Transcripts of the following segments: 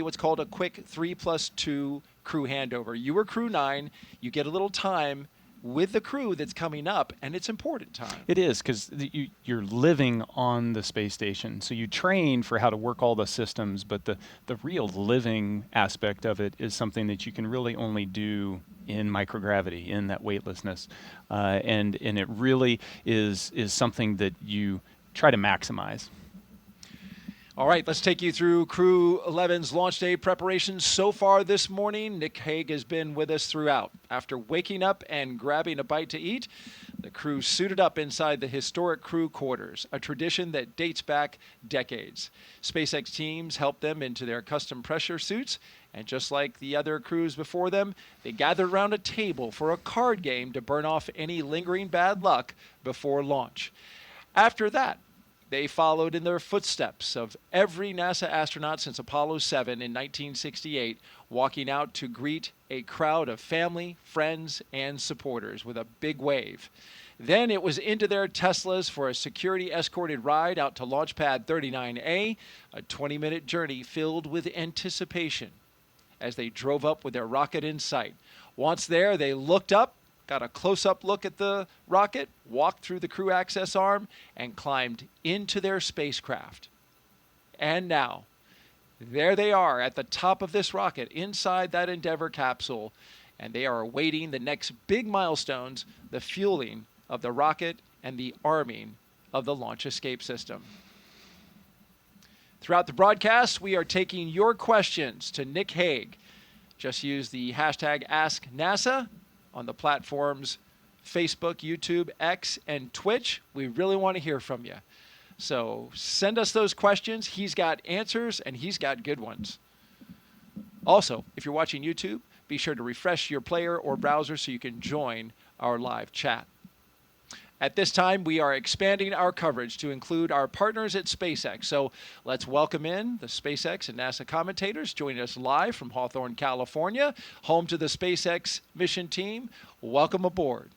what's called a quick 3+2 crew handover. You were crew 9. You get a little time with the crew that's coming up, and it's important time. It is, because you're living on the space station. So you train for how to work all the systems, but the real living aspect of it is something that you can really only do in microgravity, in that weightlessness. And it really is something that you try to maximize. All right, let's take you through Crew-11's launch day preparations so far this morning. Nick Hague has been with us throughout. After waking up and grabbing a bite to eat, the crew suited up inside the historic crew quarters, a tradition that dates back decades. SpaceX teams helped them into their custom pressure suits, and just like the other crews before them, they gathered around a table for a card game to burn off any lingering bad luck before launch. After that, they followed in the footsteps of every NASA astronaut since Apollo 7 in 1968, walking out to greet a crowd of family, friends, and supporters with a big wave. Then it was into their Teslas for a security-escorted ride out to Launch Pad 39A, a 20-minute journey filled with anticipation as they drove up with their rocket in sight. Once there, they looked up, got a close-up look at the rocket, walked through the crew access arm, and climbed into their spacecraft. And now, there they are at the top of this rocket, inside that Endeavour capsule, and they are awaiting the next big milestones, the fueling of the rocket and the arming of the launch escape system. Throughout the broadcast, we are taking your questions to Nick Hague. Just use the hashtag AskNASA on the platforms Facebook, YouTube, X, and Twitch. We really want to hear from you. So send us those questions. He's got answers, and he's got good ones. Also, if you're watching YouTube, be sure to refresh your player or browser so you can join our live chat. At this time, we are expanding our coverage to include our partners at SpaceX. So let's welcome in the SpaceX and NASA commentators joining us live from Hawthorne, California, home to the SpaceX mission team. Welcome aboard.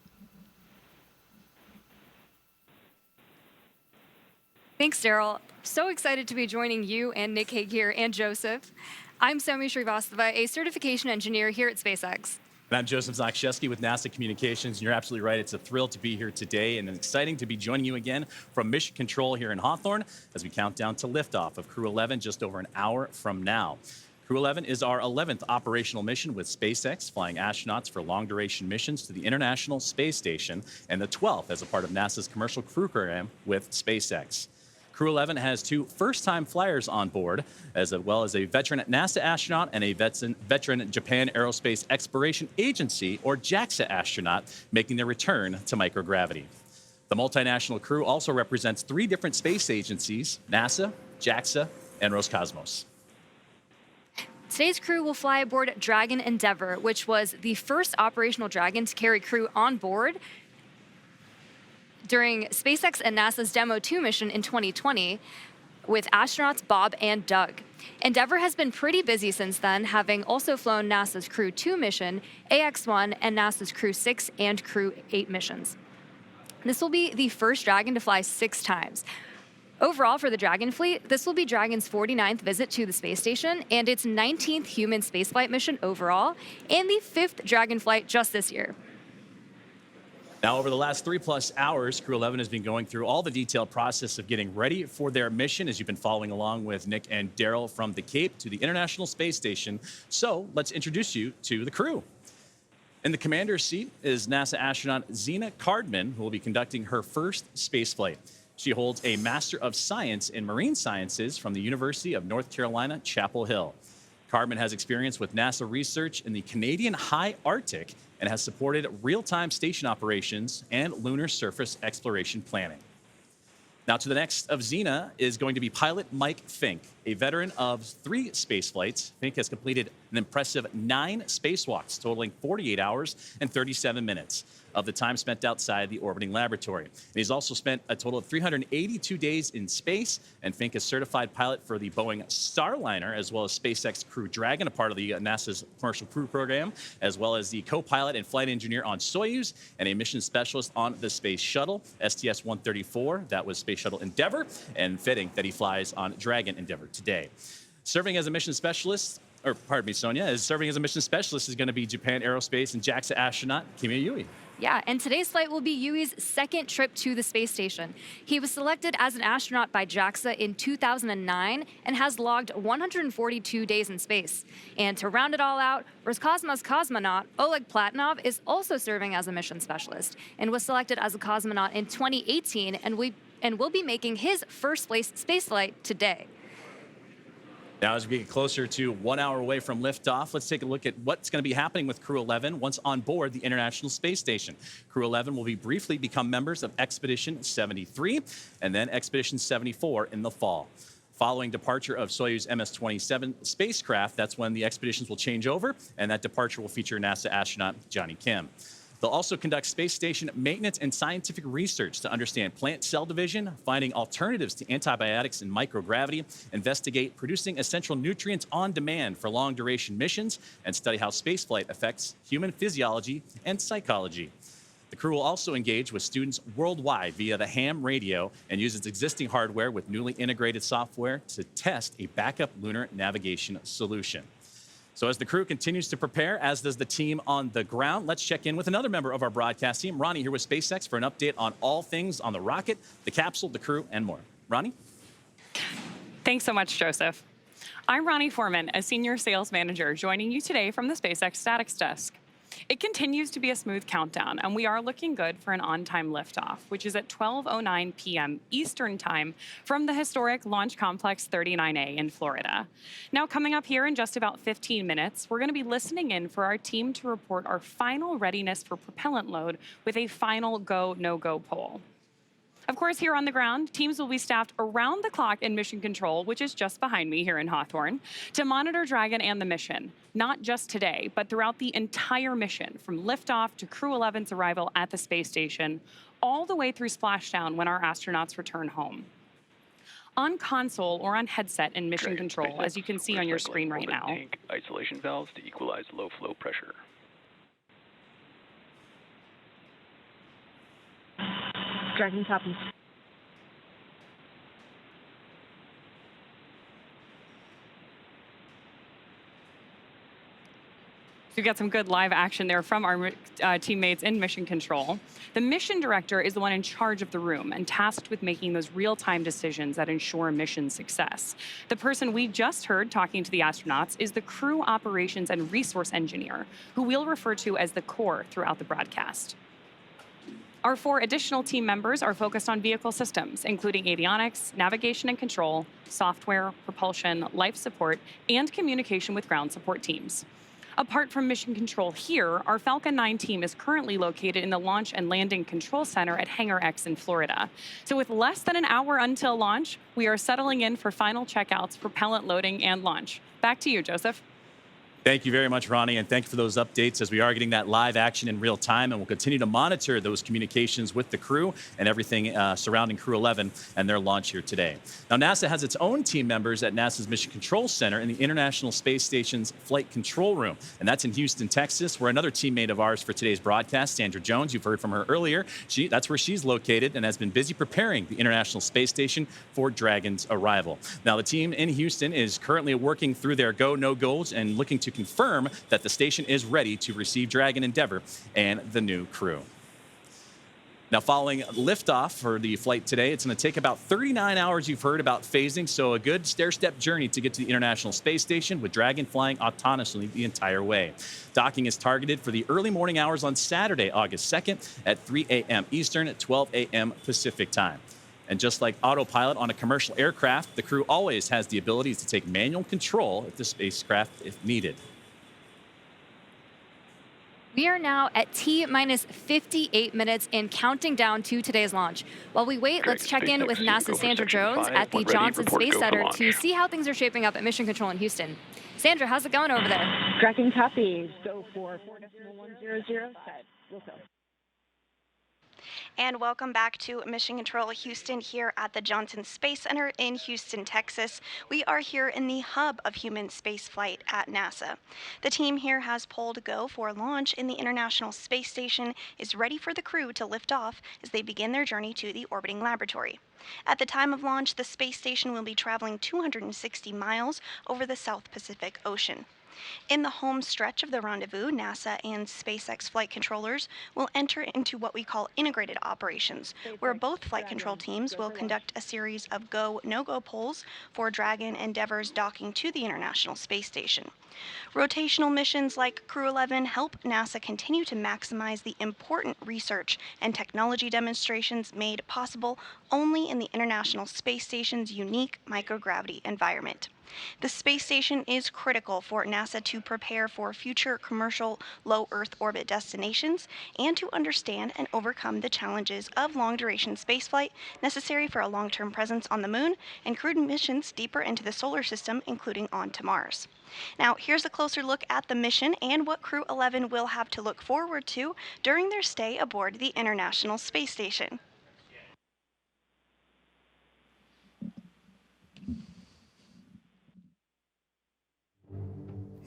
Thanks, Daryl. So excited to be joining you and Nick Hague here and Joseph. I'm Somi Srivastava, a certification engineer here at SpaceX. And I'm Joseph Zakrzewski with NASA Communications. And you're absolutely right. It's a thrill to be here today and exciting to be joining you again from Mission Control here in Hawthorne as we count down to liftoff of Crew-11 just over an hour from now. Crew-11 is our 11th operational mission with SpaceX, flying astronauts for long-duration missions to the International Space Station, and the 12th as a part of NASA's commercial crew program with SpaceX. Crew-11 has 2 first-time flyers on board, as well as a veteran NASA astronaut and a veteran Japan Aerospace Exploration Agency, or JAXA astronaut, making their return to microgravity. The multinational crew also represents 3 different space agencies: NASA, JAXA, and Roscosmos. Today's crew will fly aboard Dragon Endeavour, which was the first operational Dragon to carry crew on board during SpaceX and NASA's Demo 2 mission in 2020 with astronauts Bob and Doug. Endeavour has been pretty busy since then, having also flown NASA's Crew 2 mission, AX-1, and NASA's Crew 6 and Crew 8 missions. This will be the first Dragon to fly 6 times. Overall, for the Dragon fleet, this will be Dragon's 49th visit to the space station and its 19th human spaceflight mission overall, and the 5th Dragon flight just this year. Now, over the last 3+ hours, Crew-11 has been going through all the detailed process of getting ready for their mission, as you've been following along with Nick and Daryl from the Cape to the International Space Station. So let's introduce you to the crew. In the commander's seat is NASA astronaut Zena Cardman, who will be conducting her first spaceflight. She holds a Master of Science in Marine Sciences from the University of North Carolina, Chapel Hill. Cardman has experience with NASA research in the Canadian High Arctic and has supported real-time station operations and lunar surface exploration planning. Now to the next of Zena is going to be pilot Mike Fincke, a veteran of 3 space flights. Fincke has completed an impressive 9 spacewalks, totaling 48 hours and 37 minutes of the time spent outside the orbiting laboratory. And he's also spent a total of 382 days in space, and Fincke is certified pilot for the Boeing Starliner, as well as SpaceX Crew Dragon, a part of the NASA's commercial crew program, as well as the co-pilot and flight engineer on Soyuz, and a mission specialist on the Space Shuttle, STS-134, that was Space Shuttle Endeavour, and fitting that he flies on Dragon Endeavour today. Serving as a mission specialist, or pardon me, Sonia, is serving as a mission specialist is going to be Japan Aerospace and JAXA astronaut Kimiya Yui. Yeah, and today's flight will be Yui's second trip to the space station. He was selected as an astronaut by JAXA in 2009 and has logged 142 days in space. And to round it all out, Roscosmos cosmonaut Oleg Platonov is also serving as a mission specialist and was selected as a cosmonaut in 2018 and will be making his first space flight today. Now, as we get closer to 1 hour away from liftoff, let's take a look at what's going to be happening with Crew-11 once on board the International Space Station. Crew-11 will briefly become members of Expedition 73 and then Expedition 74 in the fall. Following departure of Soyuz MS-27 spacecraft, that's when the expeditions will change over, and that departure will feature NASA astronaut Johnny Kim. They'll also conduct space station maintenance and scientific research to understand plant cell division, finding alternatives to antibiotics and microgravity, investigate producing essential nutrients on demand for long-duration missions, and study how spaceflight affects human physiology and psychology. The crew will also engage with students worldwide via the ham radio and use its existing hardware with newly integrated software to test a backup lunar navigation solution. So as the crew continues to prepare, as does the team on the ground, let's check in with another member of our broadcast team, Ronnie, here with SpaceX for an update on all things on the rocket, the capsule, the crew, and more. Ronnie? Thanks so much, Joseph. I'm Ronnie Foreman, a senior sales manager, joining you today from the SpaceX Statics Desk. It continues to be a smooth countdown, and we are looking good for an on-time liftoff, which is at 12:09 p.m. Eastern Time from the historic Launch Complex 39A in Florida. Now, coming up here in just about 15 minutes, we're going to be listening in for our team to report our final readiness for propellant load with a final go, no-go poll. Of course, here on the ground, teams will be staffed around the clock in mission control, which is just behind me here in Hawthorne, to monitor Dragon and the mission, not just today, but throughout the entire mission, from liftoff to Crew-11's arrival at the space station, all the way through splashdown when our astronauts return home. On console or on headset in mission control, as you can see on your screen right now. Tank isolation valves to equalize low flow pressure. Dragon copy. So we've got some good live action there from our teammates in mission control. The mission director is the one in charge of the room and tasked with making those real-time decisions that ensure mission success. The person we just heard talking to the astronauts is the crew operations and resource engineer, who we'll refer to as the core throughout the broadcast. Our 4 additional team members are focused on vehicle systems, including avionics, navigation and control, software, propulsion, life support, and communication with ground support teams. Apart from mission control here, our Falcon 9 team is currently located in the Launch and Landing Control Center at Hangar X in Florida. So with less than an hour until launch, we are settling in for final checkouts, propellant loading, and launch. Back to you, Joseph. Thank you very much, Ronnie, and thank you for those updates as we are getting that live action in real time, and we'll continue to monitor those communications with the crew and everything surrounding Crew-11 and their launch here today. Now, NASA has its own team members at NASA's Mission Control Center in the International Space Station's Flight Control Room, and that's in Houston, Texas, where another teammate of ours for today's broadcast, Sandra Jones, you've heard from her earlier. That's where she's located and has been busy preparing the International Space Station for Dragon's arrival. Now, the team in Houston is currently working through their go, no-go's and looking to confirm that the station is ready to receive Dragon Endeavour and the new crew. Now, following liftoff for the flight today, it's going to take about 39 hours, you've heard, about phasing, so a good stair-step journey to get to the International Space Station, with Dragon flying autonomously the entire way. Docking is targeted for the early morning hours on Saturday, August 2nd at 3 a.m. Eastern at 12 a.m. Pacific time. And just like autopilot on a commercial aircraft, the crew always has the ability to take manual control of the spacecraft if needed. We are now at T-minus 58 minutes and counting down to today's launch. While we wait, let's check in with NASA's Sandra Jones at the Johnson Space Center to see how things are shaping up at Mission Control in Houston. Sandra, how's it going over there? Dragon copy. Go for 4.100 set. We'll go. And welcome back to Mission Control Houston here at the Johnson Space Center in Houston, Texas. We are here in the hub of human spaceflight at NASA. The team here has pulled go for launch, and the International Space Station is ready for the crew to lift off as they begin their journey to the orbiting laboratory. At the time of launch, the space station will be traveling 260 miles over the South Pacific Ocean. In the home stretch of the rendezvous, NASA and SpaceX flight controllers will enter into what we call integrated operations, where both flight control teams will conduct a series of go, no-go polls for Dragon Endeavour's docking to the International Space Station. Rotational missions like Crew-11 help NASA continue to maximize the important research and technology demonstrations made possible only in the International Space Station's unique microgravity environment. The space station is critical for NASA to prepare for future commercial low Earth orbit destinations and to understand and overcome the challenges of long-duration spaceflight necessary for a long-term presence on the Moon and crewed missions deeper into the solar system, including on to Mars. Now, here's a closer look at the mission and what Crew-11 will have to look forward to during their stay aboard the International Space Station.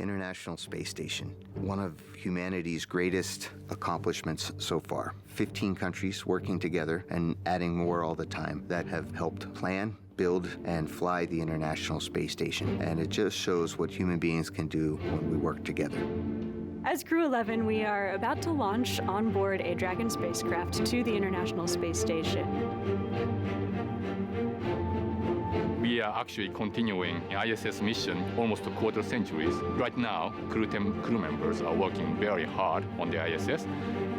International Space Station, one of humanity's greatest accomplishments so far. 15 countries working together and adding more all the time that have helped plan, build, and fly the International Space Station. And it just shows what human beings can do when we work together. As Crew-11, we are about to launch on board a Dragon spacecraft to the International Space Station. We are actually continuing an ISS mission almost a quarter centuries. Right now, crew members are working very hard on the ISS.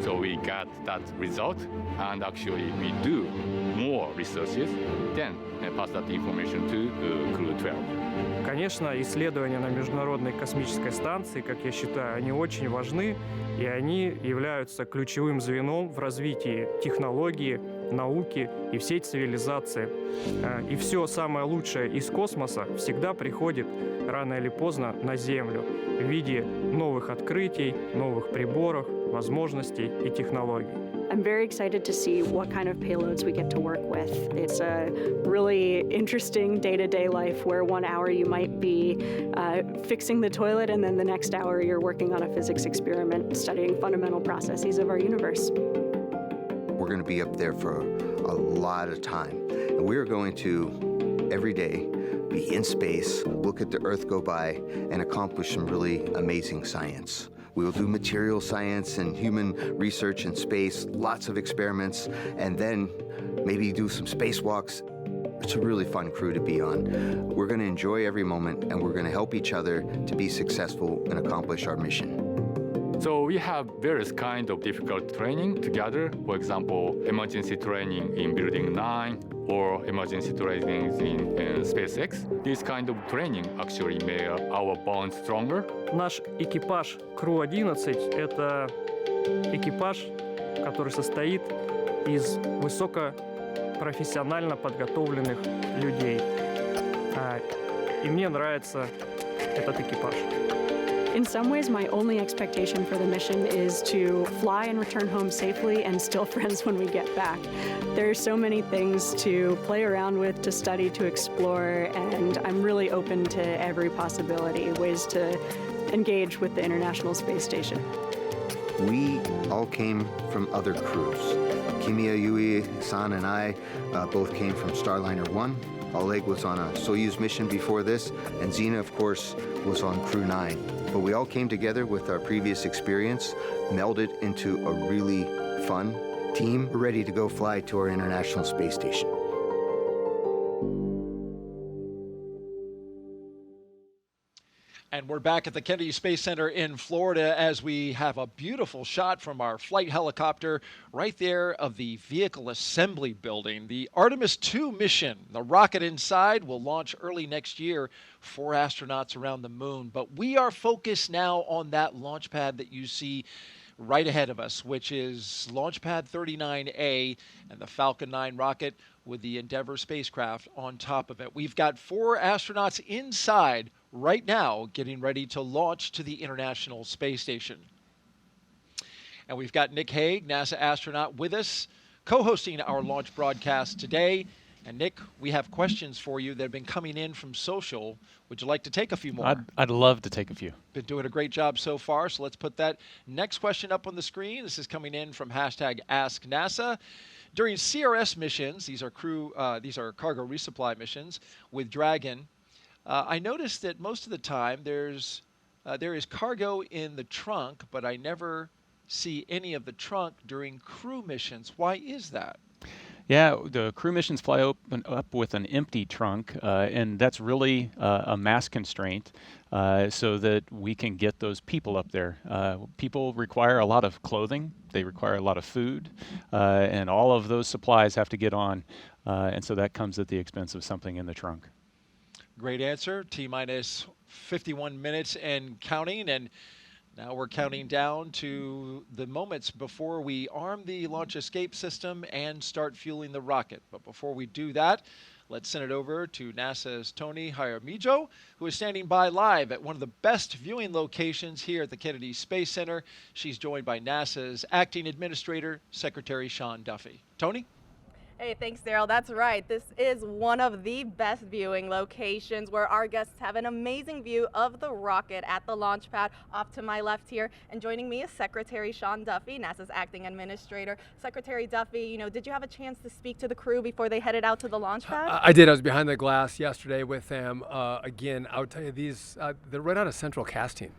So we got that result, and actually we do more researches, then pass that information to Crew-12. Конечно, исследования на Международной космической станции, как я считаю, они очень важны, и они являются ключевым звеном в развитии технологии, науки и всей цивилизации. И все самое лучшее из космоса всегда приходит рано или поздно на Землю в виде новых открытий, новых приборов, возможностей и технологий. I'm very excited to see what kind of payloads we get to work with. It's a really interesting day-to-day life where 1 hour you might be fixing the toilet and then the next hour you're working on a physics experiment studying fundamental processes of our universe. We're going to be up there for a lot of time. And we are going to, every day, be in space, look at the Earth go by, and accomplish some really amazing science. We will do material science and human research in space, lots of experiments, and then maybe do some spacewalks. It's a really fun crew to be on. We're going to enjoy every moment, and we're going to help each other to be successful and accomplish our mission. So we have various kinds of difficult training together. For example, emergency training in Building 9 or emergency training in SpaceX. This kind of training actually made our bond stronger. Наш экипаж Crew-11 — это экипаж, который состоит из высокопрофессионально подготовленных людей. И мне нравится этот экипаж. In some ways, my only expectation for the mission is to fly and return home safely and still friends when we get back. There are so many things to play around with, to study, to explore, and I'm really open to every possibility, ways to engage with the International Space Station. We all came from other crews. Kimiya Yui, San, and I both came from Starliner 1. Oleg was on a Soyuz mission before this, and Zena, of course, was on Crew-9. But we all came together with our previous experience, melded into a really fun team, ready to go fly to our International Space Station. And we're back at the Kennedy Space Center in Florida as we have a beautiful shot from our flight helicopter right there of the vehicle assembly building. The Artemis II mission, the rocket inside, will launch early next year. 4 astronauts around the moon. But we are focused now on that launch pad that you see right ahead of us, which is Launch Pad 39A and the Falcon 9 rocket with the Endeavour spacecraft on top of it. We've got 4 astronauts inside right now getting ready to launch to the International Space Station. And we've got Nick Hague, NASA astronaut, with us co-hosting our launch broadcast today. And Nick, we have questions for you that have been coming in from social. Would you like to take a few more? I'd love to take a few. Been doing a great job so far, so let's put that next question up on the screen. This is coming in from #AskNASA. During CRS missions, these are cargo resupply missions with Dragon, I noticed that most of the time there is cargo in the trunk, but I never see any of the trunk during crew missions. Why is that? Yeah, the crew missions fly up with an empty trunk, and that's really a mass constraint so that we can get those people up there. People require a lot of clothing, they require a lot of food, and all of those supplies have to get on, and so that comes at the expense of something in the trunk. Great answer. T-minus 51 minutes and counting, and now we're counting down to the moments before we arm the launch escape system and start fueling the rocket. But before we do that, let's send it over to NASA's Tony Jaramillo, who is standing by live at one of the best viewing locations here at the Kennedy Space Center. She's joined by NASA's Acting Administrator, Secretary Sean Duffy. Tony? Hey, thanks, Daryl. That's right. This is one of the best viewing locations where our guests have an amazing view of the rocket at the launch pad off to my left here. And joining me is Secretary Sean Duffy, NASA's Acting Administrator. Secretary Duffy, did you have a chance to speak to the crew before they headed out to the launch pad? I did. I was behind the glass yesterday with them. Again, I would tell you these, they're right out of central casting.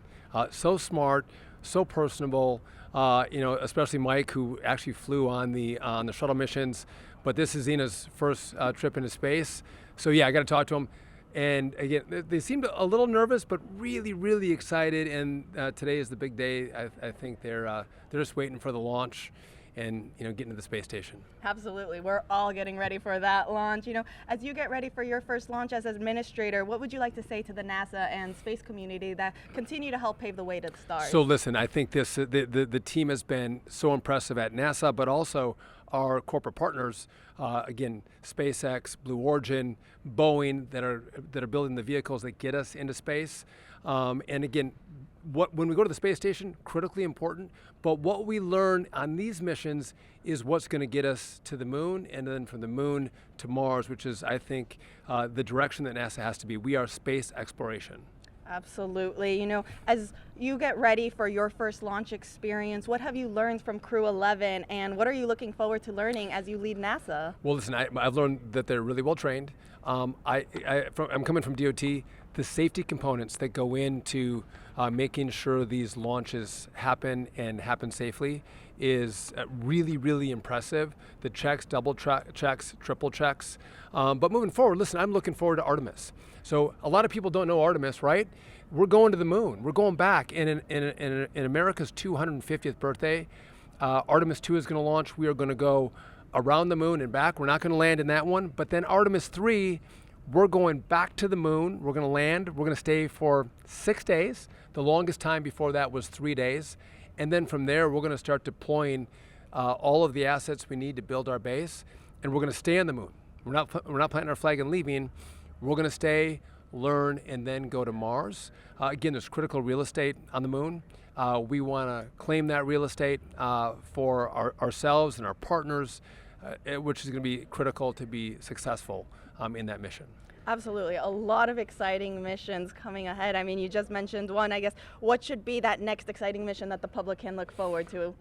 So smart, so personable. Especially Mike, who actually flew on the shuttle missions. But this is Zena's first trip into space. So yeah, I got to talk to them. And again, they seemed a little nervous, but really, really excited. And today is the big day. I think they're just waiting for the launch and getting to the space station. Absolutely. We're all getting ready for that launch. As you get ready for your first launch as administrator, what would you like to say to the NASA and space community that continue to help pave the way to the stars? So listen, I think the team has been so impressive at NASA, but also our corporate partners, again, SpaceX, Blue Origin, Boeing, that are building the vehicles that get us into space. And again, when we go to the space station, critically important, but what we learn on these missions is what's going to get us to the moon, and then from the moon to Mars, which is, I think, the direction that NASA has to be. We are space exploration. Absolutely. As you get ready for your first launch experience, what have you learned from Crew-11, and what are you looking forward to learning as you lead NASA? Well, listen, I've learned that they're really well trained. I'm coming from DOT. The safety components that go into making sure these launches happen and happen safely is really, really impressive. The checks, double checks, triple checks. But moving forward, listen, I'm looking forward to Artemis. So a lot of people don't know Artemis, right? We're going to the moon. We're going back. And in America's 250th birthday, Artemis 2 is going to launch. We are going to go around the moon and back. We're not going to land in that one. But then Artemis 3, we're going back to the moon. We're going to land. We're going to stay for 6 days. The longest time before that was 3 days. And then from there, we're going to start deploying all of the assets we need to build our base. And we're going to stay on the moon. We're not planting our flag and leaving. We're going to stay, learn, and then go to Mars. Again, there's critical real estate on the moon. We want to claim that real estate for ourselves and our partners, which is going to be critical to be successful in that mission. Absolutely. A lot of exciting missions coming ahead. I mean, you just mentioned one. I guess what should be that next exciting mission that the public can look forward to?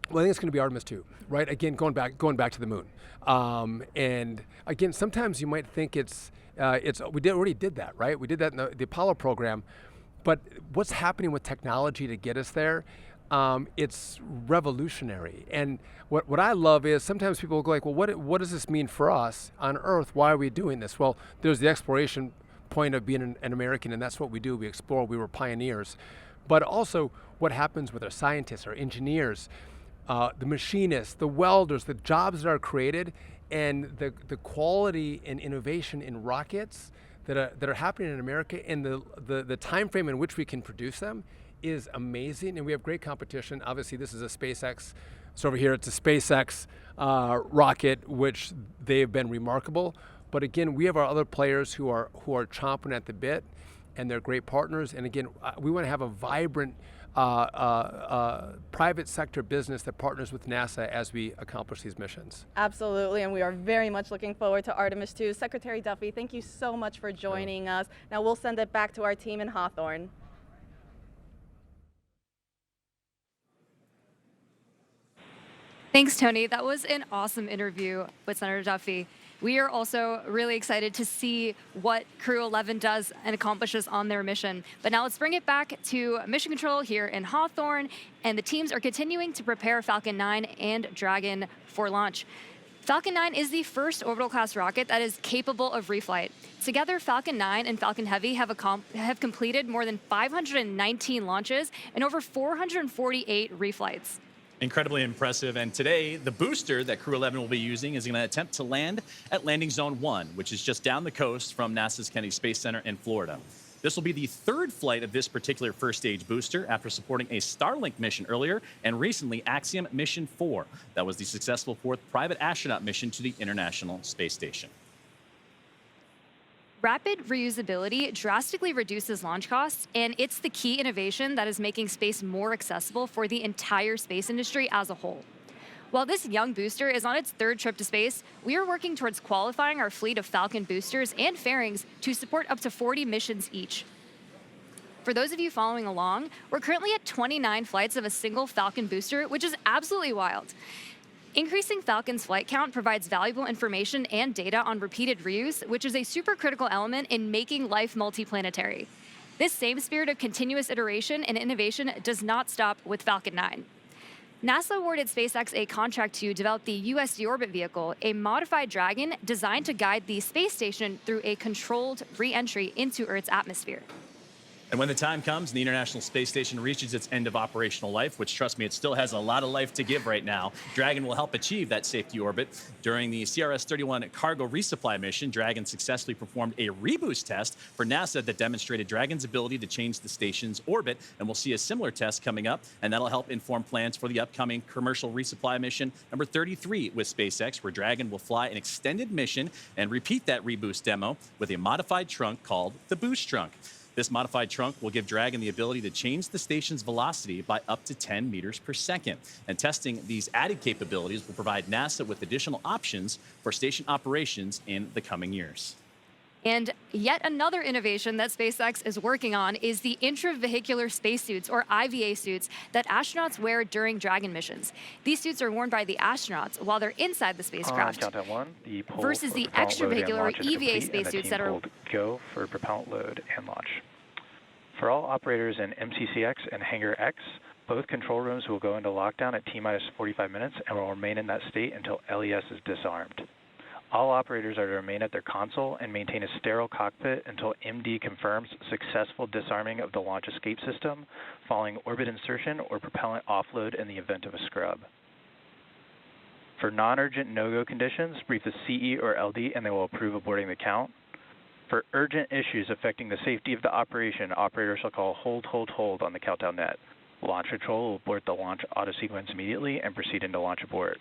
Well, I think it's going to be Artemis 2, right? Again, going back to the moon. And again, sometimes you might think we already did that, right? We did that in the Apollo program. But what's happening with technology to get us there? It's revolutionary. And what I love is sometimes people go like, well, what does this mean for us on Earth? Why are we doing this? Well, there's the exploration point of being an American, and that's what we do. We explore. We were pioneers. But also what happens with our scientists, our engineers, the machinists, the welders, the jobs that are created, and the quality and innovation in rockets that are happening in America, and the time frame in which we can produce them is amazing. And we have great competition. Obviously, this is a SpaceX. So over here, it's a SpaceX rocket, which they've been remarkable. But again, we have our other players who are chomping at the bit. and they're great partners. And again, we want to have a vibrant private sector business that partners with NASA as we accomplish these missions. Absolutely, and we are very much looking forward to Artemis 2. Secretary Duffy, thank you so much for joining us. Now we'll send it back to our team in Hawthorne. Thanks, Tony. That was an awesome interview with Senator Duffy. We are also really excited to see what Crew-11 does and accomplishes on their mission. But now let's bring it back to Mission Control here in Hawthorne, and the teams are continuing to prepare Falcon 9 and Dragon for launch. Falcon 9 is the first orbital class rocket that is capable of reflight. Together, Falcon 9 and Falcon Heavy have completed more than 519 launches and over 448 reflights. Incredibly impressive. And today, the booster that Crew-11 will be using is going to attempt to land at Landing Zone 1, which is just down the coast from NASA's Kennedy Space Center in Florida. This will be the third flight of this particular first-stage booster after supporting a Starlink mission earlier and recently Axiom Mission 4. That was the successful fourth private astronaut mission to the International Space Station. Rapid reusability drastically reduces launch costs, and it's the key innovation that is making space more accessible for the entire space industry as a whole. While this young booster is on its third trip to space, we are working towards qualifying our fleet of Falcon boosters and fairings to support up to 40 missions each. For those of you following along, we're currently at 29 flights of a single Falcon booster, which is absolutely wild. Increasing Falcon's flight count provides valuable information and data on repeated reuse, which is a super critical element in making life multiplanetary. This same spirit of continuous iteration and innovation does not stop with Falcon 9. NASA awarded SpaceX a contract to develop the US Deorbit vehicle, a modified Dragon designed to guide the space station through a controlled re-entry into Earth's atmosphere. And when the time comes and the International Space Station reaches its end of operational life, which, trust me, it still has a lot of life to give right now, Dragon will help achieve that safety orbit. During the CRS-31 cargo resupply mission, Dragon successfully performed a reboost test for NASA that demonstrated Dragon's ability to change the station's orbit, and we'll see a similar test coming up, and that'll help inform plans for the upcoming commercial resupply mission number 33 with SpaceX, where Dragon will fly an extended mission and repeat that reboost demo with a modified trunk called the Boost Trunk. This modified trunk will give Dragon the ability to change the station's velocity by up to 10 meters per second. And testing these added capabilities will provide NASA with additional options for station operations in the coming years. And yet another innovation that SpaceX is working on is the intravehicular spacesuits, or IVA suits, that astronauts wear during Dragon missions. These suits are worn by the astronauts while they're inside the spacecraft, countdown one, the poll versus the extravehicular, or EVA spacesuits that are... Go for propellant load and launch. For all operators in MCCX and Hangar X, both control rooms will go into lockdown at T-minus 45 minutes and will remain in that state until LES is disarmed. All operators are to remain at their console and maintain a sterile cockpit until MD confirms successful disarming of the launch escape system, following orbit insertion or propellant offload in the event of a scrub. For non-urgent no-go conditions, brief the CE or LD and they will approve aborting the count. For urgent issues affecting the safety of the operation, operators shall call hold, hold, hold on the countdown net. Launch control will abort the launch auto sequence immediately and proceed into launch abort.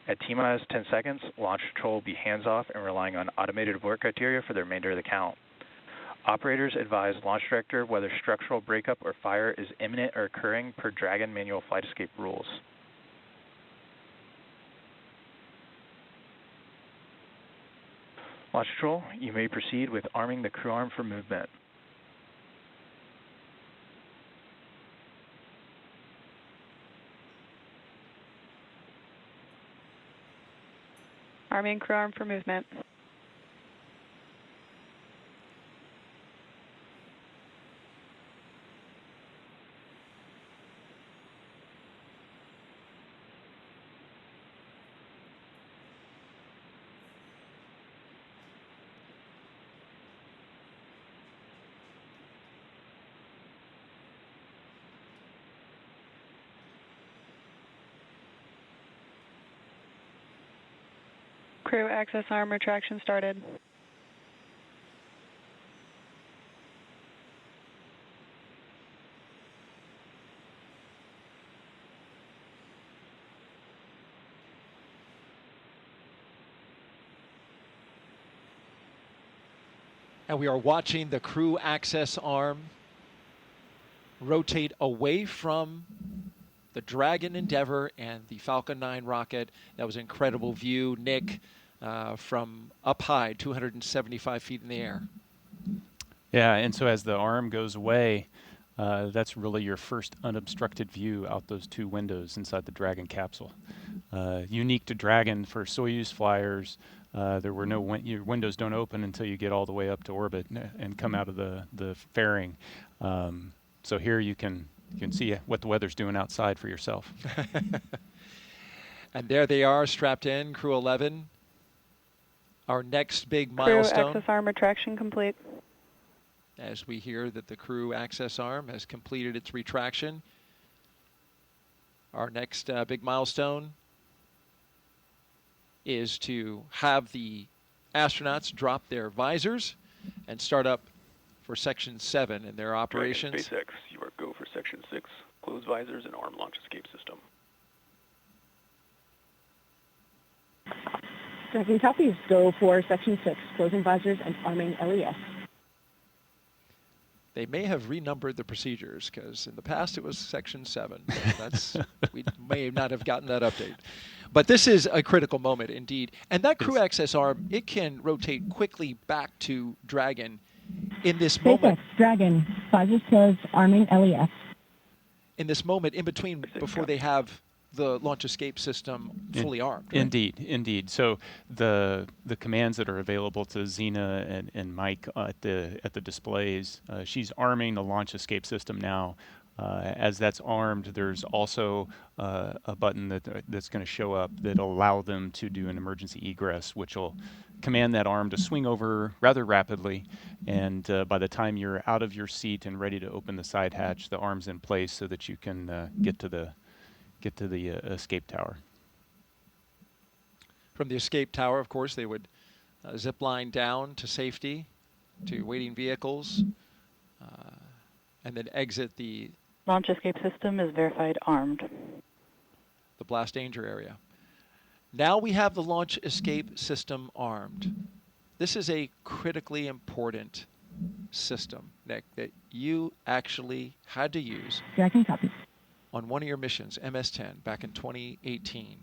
At T-minus 10 seconds, launch control will be hands-off and relying on automated abort criteria for the remainder of the count. Operators advise launch director whether structural breakup or fire is imminent or occurring per Dragon manual flight escape rules. Launch control, you may proceed with arming the crew arm for movement. Arming crew arm for movement. Crew access arm retraction started. And we are watching the crew access arm rotate away from the Dragon Endeavour and the Falcon 9 rocket. That was an incredible view, Nick, from up high, 275 feet in the air. Yeah, and so as the arm goes away, that's really your first unobstructed view out those two windows inside the Dragon capsule. Unique to Dragon for Soyuz flyers, there were no your windows don't open until you get all the way up to orbit and come out of the fairing. So here you can see what the weather's doing outside for yourself. And there they are, strapped in, Crew-11. Our next big milestone. Crew access arm retraction complete. As we hear that the crew access arm has completed its retraction. Our next big milestone is to have the astronauts drop their visors and start up for Section 7 in their operations. SpaceX, you are go for Section 6. Close visors and arm launch escape system. Dragon copies. Go for Section 6. Closing visors and arming LES. They may have renumbered the procedures because in the past it was Section 7. That's we may not have gotten that update. But this is a critical moment indeed. And that crew access arm, it can rotate quickly back to Dragon in this moment. Dragon, visors closed, arming LES. In this moment, in between, before they have the launch escape system fully armed. Right? Indeed. So the commands that are available to Zena and Mike at the displays, she's arming the launch escape system now. As that's armed, there's also a button that's going to show up that'll allow them to do an emergency egress, which will command that arm to swing over rather rapidly. And by the time you're out of your seat and ready to open the side hatch, the arm's in place so that you can get to the escape tower. From the escape tower, of course, they would zip line down to safety, to waiting vehicles, and then exit the Launch escape system is verified armed. The blast danger area. Now we have the launch escape system armed. This is a critically important system, Nick, that you actually had to use Dragon copy. on one of your missions, MS-10, back in 2018,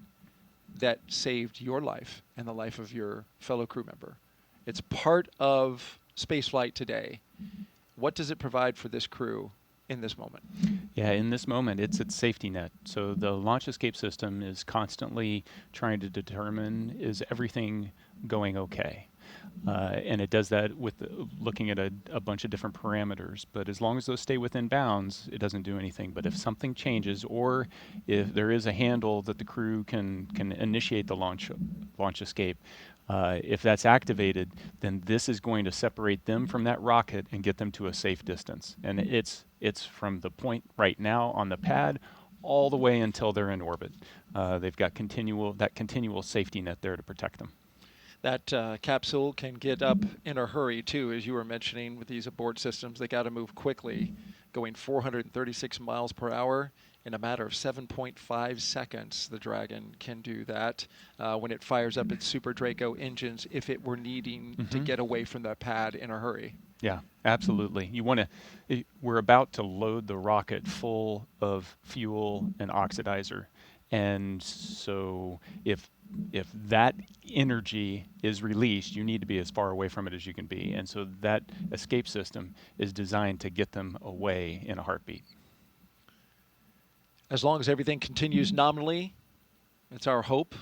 that saved your life and the life of your fellow crew member. It's part of spaceflight today. What does it provide for this crew in this moment? Yeah, in this moment, it's its safety net. So the launch escape system is constantly trying to determine, is everything going okay? And it does that with looking at a bunch of different parameters. But as long as those stay within bounds, it doesn't do anything. But if something changes, or if there is a handle that the crew can initiate the launch escape, if that's activated, then this is going to separate them from that rocket and get them to a safe distance. And it's from the point right now on the pad all the way until they're in orbit. They've got continual safety net there to protect them. That capsule can get up in a hurry, too, as you were mentioning with these abort systems. They got to move quickly, going 436 miles per hour in a matter of 7.5 seconds. The Dragon can do that when it fires up its Super Draco engines if it were needing to get away from the pad in a hurry. Yeah, absolutely. We're about to load the rocket full of fuel and oxidizer. And so if that energy is released, you need to be as far away from it as you can be. And so that escape system is designed to get them away in a heartbeat. As long as everything continues nominally, it's our hope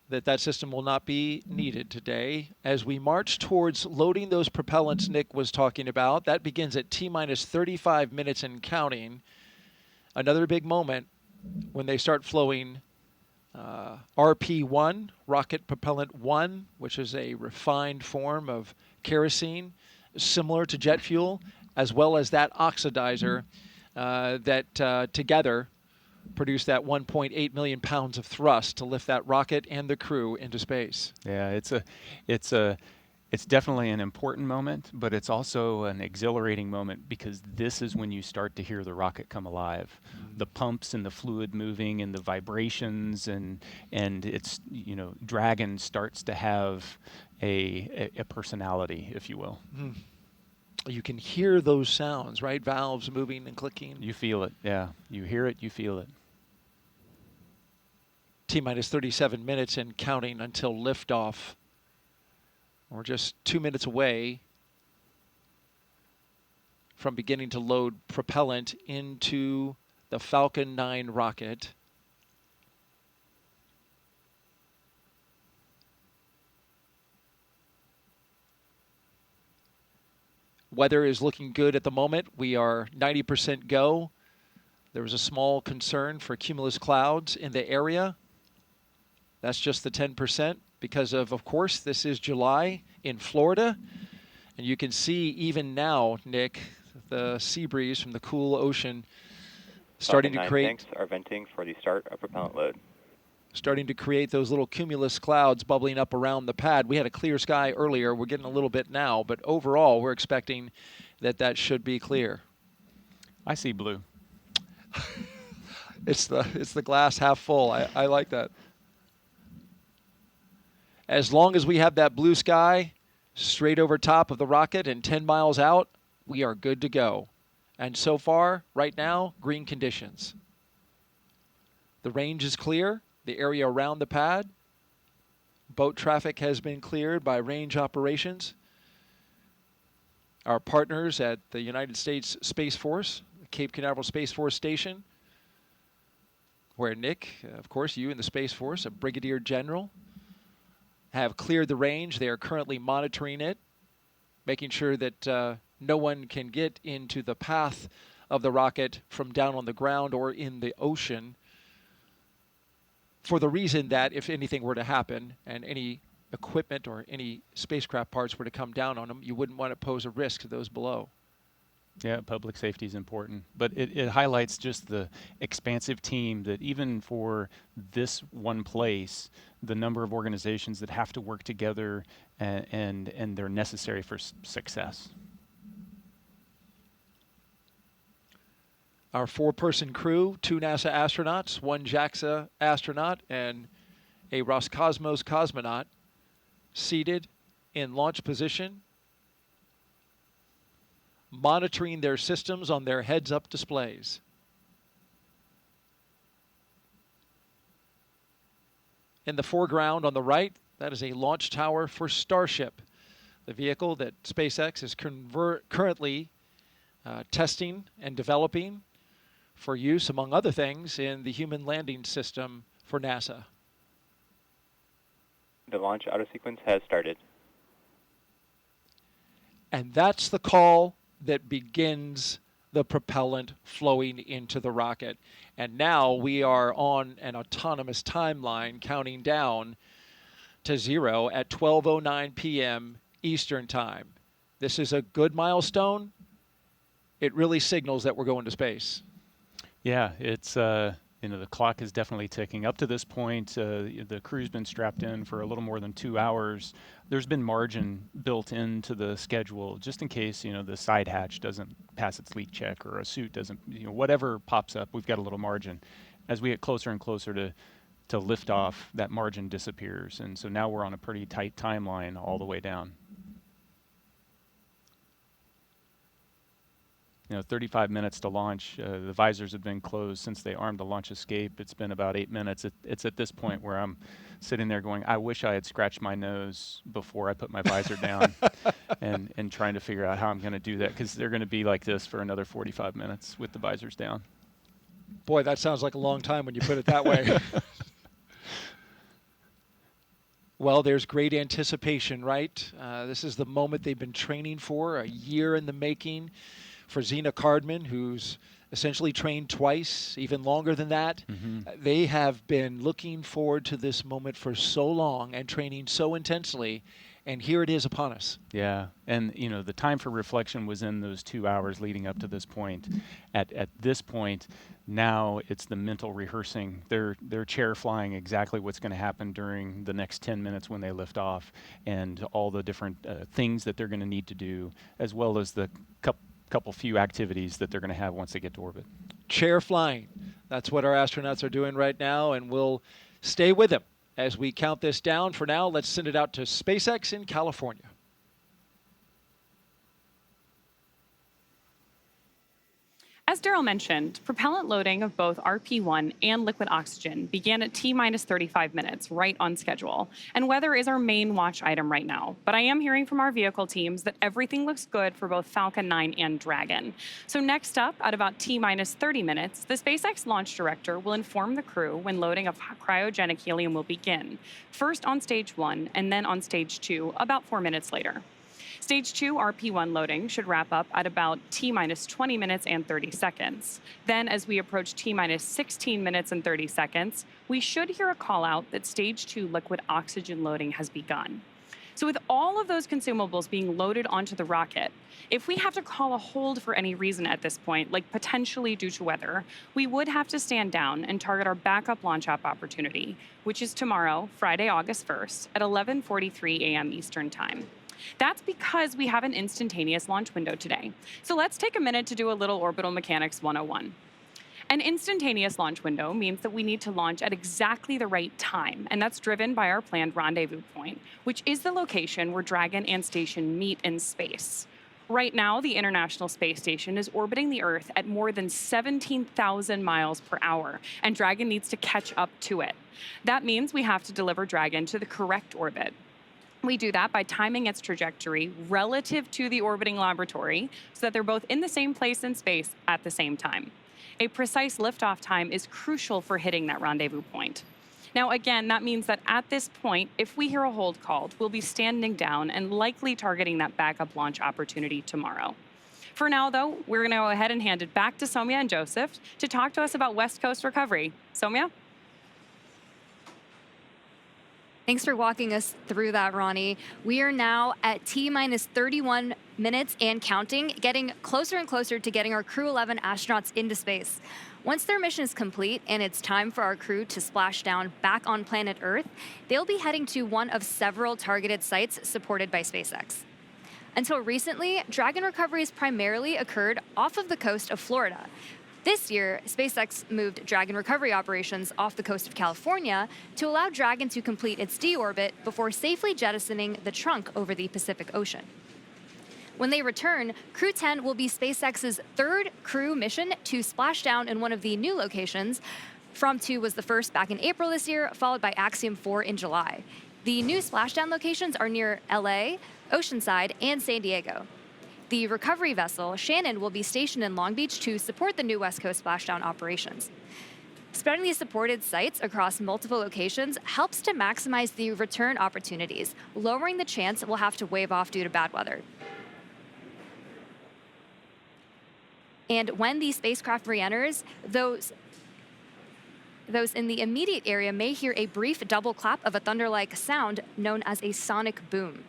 that that system will not be needed today. As we march towards loading those propellants Nick was talking about, that begins at T-minus 35 minutes and counting. Another big moment when they start flowing RP-1, Rocket Propellant 1, which is a refined form of kerosene, similar to jet fuel, as well as that oxidizer that together produce that 1.8 million pounds of thrust to lift that rocket and the crew into space. Yeah, It's definitely an important moment, but it's also an exhilarating moment because this is when you start to hear the rocket come alive. The pumps and the fluid moving and the vibrations and it's, you know, Dragon starts to have a personality, if you will. You can hear those sounds, right? Valves moving and clicking. You feel it, yeah. You hear it, you feel it. T-minus 37 minutes and counting until liftoff. We're just 2 minutes away from beginning to load propellant into the Falcon 9 rocket. Weather is looking good at the moment. We are 90% go. There was a small concern for cumulus clouds in the area. That's just the 10% because of course, this is July in Florida. And you can see even now, Nick, the sea breeze from the cool ocean starting to create. Tanks are venting for the start of propellant load. Starting to create those little cumulus clouds bubbling up around the pad. We had a clear sky earlier. We're getting a little bit now, but overall, we're expecting that should be clear. I see blue. It's the glass half full. I like that. As long as we have that blue sky straight over top of the rocket and 10 miles out, we are good to go. And so far, right now, green conditions. The range is clear. The area around the pad. Boat traffic has been cleared by range operations. Our partners at the United States Space Force, Cape Canaveral Space Force Station, where Nick, of course, you in the Space Force, a brigadier general, have cleared the range. They are currently monitoring it, making sure that no one can get into the path of the rocket from down on the ground or in the ocean, for the reason that if anything were to happen and any equipment or any spacecraft parts were to come down on them, you wouldn't want to pose a risk to those below. Yeah, public safety is important, but it highlights just the expansive team that even for this one place, the number of organizations that have to work together and they're necessary for success. Our 4-person crew, 2 NASA astronauts, 1 JAXA astronaut, and a Roscosmos cosmonaut seated in launch position, monitoring their systems on their heads-up displays. In the foreground on the right, that is a launch tower for Starship, the vehicle that SpaceX is currently testing and developing for use, among other things, in the human landing system for NASA. The launch auto sequence has started. And that's the call that begins the propellant flowing into the rocket. And now we are on an autonomous timeline counting down to 0 at 12:09 p.m. Eastern Time. This is a good milestone. It really signals that we're going to space. Yeah, it's the clock is definitely ticking. Up to this point, the crew's been strapped in for a little more than 2 hours. There's been margin built into the schedule just in case, the side hatch doesn't pass its leak check or a suit doesn't, whatever pops up, we've got a little margin. As we get closer and closer to liftoff, that margin disappears. And so now we're on a pretty tight timeline all the way down. 35 minutes to launch. The visors have been closed since they armed the launch escape. It's been about 8 minutes. It's at this point where I'm sitting there going, I wish I had scratched my nose before I put my visor down and trying to figure out how I'm going to do that, because they're going to be like this for another 45 minutes with the visors down. Boy, that sounds like a long time when you put it that way. Well, there's great anticipation, right? This is the moment they've been training for, a year in the making. For Zena Cardman, who's essentially trained twice, even longer than that. Mm-hmm. They have been looking forward to this moment for so long and training so intensely, and here it is upon us. Yeah, and you know the time for reflection was in those 2 hours leading up to this point. At this point, now it's the mental rehearsing. They're chair flying exactly what's going to happen during the next 10 minutes when they lift off, and all the different things that they're going to need to do, as well as the couple few activities that they're going to have once they get to orbit. Chair flying. That's what our astronauts are doing right now, and we'll stay with them as we count this down. For now, let's send it out to SpaceX in California. As Daryl mentioned, propellant loading of both RP-1 and liquid oxygen began at T-minus 35 minutes, right on schedule. And weather is our main watch item right now. But I am hearing from our vehicle teams that everything looks good for both Falcon 9 and Dragon. So next up, at about T-minus 30 minutes, the SpaceX launch director will inform the crew when loading of cryogenic helium will begin. First on stage 1 and then on stage 2 about 4 minutes later. Stage 2 RP-1 loading should wrap up at about T-minus 20 minutes and 30 seconds. Then, as we approach T-minus 16 minutes and 30 seconds, we should hear a call out that Stage 2 liquid oxygen loading has begun. So with all of those consumables being loaded onto the rocket, if we have to call a hold for any reason at this point, like potentially due to weather, we would have to stand down and target our backup launch opportunity, which is tomorrow, Friday, August 1st, at 11:43 a.m. Eastern Time. That's because we have an instantaneous launch window today. So let's take a minute to do a little orbital mechanics 101. An instantaneous launch window means that we need to launch at exactly the right time, and that's driven by our planned rendezvous point, which is the location where Dragon and Station meet in space. Right now, the International Space Station is orbiting the Earth at more than 17,000 miles per hour, and Dragon needs to catch up to it. That means we have to deliver Dragon to the correct orbit. We do that by timing its trajectory relative to the orbiting laboratory so that they're both in the same place in space at the same time. A precise liftoff time is crucial for hitting that rendezvous point. Now, again, that means that at this point, if we hear a hold called, we'll be standing down and likely targeting that backup launch opportunity tomorrow. For now, though, we're going to go ahead and hand it back to Soumya and Joseph to talk to us about West Coast recovery. Soumya? Thanks for walking us through that, Ronnie. We are now at T-minus 31 minutes and counting, getting closer and closer to getting our Crew-11 astronauts into space. Once their mission is complete and it's time for our crew to splash down back on planet Earth, they'll be heading to one of several targeted sites supported by SpaceX. Until recently, Dragon recoveries primarily occurred off of the coast of Florida. This year, SpaceX moved Dragon recovery operations off the coast of California to allow Dragon to complete its deorbit before safely jettisoning the trunk over the Pacific Ocean. When they return, Crew-10 will be SpaceX's third crew mission to splash down in one of the new locations. From-2 was the first back in April this year, followed by Axiom 4 in July. The new splashdown locations are near LA, Oceanside, and San Diego. The recovery vessel, Shannon, will be stationed in Long Beach to support the new West Coast splashdown operations. Spreading these supported sites across multiple locations helps to maximize the return opportunities, lowering the chance we'll have to wave off due to bad weather. And when the spacecraft re-enters, those in the immediate area may hear a brief double clap of a thunder-like sound known as a sonic boom.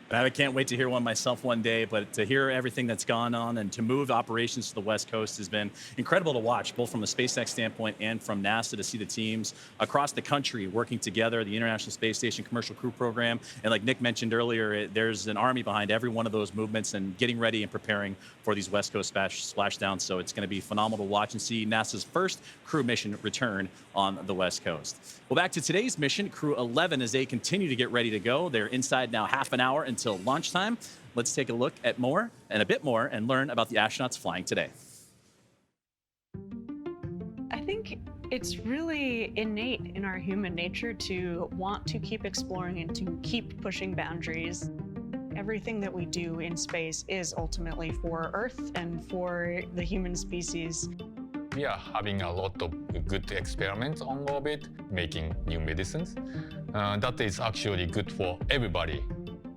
I can't wait to hear one myself one day, but to hear everything that's gone on and to move operations to the West Coast has been incredible to watch, both from a SpaceX standpoint and from NASA, to see the teams across the country working together, the International Space Station Commercial Crew Program. And like Nick mentioned earlier, there's an army behind every one of those movements and getting ready and preparing for these West Coast splashdowns. So it's going to be phenomenal to watch and see NASA's first crew mission return on the West Coast. Well, back to today's mission, Crew-11, as they continue to get ready to go. They're inside now half an hour until launch time. Let's take a look at more and a bit more and learn about the astronauts flying today. I think it's really innate in our human nature to want to keep exploring and to keep pushing boundaries. Everything that we do in space is ultimately for Earth and for the human species. We are having a lot of good experiments on orbit, making new medicines. That is actually good for everybody.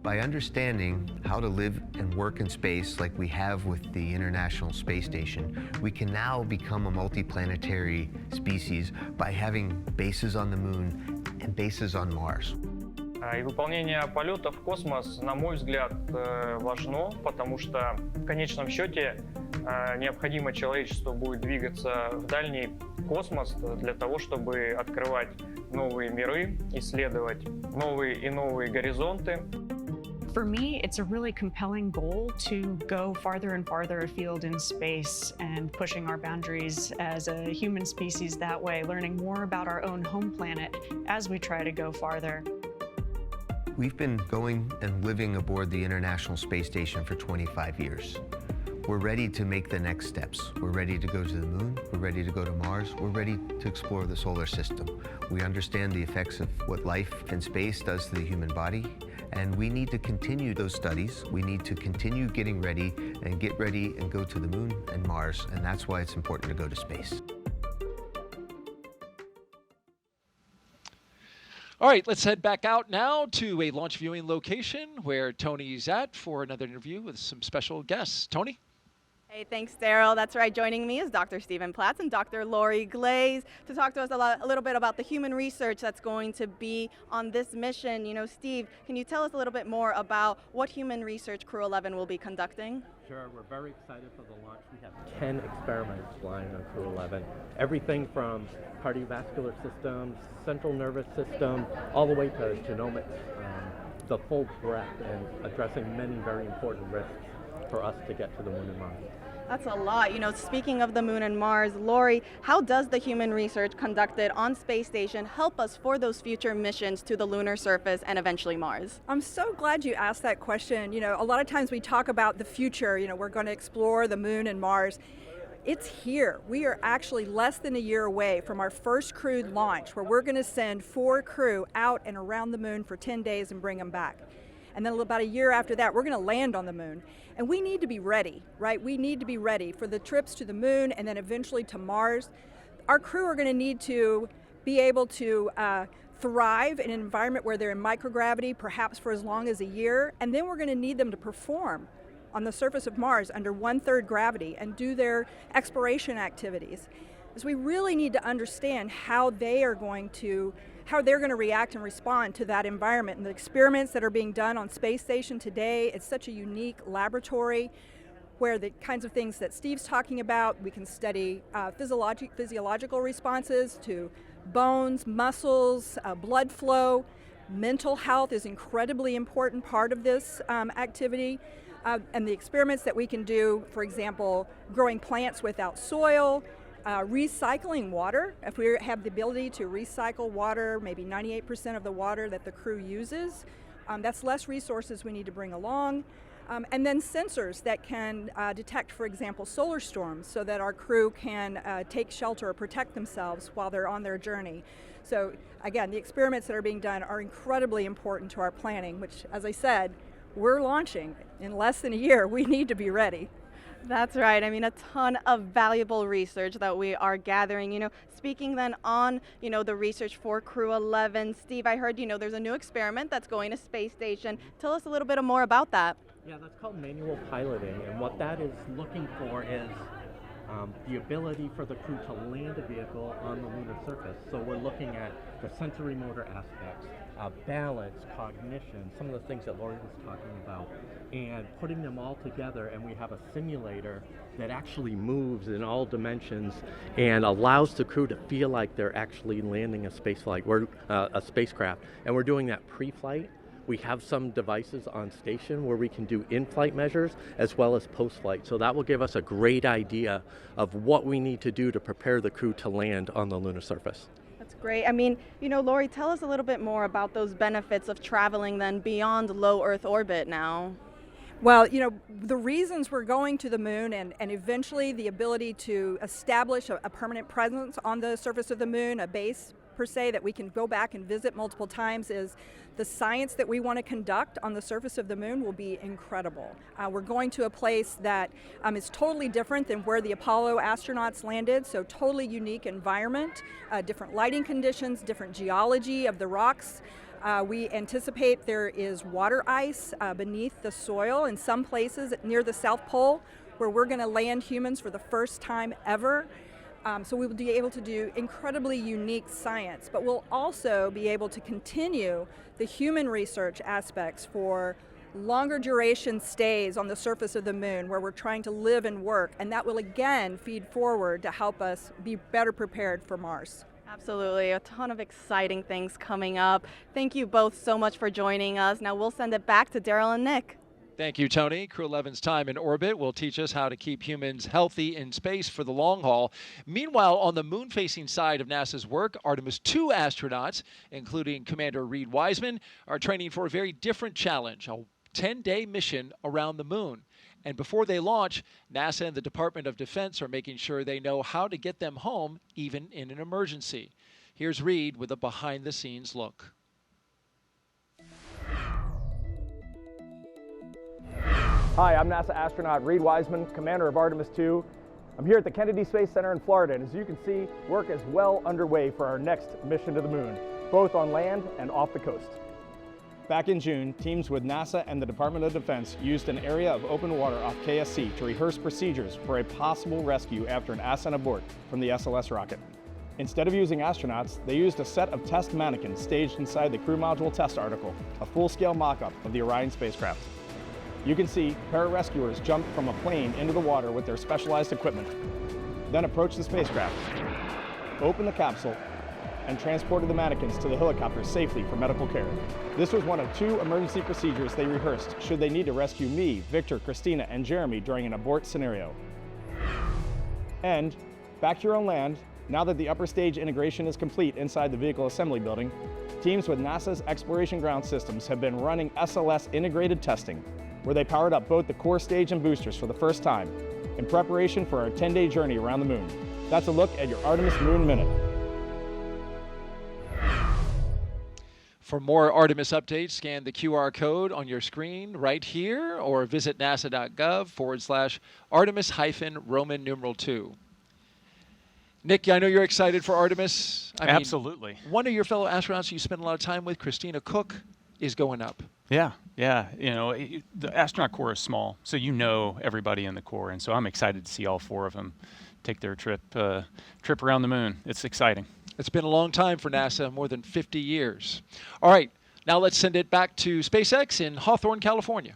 By understanding how to live and work in space like we have with the International Space Station, we can now become a multiplanetary species by having bases on the Moon and bases on Mars. И выполнение полета в космос, на мой взгляд, важно, потому что в конечном счете необходимо человечеству будет двигаться в дальний космос для того, чтобы открывать новые миры, исследовать новые и новые горизонты. For me, it's a really compelling goal to go farther and farther afield in space and pushing our boundaries as a human species that way, learning more about our own home planet as we try to go farther. We've been going and living aboard the International Space Station for 25 years. We're ready to make the next steps. We're ready to go to the moon. We're ready to go to Mars. We're ready to explore the solar system. We understand the effects of what life in space does to the human body, and we need to continue those studies. We need to continue getting ready and get ready and go to the moon and Mars, and that's why it's important to go to space. All right, let's head back out now to a launch viewing location where Tony's at for another interview with some special guests. Tony? Hey, thanks, Daryl. That's right. Joining me is Dr. Stephen Platts and Dr. Lori Glaze to talk to us a little bit about the human research that's going to be on this mission. You know, Steve, can you tell us a little bit more about what human research Crew-11 will be conducting? Sure. We're very excited for the launch. We have 10 experiments flying on Crew-11. Everything from cardiovascular systems, central nervous system, all the way to genomics, the full breadth, and addressing many very important risks for us to get to the moon and Mars. That's a lot. You know, speaking of the moon and Mars, Lori, how does the human research conducted on space station help us for those future missions to the lunar surface and eventually Mars? I'm so glad you asked that question. You know, a lot of times we talk about the future, you know, we're going to explore the moon and Mars. It's here. We are actually less than a year away from our first crewed launch, where we're going to send 4 crew out and around the moon for 10 days and bring them back. And then about a year after that, we're going to land on the moon. And we need to be ready, right? We need to be ready for the trips to the moon and then eventually to Mars. Our crew are going to need to be able to thrive in an environment where they're in microgravity, perhaps for as long as a year. And then we're going to need them to perform on the surface of Mars under 1/3 gravity and do their exploration activities. So we really need to understand how they're going to react and respond to that environment. And the experiments that are being done on space station today, it's such a unique laboratory where the kinds of things that Steve's talking about, we can study physiological responses to bones, muscles, blood flow. Mental health is an incredibly important part of this activity. And the experiments that we can do, for example, growing plants without soil, recycling water. If we have the ability to recycle water, maybe 98% of the water that the crew uses, that's less resources we need to bring along. And then sensors that can detect, for example, solar storms so that our crew can take shelter or protect themselves while they're on their journey. So again, the experiments that are being done are incredibly important to our planning, which, as I said, we're launching in less than a year. We need to be ready. That's right. I mean, a ton of valuable research that we are gathering. You know, speaking then on, you know, the research for Crew-11, Steve, I heard, you know, there's a new experiment that's going to space station. Tell us a little bit more about that. Yeah, that's called manual piloting, and what that is looking for is the ability for the crew to land a vehicle on the lunar surface. So we're looking at the sensory motor aspects, balance, cognition, some of the things that Lori was talking about, and putting them all together, and we have a simulator that actually moves in all dimensions and allows the crew to feel like they're actually landing a spacecraft. And we're doing that pre-flight. We have some devices on station where we can do in-flight measures as well as post-flight. So that will give us a great idea of what we need to do to prepare the crew to land on the lunar surface. That's great. I mean, you know, Lori, tell us a little bit more about those benefits of traveling then beyond low Earth orbit now. Well, you know, the reasons we're going to the moon and eventually the ability to establish a permanent presence on the surface of the moon, a base per se that we can go back and visit multiple times, is the science that we want to conduct on the surface of the moon will be incredible. We're going to a place that is totally different than where the Apollo astronauts landed, so totally unique environment, different lighting conditions, different geology of the rocks. We anticipate there is water ice beneath the soil in some places near the South Pole where we're going to land humans for the first time ever. So we will be able to do incredibly unique science, but we'll also be able to continue the human research aspects for longer duration stays on the surface of the moon where we're trying to live and work, and that will again feed forward to help us be better prepared for Mars. Absolutely, a ton of exciting things coming up. Thank you both so much for joining us. Now we'll send it back to Daryl and Nick. Thank you, Tony. Crew-11's time in orbit will teach us how to keep humans healthy in space for the long haul. Meanwhile, on the moon-facing side of NASA's work, Artemis II astronauts, including Commander Reed Wiseman, are training for a very different challenge, a 10-day mission around the moon. And before they launch, NASA and the Department of Defense are making sure they know how to get them home, even in an emergency. Here's Reed with a behind-the-scenes look. Hi, I'm NASA astronaut Reed Wiseman, commander of Artemis II. I'm here at the Kennedy Space Center in Florida, and as you can see, work is well underway for our next mission to the moon, both on land and off the coast. Back in June, teams with NASA and the Department of Defense used an area of open water off KSC to rehearse procedures for a possible rescue after an ascent abort from the SLS rocket. Instead of using astronauts, they used a set of test mannequins staged inside the Crew Module test article, a full-scale mock-up of the Orion spacecraft. You can see pararescuers jump from a plane into the water with their specialized equipment, then approach the spacecraft, open the capsule, and transported the mannequins to the helicopter safely for medical care. This was one of 2 emergency procedures they rehearsed should they need to rescue me, Victor, Christina, and Jeremy during an abort scenario. And back here on land, now that the upper stage integration is complete inside the vehicle assembly building, teams with NASA's Exploration Ground Systems have been running SLS integrated testing, where they powered up both the core stage and boosters for the first time in preparation for our 10-day journey around the moon. That's a look at your Artemis Moon Minute. For more Artemis updates, scan the QR code on your screen right here or visit nasa.gov/Artemis-Roman numeral 2. Nick, I know you're excited for Artemis. Absolutely. One of your fellow astronauts you spend a lot of time with, Christina Cook, is going up. Yeah. You know, the astronaut corps is small, so you know everybody in the corps, and so I'm excited to see all 4 of them take their trip around the moon. It's exciting. It's been a long time for NASA, more than 50 years. All right, now let's send it back to SpaceX in Hawthorne, California.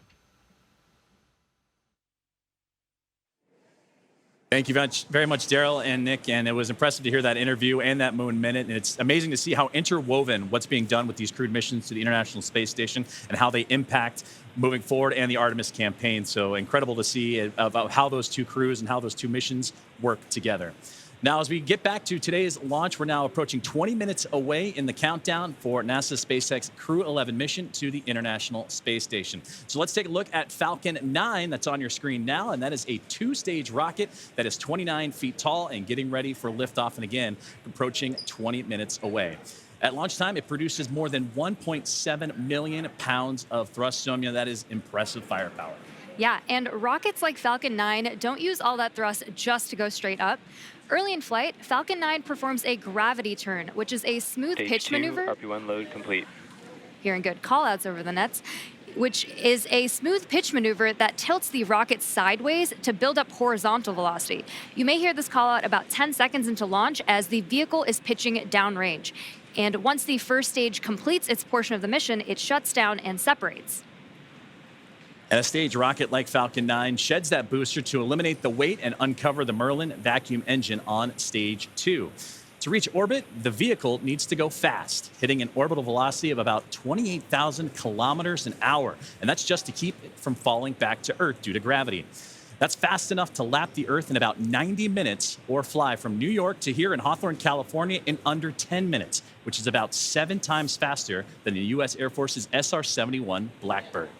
Thank you very much, Daryl and Nick, and it was impressive to hear that interview and that Moon Minute, and it's amazing to see how interwoven what's being done with these crewed missions to the International Space Station and how they impact moving forward and the Artemis campaign. So incredible to see about how those 2 crews and how those 2 missions work together. Now, as we get back to today's launch, we're now approaching 20 minutes away in the countdown for NASA's SpaceX Crew-11 mission to the International Space Station. So let's take a look at Falcon 9 that's on your screen now, and that is a 2-stage rocket that is 29 feet tall and getting ready for liftoff, and again, approaching 20 minutes away. At launch time, it produces more than 1.7 million pounds of thrust. So, that is impressive firepower. Yeah, and rockets like Falcon 9 don't use all that thrust just to go straight up. Early in flight, Falcon 9 performs a gravity turn, which is a smooth pitch maneuver. RP1 load complete. Hearing good callouts over the nets, which is a smooth pitch maneuver that tilts the rocket sideways to build up horizontal velocity. You may hear this callout about 10 seconds into launch as the vehicle is pitching downrange. And once the first stage completes its portion of the mission, it shuts down and separates. And a stage rocket like Falcon 9 sheds that booster to eliminate the weight and uncover the Merlin vacuum engine on stage 2. To reach orbit, the vehicle needs to go fast, hitting an orbital velocity of about 28,000 kilometers an hour. And that's just to keep it from falling back to Earth due to gravity. That's fast enough to lap the Earth in about 90 minutes or fly from New York to here in Hawthorne, California in under 10 minutes, which is about 7 times faster than the U.S. Air Force's SR-71 Blackbird.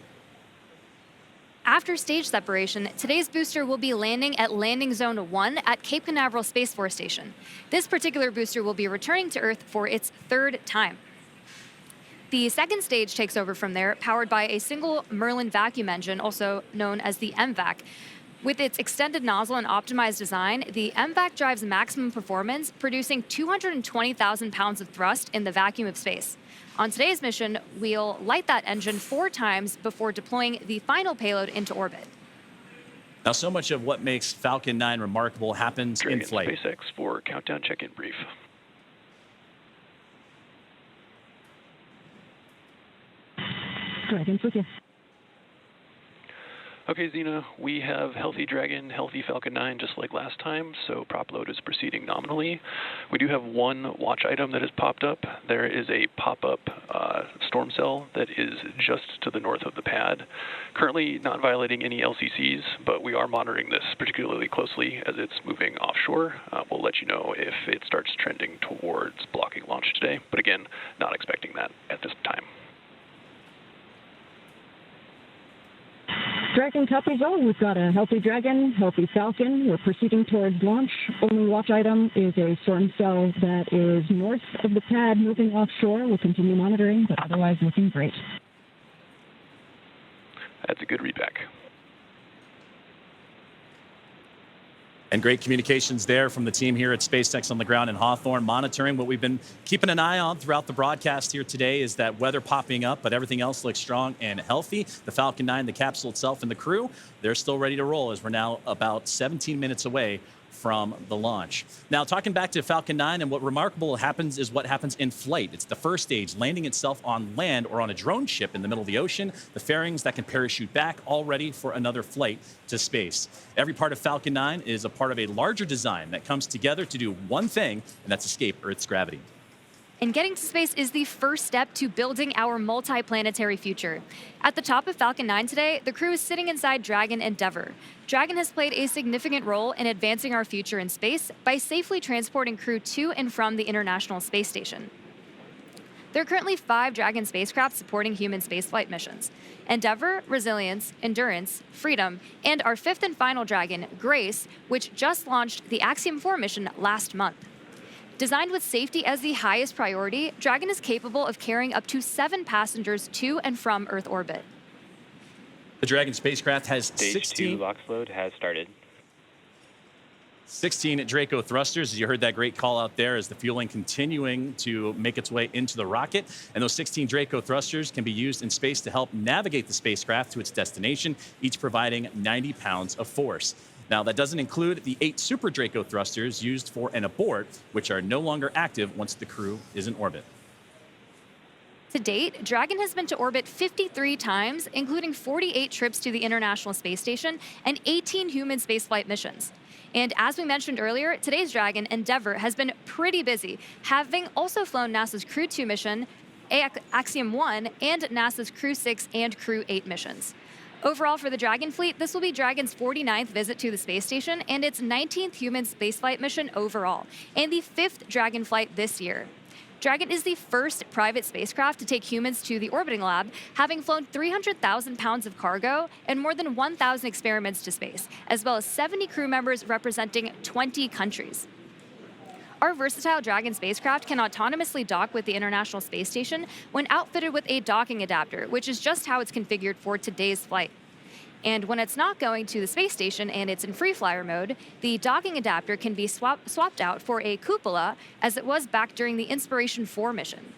After stage separation, today's booster will be landing at Landing Zone 1 at Cape Canaveral Space Force Station. This particular booster will be returning to Earth for its 3rd time. The second stage takes over from there, powered by a single Merlin vacuum engine, also known as the MVAC. With its extended nozzle and optimized design, the MVAC drives maximum performance, producing 220,000 pounds of thrust in the vacuum of space. On today's mission, we'll light that engine 4 times before deploying the final payload into orbit. Now, so much of what makes Falcon 9 remarkable happens in Dragon flight. SpaceX for countdown check-in brief. Dragon's with you. Okay, Zena, we have healthy Dragon, healthy Falcon 9, just like last time, so prop load is proceeding nominally. We do have one watch item that has popped up. There is a pop-up storm cell that is just to the north of the pad. Currently not violating any LCCs, but we are monitoring this particularly closely as it's moving offshore. We'll let you know if it starts trending towards blocking launch today, but again, not expecting that at this time. Dragon copies all. We've got a healthy Dragon, healthy Falcon. We're proceeding towards launch. Only watch item is a storm cell that is north of the pad moving offshore. We'll continue monitoring, but otherwise looking great. That's a good readback. And great communications there from the team here at SpaceX on the ground in Hawthorne, monitoring. What we've been keeping an eye on throughout the broadcast here today is that weather popping up, but everything else looks strong and healthy. The Falcon 9, the capsule itself, and the crew, they're still ready to roll as we're now about 17 minutes away from the launch. Now, talking back to Falcon 9, and what remarkable happens is what happens in flight. It's the first stage, landing itself on land or on a drone ship in the middle of the ocean, the fairings that can parachute back, all ready for another flight to space. Every part of Falcon 9 is a part of a larger design that comes together to do one thing, and that's escape Earth's gravity. And getting to space is the first step to building our multi-planetary future. At the top of Falcon 9 today, the crew is sitting inside Dragon Endeavour. Dragon has played a significant role in advancing our future in space by safely transporting crew to and from the International Space Station. There are currently 5 Dragon spacecraft supporting human spaceflight missions: Endeavour, Resilience, Endurance, Freedom, and our 5th and final Dragon, Grace, which just launched the Axiom 4 mission last month. Designed with safety as the highest priority, Dragon is capable of carrying up to 7 passengers to and from Earth orbit. The Dragon spacecraft has Stage 2 LOX load has started. 16 Draco thrusters. As you heard that great call out there, as the fueling continuing to make its way into the rocket. And those 16 Draco thrusters can be used in space to help navigate the spacecraft to its destination, each providing 90 pounds of force. Now, that doesn't include the 8 Super Draco thrusters used for an abort, which are no longer active once the crew is in orbit. To date, Dragon has been to orbit 53 times, including 48 trips to the International Space Station and 18 human spaceflight missions. And as we mentioned earlier, today's Dragon, Endeavour, has been pretty busy, having also flown NASA's Crew-2 mission, Axiom 1, and NASA's Crew-6 and Crew-8 missions. Overall, for the Dragon fleet, this will be Dragon's 49th visit to the space station and its 19th human spaceflight mission overall, and the 5th Dragon flight this year. Dragon is the first private spacecraft to take humans to the orbiting lab, having flown 300,000 pounds of cargo and more than 1,000 experiments to space, as well as 70 crew members representing 20 countries. Our versatile Dragon spacecraft can autonomously dock with the International Space Station when outfitted with a docking adapter, which is just how it's configured for today's flight. And when it's not going to the space station and it's in free flyer mode, the docking adapter can be swapped out for a cupola, as it was back during the Inspiration 4 mission.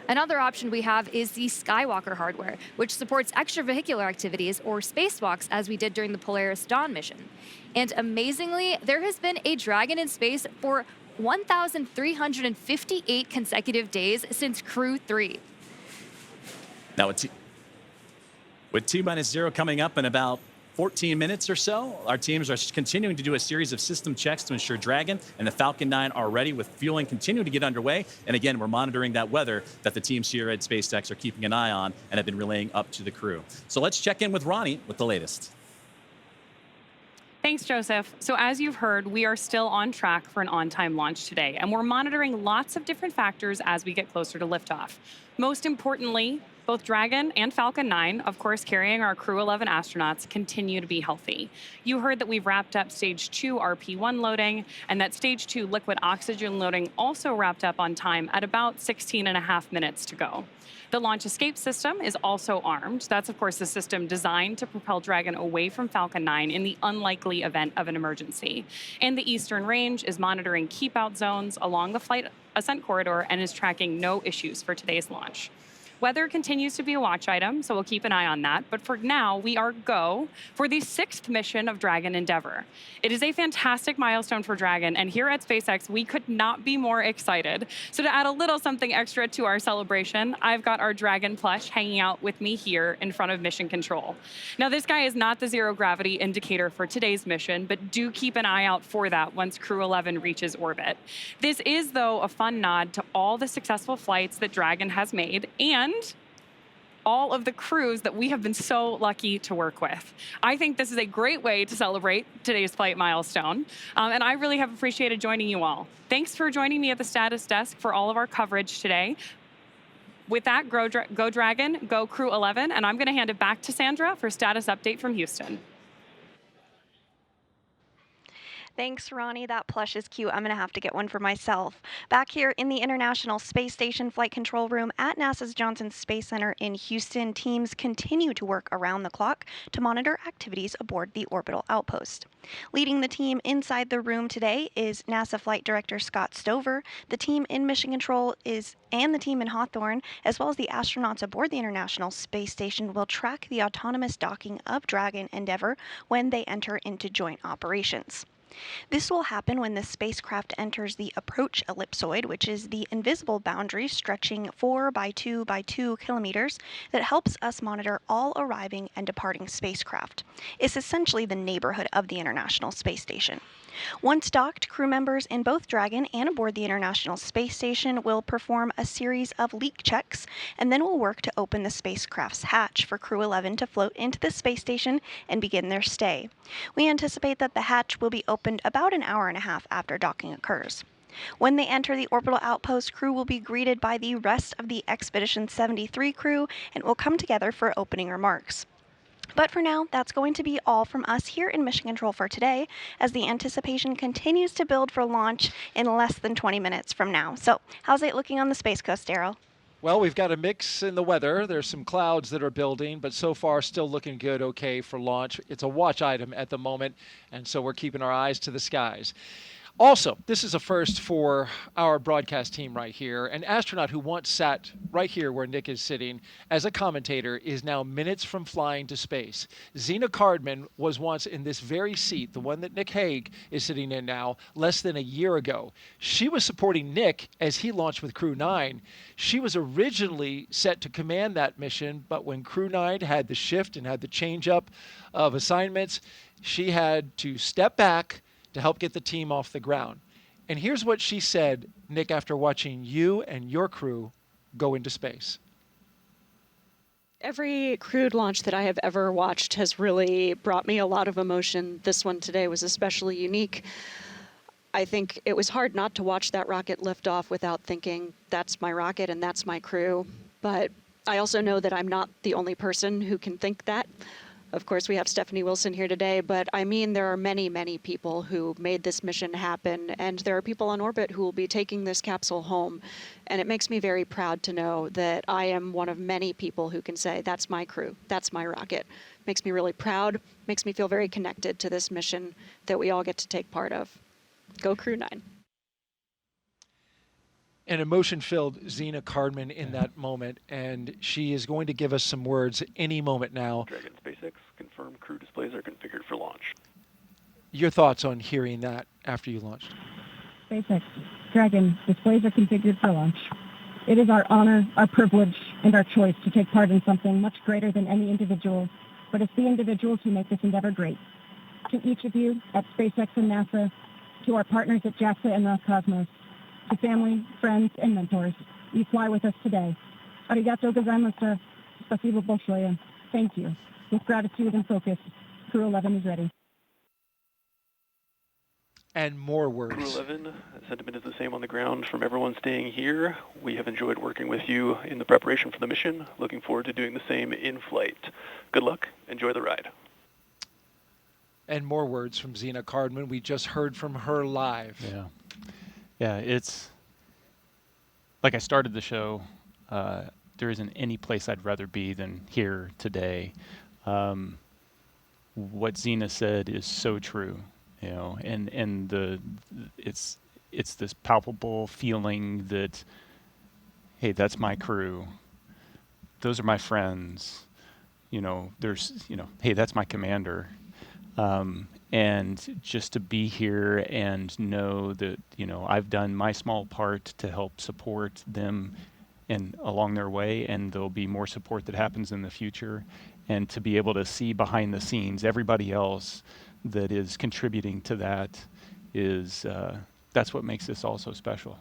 Another option we have is the Skywalker hardware, which supports extravehicular activities or spacewalks, as we did during the Polaris Dawn mission. And amazingly, there has been a Dragon in space for 1,358 consecutive days since Crew-3. Now, with T-0 coming up in about 14 minutes or so, our teams are continuing to do a series of system checks to ensure Dragon and the Falcon 9 are ready, with fueling continuing to get underway. And again, we're monitoring that weather that the teams here at SpaceX are keeping an eye on and have been relaying up to the crew. So let's check in with Ronnie with the latest. Thanks, Joseph. So as you've heard, we are still on track for an on-time launch today, and we're monitoring lots of different factors as we get closer to liftoff. Most importantly, both Dragon and Falcon 9, of course carrying our Crew-11 astronauts, continue to be healthy. You heard that we've wrapped up Stage 2 RP-1 loading, and that Stage 2 liquid oxygen loading also wrapped up on time at about 16.5 minutes to go. The launch escape system is also armed. That's, of course, the system designed to propel Dragon away from Falcon 9 in the unlikely event of an emergency. And the Eastern Range is monitoring keep-out zones along the flight ascent corridor and is tracking no issues for today's launch. Weather continues to be a watch item, so we'll keep an eye on that. But for now, we are go for the 6th mission of Dragon Endeavour. It is a fantastic milestone for Dragon, and here at SpaceX, we could not be more excited. So to add a little something extra to our celebration, I've got our Dragon plush hanging out with me here in front of Mission Control. Now, this guy is not the zero gravity indicator for today's mission, but do keep an eye out for that once Crew-11 reaches orbit. This is, though, a fun nod to all the successful flights that Dragon has made and all of the crews that we have been so lucky to work with. I think this is a great way to celebrate today's flight milestone, and I really have appreciated joining you all. Thanks for joining me at the status desk for all of our coverage today. With that, go Dragon, go Crew-11, and I'm going to hand it back to Sandra for status update from Houston. Thanks, Ronnie. That plush is cute. I'm going to have to get one for myself. Back here in the International Space Station Flight Control Room at NASA's Johnson Space Center in Houston, teams continue to work around the clock to monitor activities aboard the orbital outpost. Leading the team inside the room today is NASA Flight Director Scott Stover. The team in Mission Control and the team in Hawthorne, as well as the astronauts aboard the International Space Station, will track the autonomous docking of Dragon Endeavour when they enter into joint operations. This will happen when the spacecraft enters the approach ellipsoid, which is the invisible boundary stretching 4 by 2 by 2 kilometers that helps us monitor all arriving and departing spacecraft. It's essentially the neighborhood of the International Space Station. Once docked, crew members in both Dragon and aboard the International Space Station will perform a series of leak checks and then will work to open the spacecraft's hatch for Crew-11 to float into the space station and begin their stay. We anticipate that the hatch will be opened about an hour and a half after docking occurs. When they enter the orbital outpost, crew will be greeted by the rest of the Expedition 73 crew and will come together for opening remarks. But for now, that's going to be all from us here in Mission Control for today, as the anticipation continues to build for launch in less than 20 minutes from now. So, how's it looking on the Space Coast, Daryl? Well, we've got a mix in the weather. There's some clouds that are building, but so far still looking good, okay for launch. It's a watch item at the moment, and so we're keeping our eyes to the skies. Also, this is a first for our broadcast team right here. An astronaut who once sat right here where Nick is sitting as a commentator is now minutes from flying to space. Zena Cardman was once in this very seat, the one that Nick Hague is sitting in now, less than a year ago. She was supporting Nick as he launched with Crew-9. She was originally set to command that mission, but when Crew-9 had the shift and had the change up of assignments, she had to step back to help get the team off the ground. And here's what she said, Nick, after watching you and your crew go into space. Every crewed launch that I have ever watched has really brought me a lot of emotion. This one today was especially unique. I think it was hard not to watch that rocket lift off without thinking, that's my rocket and that's my crew. But I also know that I'm not the only person who can think that. Of course, we have Stephanie Wilson here today, but I mean, there are many, many people who made this mission happen, and there are people on orbit who will be taking this capsule home. And it makes me very proud to know that I am one of many people who can say, that's my crew, that's my rocket. Makes me really proud, makes me feel very connected to this mission that we all get to take part of. Go Crew-9. An emotion-filled Zena Cardman in that moment, and she is going to give us some words any moment now. Dragon SpaceX, confirm crew displays are configured for launch. Your thoughts on hearing that after you launched? SpaceX, Dragon, displays are configured for launch. It is our honor, our privilege, and our choice to take part in something much greater than any individual, but it's the individuals who make this endeavor great. To each of you at SpaceX and NASA, to our partners at JAXA and Roscosmos, to family, friends, and mentors, you fly with us today. Arigato gozaimasu. Spasibo большое. Thank you. With gratitude and focus, Crew-11 is ready. And more words. Crew-11, sentiment is the same on the ground from everyone staying here. We have enjoyed working with you in the preparation for the mission. Looking forward to doing the same in flight. Good luck. Enjoy the ride. And more words from Zena Cardman. We just heard from her live. Yeah. Yeah, it's like I started the show. There isn't any place I'd rather be than here today. What Zena said is so true, you know, and it's this palpable feeling that, hey, that's my crew. those are my friends. There's, hey, that's my commander. And just to be here and know that, I've done my small part to help support them and along their way, and there'll be more support that happens in the future. And to be able to see behind the scenes everybody else that is contributing to that is, that's what makes this all so special,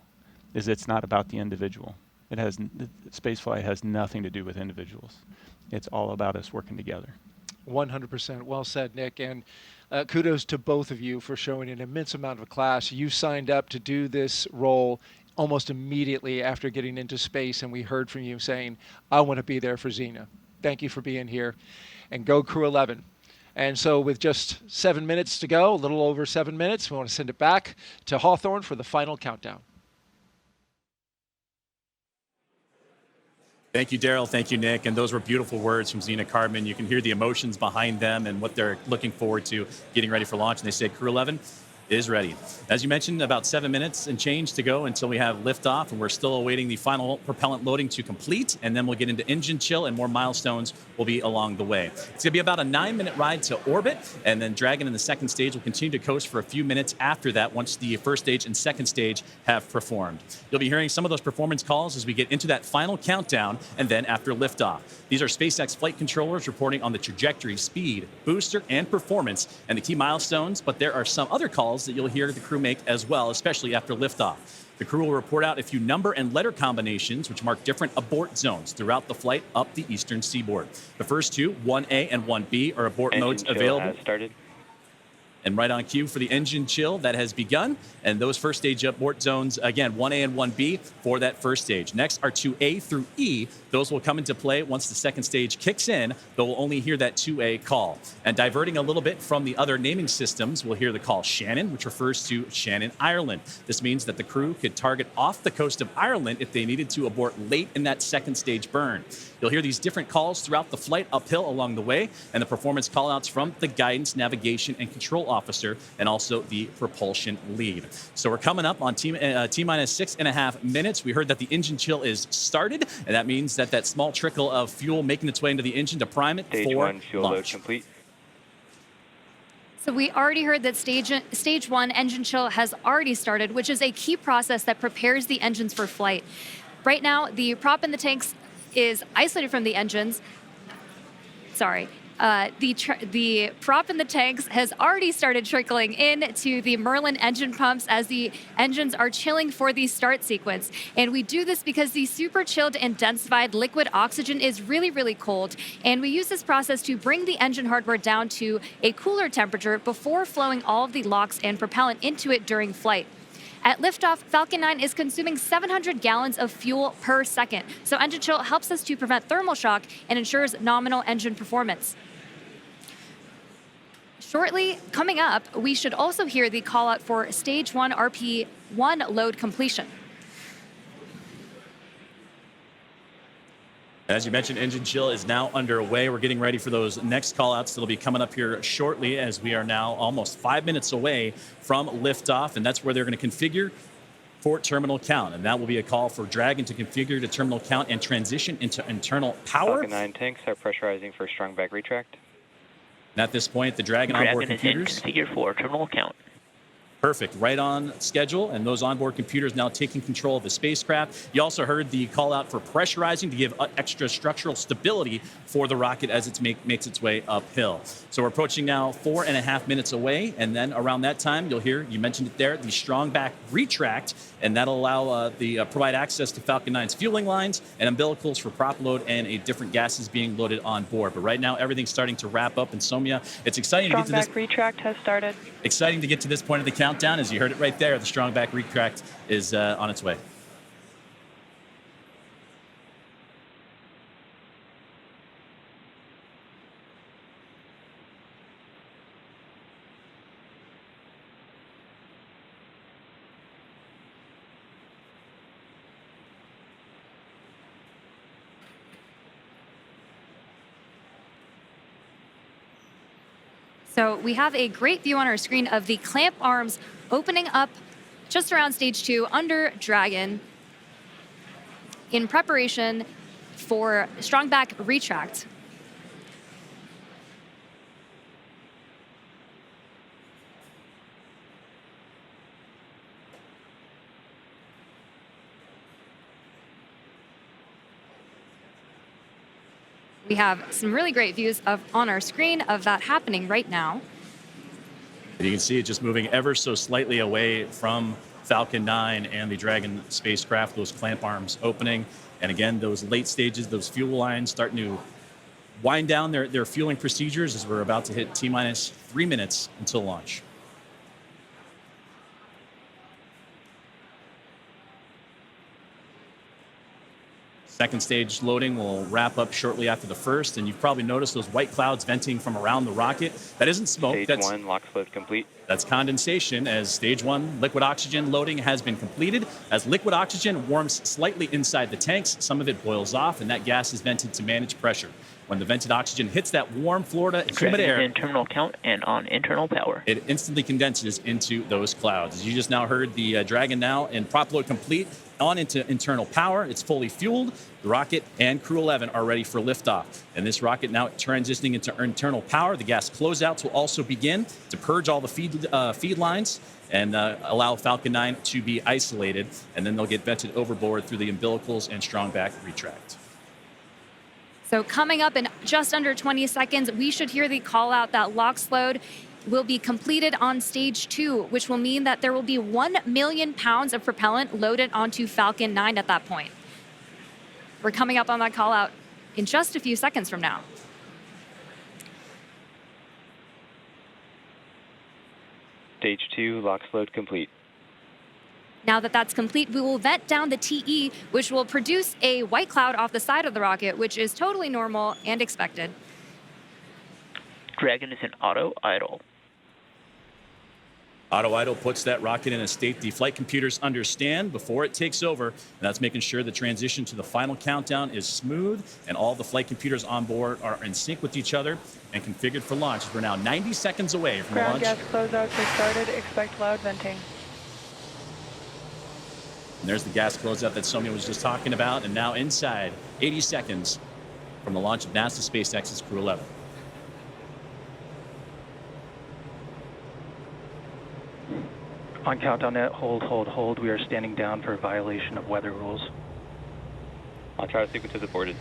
is it's not about the individual. Spaceflight has nothing to do with individuals. It's all about us working together. 100%. Well said, Nick. And kudos to both of you for showing an immense amount of class. You signed up to do this role almost immediately after getting into space, and we heard from you saying, I want to be there for Zena. Thank you for being here. And go Crew-11. And so with just 7 minutes to go, a little over 7 minutes, we want to send it back to Hawthorne for the final countdown. Thank you, Daryl. Thank you, Nick. And those were beautiful words from Zena Cardman. You can hear the emotions behind them and what they're looking forward to getting ready for launch. And they say Crew-11 is ready. As you mentioned, about 7 minutes and change to go until we have liftoff, and we're still awaiting the final propellant loading to complete, and then we'll get into engine chill, and more milestones will be along the way. It's going to be about a 9-minute ride to orbit, and then Dragon in the second stage will continue to coast for a few minutes after that once the first stage and second stage have performed. You'll be hearing some of those performance calls as we get into that final countdown, and then after liftoff. These are SpaceX flight controllers reporting on the trajectory, speed, booster, and performance, and the key milestones, but there are some other calls that you'll hear the crew make as well, especially after liftoff. The crew will report out a few number and letter combinations which mark different abort zones throughout the flight up the eastern seaboard. The first two, 1A and 1B, are abort modes available. Has started. And right on cue for the engine chill that has begun. And those first stage abort zones, again, 1A and 1B for that first stage. Next are 2A through E. Those will come into play once the second stage kicks in, though we'll only hear that 2A call. And diverting a little bit from the other naming systems, we'll hear the call Shannon, which refers to Shannon, Ireland. This means that the crew could target off the coast of Ireland if they needed to abort late in that second stage burn. You'll hear these different calls throughout the flight uphill along the way, and the performance callouts from the guidance, navigation, and control officer, and also the propulsion lead. So we're coming up on T-minus 6.5 minutes. We heard that the engine chill is started, and that means that that small trickle of fuel making its way into the engine to prime it Stage for 1 fuel load launch. complete. So we already heard that stage 1 engine chill has already started, which is a key process that prepares the engines for flight. Right now, the prop in the tanks is isolated from the engines. Sorry. The prop in the tanks has already started trickling into the Merlin engine pumps as the engines are chilling for the start sequence. And we do this because the super chilled and densified liquid oxygen is really, really cold. And we use this process to bring the engine hardware down to a cooler temperature before flowing all of the LOX and propellant into it during flight. At liftoff, Falcon 9 is consuming 700 gallons of fuel per second. So engine chill helps us to prevent thermal shock and ensures nominal engine performance. Shortly, coming up, we should also hear the call out for stage 1 RP1 load completion. As you mentioned, engine chill is now underway. We're getting ready for those next call-outs that'll be coming up here shortly, as we are now almost 5 minutes away from liftoff, and that's where they're going to configure for terminal count. And that will be a call for Dragon to configure to terminal count and transition into internal power. Falcon 9 tanks are pressurizing for strong back retract. And at this point, the Dragon onboard computers configured for terminal count. Perfect, right on schedule, and those onboard computers now taking control of the spacecraft. You also heard the call out for pressurizing to give extra structural stability for the rocket as it makes its way uphill. So we're approaching now 4.5 minutes away, and then around that time, you'll hear, you mentioned it there, the strong back retract, and that'll allow provide access to Falcon 9's fueling lines and umbilicals for prop load and different gases being loaded on board. But right now, everything's starting to wrap up, and Somya, it's exciting to get to this. Strong back retract has started. Exciting to get to this point of the countdown. As you heard it right there, the strong back retract is on its way. So we have a great view on our screen of the clamp arms opening up just around stage 2 under Dragon in preparation for strong back retract. We have some really great views on our screen of that happening right now. And you can see it just moving ever so slightly away from Falcon 9 and the Dragon spacecraft, those clamp arms opening. And again, those late stages, those fuel lines starting to wind down their fueling procedures as we're about to hit T-minus 3 minutes until launch. Second stage loading will wrap up shortly after the first, and you've probably noticed those white clouds venting from around the rocket. That isn't smoke. Stage 1, LOX load complete. That's condensation, as stage 1 liquid oxygen loading has been completed. As liquid oxygen warms slightly inside the tanks, some of it boils off, and that gas is vented to manage pressure. When the vented oxygen hits that warm Florida humid air, in terminal count and on internal power. It instantly condenses into those clouds. As you just now heard, the Dragon now in prop load complete, on into internal power. It's fully fueled. The rocket and Crew-11 are ready for liftoff. And this rocket now transitioning into internal power. The gas closeouts will also begin to purge all the feed lines and allow Falcon 9 to be isolated. And then they'll get vented overboard through the umbilicals and strong back retract. So coming up in just under 20 seconds, we should hear the call out that LOX load will be completed on stage 2, which will mean that there will be 1 million pounds of propellant loaded onto Falcon 9 at that point. We're coming up on that call out in just a few seconds from now. Stage 2, LOX load complete. Now that that's complete, we will vent down the TE, which will produce a white cloud off the side of the rocket, which is totally normal and expected. Dragon is in auto idle. Auto idle puts that rocket in a state the flight computers understand before it takes over, and that's making sure the transition to the final countdown is smooth and all the flight computers on board are in sync with each other and configured for launch. We're now 90 seconds away from Ground launch. gas closeouts are started. Expect loud venting. And there's the gas closeout that Soumya was just talking about, and now inside 80 seconds from the launch of NASA SpaceX's Crew-11. On countdown net, hold. We are standing down for violation of weather rules. Launch route sequence is aborted.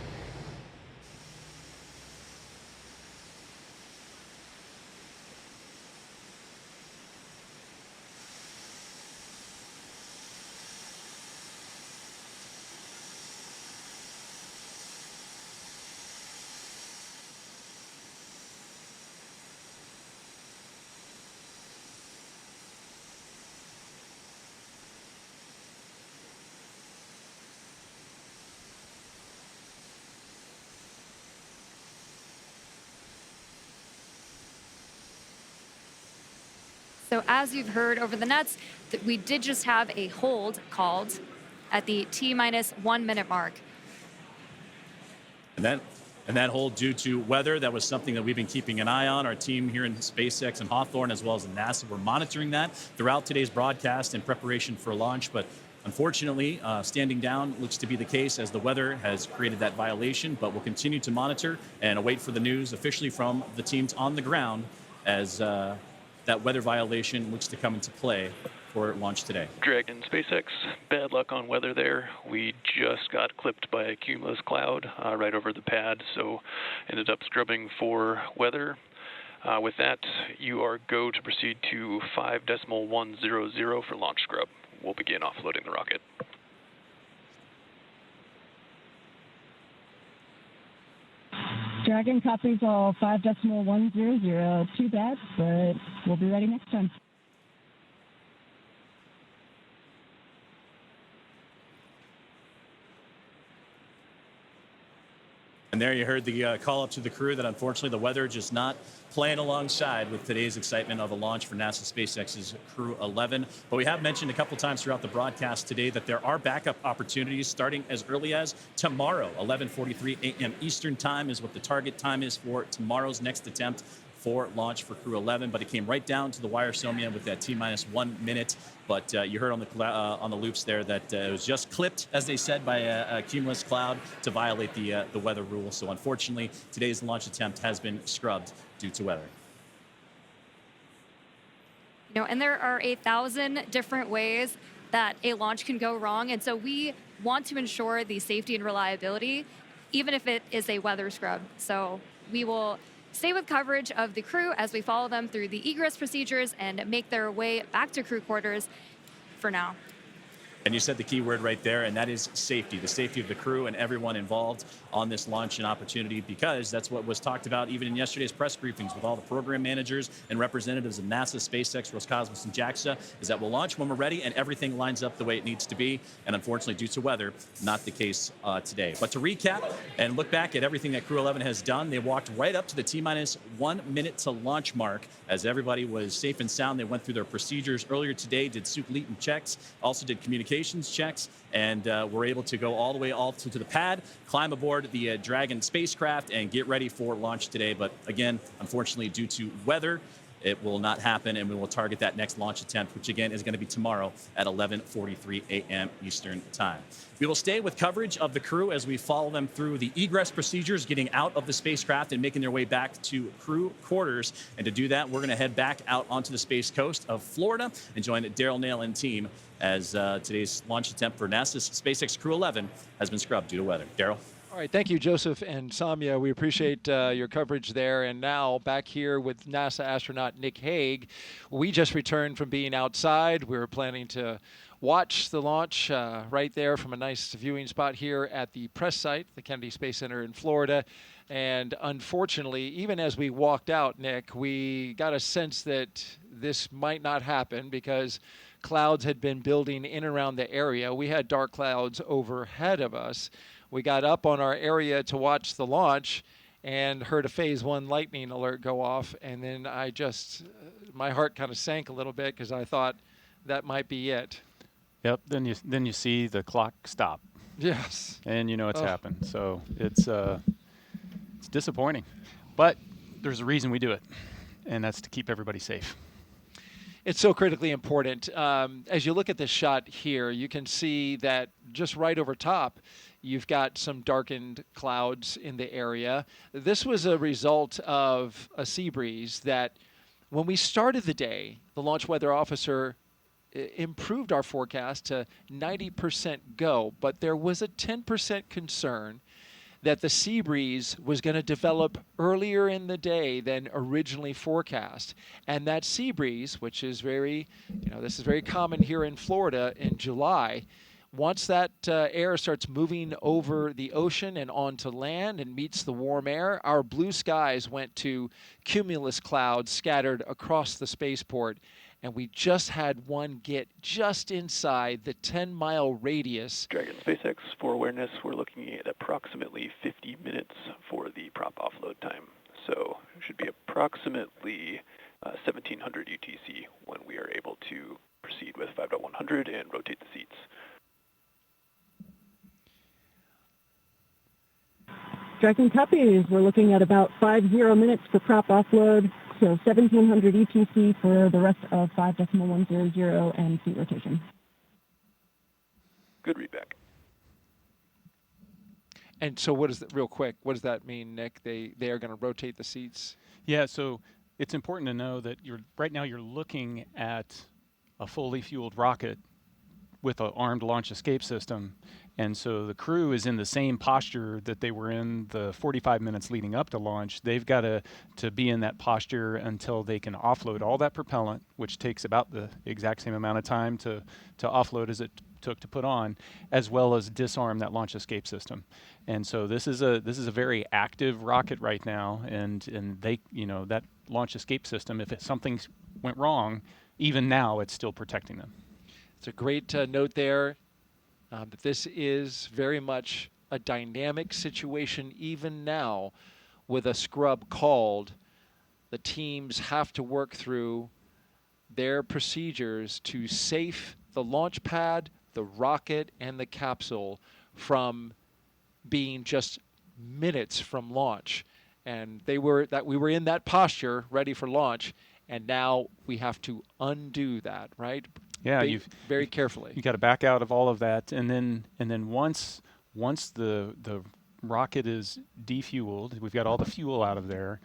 So as you've heard over the nets, that we did just have a hold called at the T-minus 1 minute mark. And that hold due to weather, that was something that we've been keeping an eye on. Our team here in SpaceX and Hawthorne, as well as in NASA, we're monitoring that throughout today's broadcast in preparation for launch. But unfortunately, standing down looks to be the case as the weather has created that violation. But we'll continue to monitor and await for the news officially from the teams on the ground as that weather violation looks to come into play for launch today. Dragon SpaceX, bad luck on weather there. We just got clipped by a cumulus cloud right over the pad, so ended up scrubbing for weather. With that, you are go to proceed to 5.100 for launch scrub. We'll begin offloading the rocket. Dragon copies all 5.100. Too bad, but we'll be ready next time. And there you heard the call up to the crew that unfortunately the weather just not playing alongside with today's excitement of a launch for NASA SpaceX's Crew-11. But we have mentioned a couple times throughout the broadcast today that there are backup opportunities starting as early as tomorrow. 11:43 a.m. Eastern time is what the target time is for tomorrow's next attempt. for launch for Crew-11, but it came right down to the wire, Somia, with that T-minus 1 minute. But you heard on the loops there that it was just clipped, as they said, by a cumulus cloud to violate the weather rule. So unfortunately, today's launch attempt has been scrubbed due to weather. And there are 1,000 different ways that a launch can go wrong, and so we want to ensure the safety and reliability, even if it is a weather scrub. So we will stay with coverage of the crew as we follow them through the egress procedures and make their way back to crew quarters for now. And you said the key word right there, and that is safety, the safety of the crew and everyone involved on this launch and opportunity, because that's what was talked about even in yesterday's press briefings with all the program managers and representatives of NASA, SpaceX, Roscosmos, and JAXA, is that we'll launch when we're ready and everything lines up the way it needs to be. And unfortunately, due to weather, not the case today. But to recap and look back at everything that Crew-11 has done, they walked right up to the T-minus 1 minute to launch mark as everybody was safe and sound. They went through their procedures earlier today, did super-latent checks, also did communications checks, and were able to go all the way to the pad, climb aboard the Dragon spacecraft, and get ready for launch today. But again, unfortunately, due to weather, it will not happen, and we will target that next launch attempt, which again is going to be tomorrow at 11:43 a.m. Eastern Time. We will stay with coverage of the crew as we follow them through the egress procedures, getting out of the spacecraft and making their way back to crew quarters. And to do that, we're going to head back out onto the Space Coast of Florida and join Daryl Nail and team as today's launch attempt for NASA's SpaceX Crew-11 has been scrubbed due to weather. Daryl? All right, thank you, Joseph and Samia. We appreciate your coverage there. And now back here with NASA astronaut Nick Hague. We just returned from being outside. We were planning to watch the launch right there from a nice viewing spot here at the press site, the Kennedy Space Center in Florida. And unfortunately, even as we walked out, Nick, we got a sense that this might not happen because clouds had been building in and around the area. We had dark clouds overhead of us. We got up on our area to watch the launch and heard a phase 1 lightning alert go off. And then my heart kind of sank a little bit because I thought that might be it. Yep. Then you see the clock stop. Yes. And you know it's happened. So it's disappointing, but there's a reason we do it, and that's to keep everybody safe. It's so critically important. As you look at this shot here, you can see that just right over top, you've got some darkened clouds in the area. This was a result of a sea breeze that when we started the day, the launch weather officer improved our forecast to 90% go, but there was a 10% concern that the sea breeze was going to develop earlier in the day than originally forecast. And that sea breeze, which is this is very common here in Florida in July, once that air starts moving over the ocean and onto land and meets the warm air, our blue skies went to cumulus clouds scattered across the spaceport. And we just had one get just inside the 10-mile radius. Dragon SpaceX, for awareness, we're looking at approximately 50 minutes for the prop offload time. So it should be approximately 1700 UTC when we are able to proceed with 5.100 and rotate the seats. Dragon copies. We're looking at about 50 minutes for prop offload. So 1700 ETC for the rest of 5.100 and seat rotation. Good readback. And so real quick, what does that mean, Nick? They are going to rotate the seats? Yeah, so it's important to know that right now you're looking at a fully fueled rocket with an armed launch escape system. And so the crew is in the same posture that they were in the 45 minutes leading up to launch. They've got to be in that posture until they can offload all that propellant, which takes about the exact same amount of time to offload as it took to put on, as well as disarm that launch escape system. And so this is a very active rocket right now, and they, that launch escape system, if something went wrong, even now it's still protecting them. It's a great note there. That this is very much a dynamic situation even now with a scrub called. The teams have to work through their procedures to safe the launch pad, the rocket, and the capsule from being just minutes from launch. and we were in that posture ready for launch, and now we have to undo that, right? Yeah, very carefully. You got to back out of all of that, and then once the rocket is defueled, we've got all the fuel out of there,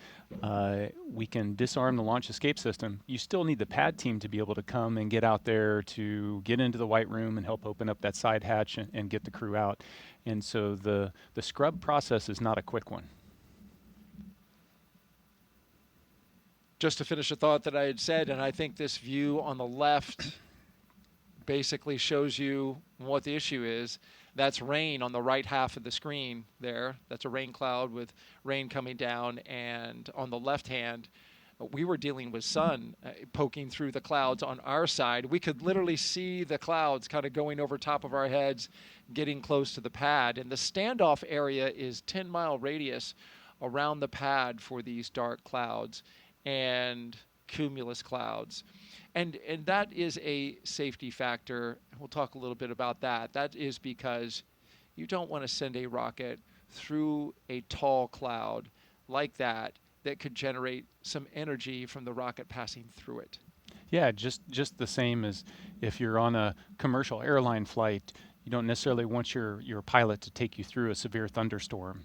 we can disarm the launch escape system. You still need the pad team to be able to come and get out there to get into the white room and help open up that side hatch and get the crew out. And so the scrub process is not a quick one. Just to finish a thought that I had said, and I think this view on the left basically shows you what the issue is. That's rain on the right half of the screen there. That's a rain cloud with rain coming down. And on the left hand, we were dealing with sun poking through the clouds on our side. We could literally see the clouds kind of going over top of our heads, getting close to the pad. And the standoff area is 10-mile radius around the pad for these dark clouds and cumulus clouds. And that is a safety factor. We'll talk a little bit about that. That is because you don't want to send a rocket through a tall cloud like that could generate some energy from the rocket passing through it. Yeah, just the same as if you're on a commercial airline flight, you don't necessarily want your pilot to take you through a severe thunderstorm.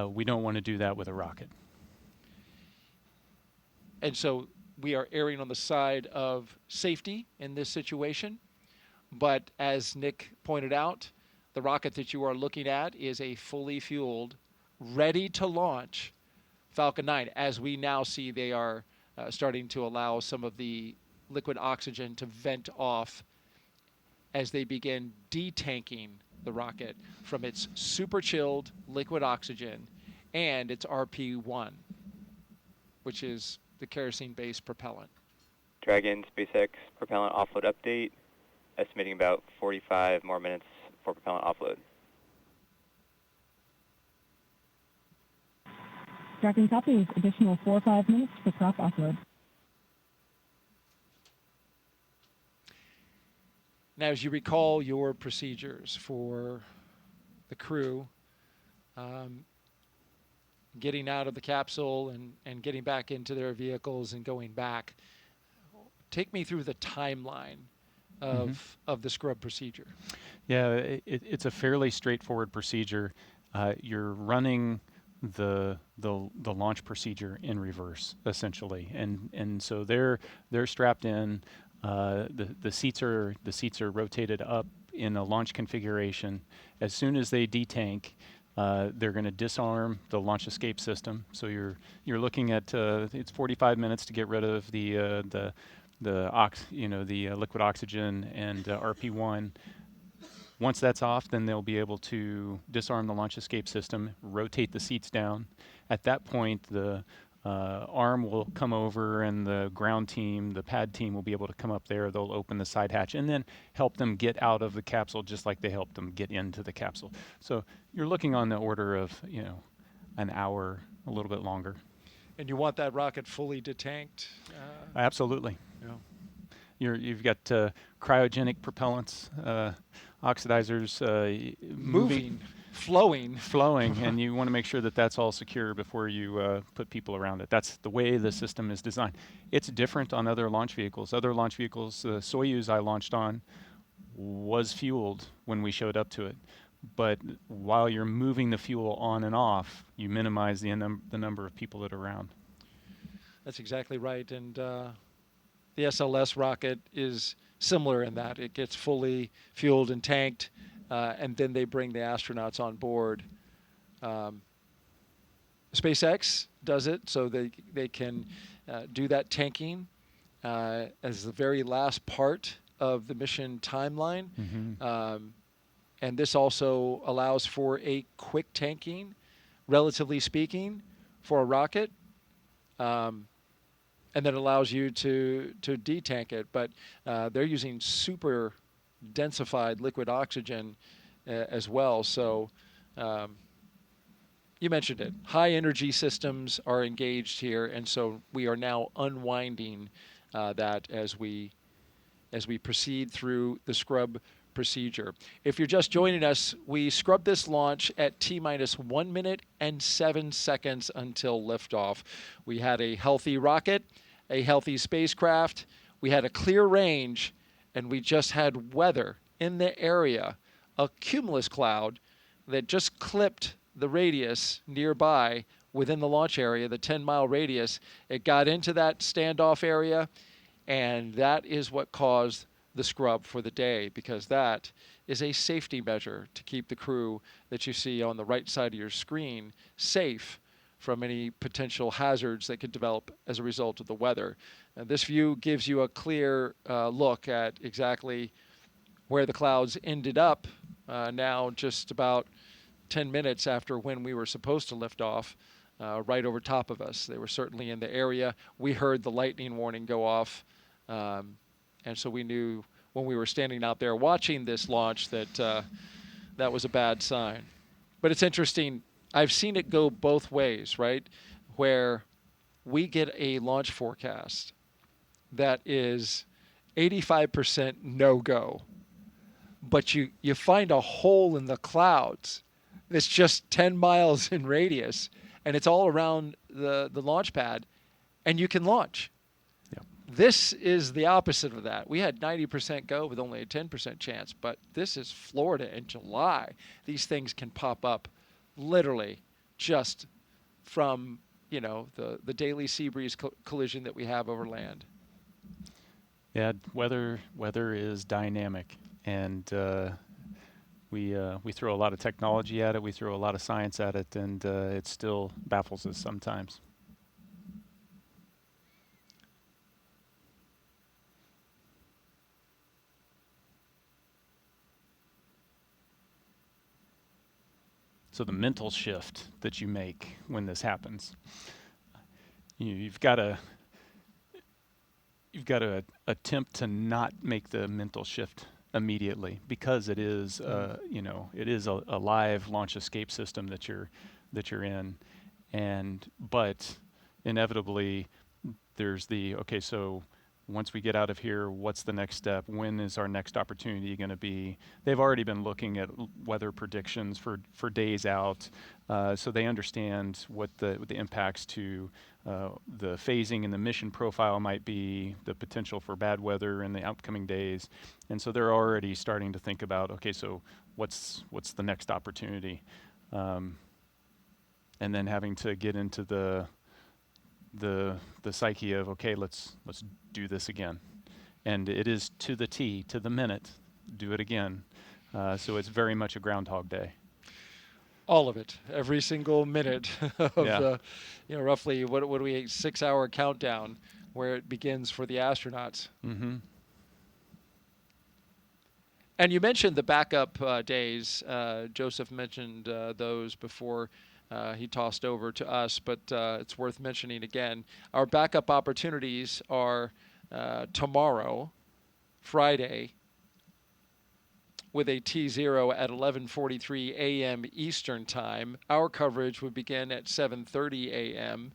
We don't want to do that with a rocket. And so we are erring on the side of safety in this situation. But as Nick pointed out, the rocket that you are looking at is a fully fueled, ready to launch Falcon 9. As we now see, they are starting to allow some of the liquid oxygen to vent off as they begin detanking the rocket from its super chilled liquid oxygen and its RP1, which is the kerosene-based propellant. Dragon, SpaceX, propellant offload update, estimating about 45 more minutes for propellant offload. Dragon copies, additional 4 or 5 minutes for prop offload. Now, as you recall your procedures for the crew, getting out of the capsule and getting back into their vehicles and going back, take me through the timeline of the scrub procedure. Yeah, it's a fairly straightforward procedure. You're running the launch procedure in reverse, essentially, and so they're strapped in. The seats are rotated up in a launch configuration. As soon as they detank, they're going to disarm the launch escape system. So you're looking at it's 45 minutes to get rid of the liquid oxygen and RP1. Once that's off, then they'll be able to disarm the launch escape system, rotate the seats down. At that point, the arm will come over and the ground team, the pad team, will be able to come up there. They'll open the side hatch and then help them get out of the capsule just like they helped them get into the capsule. So you're looking on the order of, an hour, a little bit longer. And you want that rocket fully detanked? Absolutely. Yeah. You've got cryogenic propellants, oxidizers moving. Flowing, and you want to make sure that that's all secure before you put people around it. That's the way the system is designed. It's different on other launch vehicles. Other launch vehicles, Soyuz I launched on, was fueled when we showed up to it. But while you're moving the fuel on and off, you minimize the number of people that are around. That's exactly right. And the SLS rocket is similar in that it gets fully fueled and tanked, and then they bring the astronauts on board. SpaceX does it so they can do that tanking as the very last part of the mission timeline. And this also allows for a quick tanking, relatively speaking, for a rocket. And then allows you to detank it. But they're using super densified liquid oxygen as well. So you mentioned it. High energy systems are engaged here, and so we are now unwinding that as we proceed through the scrub procedure. If you're just joining us, we scrubbed this launch at T-minus 1 minute and 7 seconds until liftoff. We had a healthy rocket, a healthy spacecraft, we had a clear range, and we just had weather in the area, a cumulus cloud that just clipped the radius nearby within the launch area, the 10-mile radius. It got into that standoff area, and that is what caused the scrub for the day, because that is a safety measure to keep the crew that you see on the right side of your screen safe from any potential hazards that could develop as a result of the weather. And this view gives you a clear look at exactly where the clouds ended up now just about 10 minutes after when we were supposed to lift off, right over top of us. They were certainly in the area. We heard the lightning warning go off, and so we knew when we were standing out there watching this launch that that was a bad sign. But it's interesting. I've seen it go both ways, right? Where we get a launch forecast that is 85% no-go, but you find a hole in the clouds that's just 10 miles in radius, and it's all around the launch pad, and you can launch. Yep. This is the opposite of that. We had 90% go with only a 10% chance, but this is Florida in July. These things can pop up literally just from, you know, the daily sea breeze collision that we have over land. Yeah, weather is dynamic, and we throw a lot of technology at it, we throw a lot of science at it, and it still baffles us sometimes. So the mental shift that you make when this happens, you've got to attempt to not make the mental shift immediately, because it is it is a live launch escape system that you're in, but inevitably there's the okay, so once we get out of here, what's the next step? When is our next opportunity going to be? They've already been looking at weather predictions for days out, so they understand what the impacts to the phasing and the mission profile might be, the potential for bad weather in the upcoming days, and so they're already starting to think about, okay, so what's the next opportunity, and then having to get into the psyche of, okay, let's do this again, and it is to the T, to the minute, do it again. So it's very much a Groundhog Day. All of it, every single minute of the, roughly what do we 6-hour countdown where it begins for the astronauts. Mm-hmm. And you mentioned the backup days. Joseph mentioned those before. He tossed over to us, but it's worth mentioning again. Our backup opportunities are tomorrow, Friday, with a T0 at 11:43 a.m. Eastern Time. Our coverage would begin at 7:30 a.m.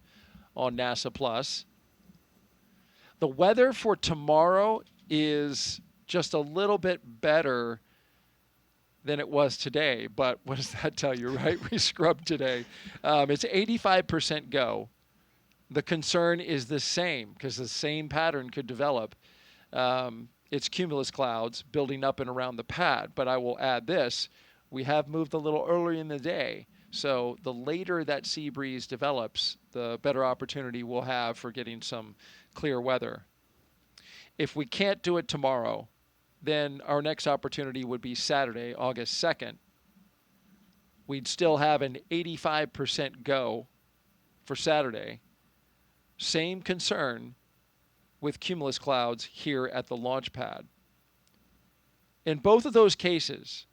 on NASA Plus. The weather for tomorrow is just a little bit better than it was today, but what does that tell you, right? We scrubbed today. It's 85% go. The concern is the same, because the same pattern could develop. It's cumulus clouds building up and around the pad, but I will add this. We have moved a little earlier in the day, so the later that sea breeze develops, the better opportunity we'll have for getting some clear weather. If we can't do it tomorrow, then our next opportunity would be Saturday, August 2nd. We'd still have an 85% go for Saturday. Same concern with cumulus clouds here at the launch pad. In both of those cases,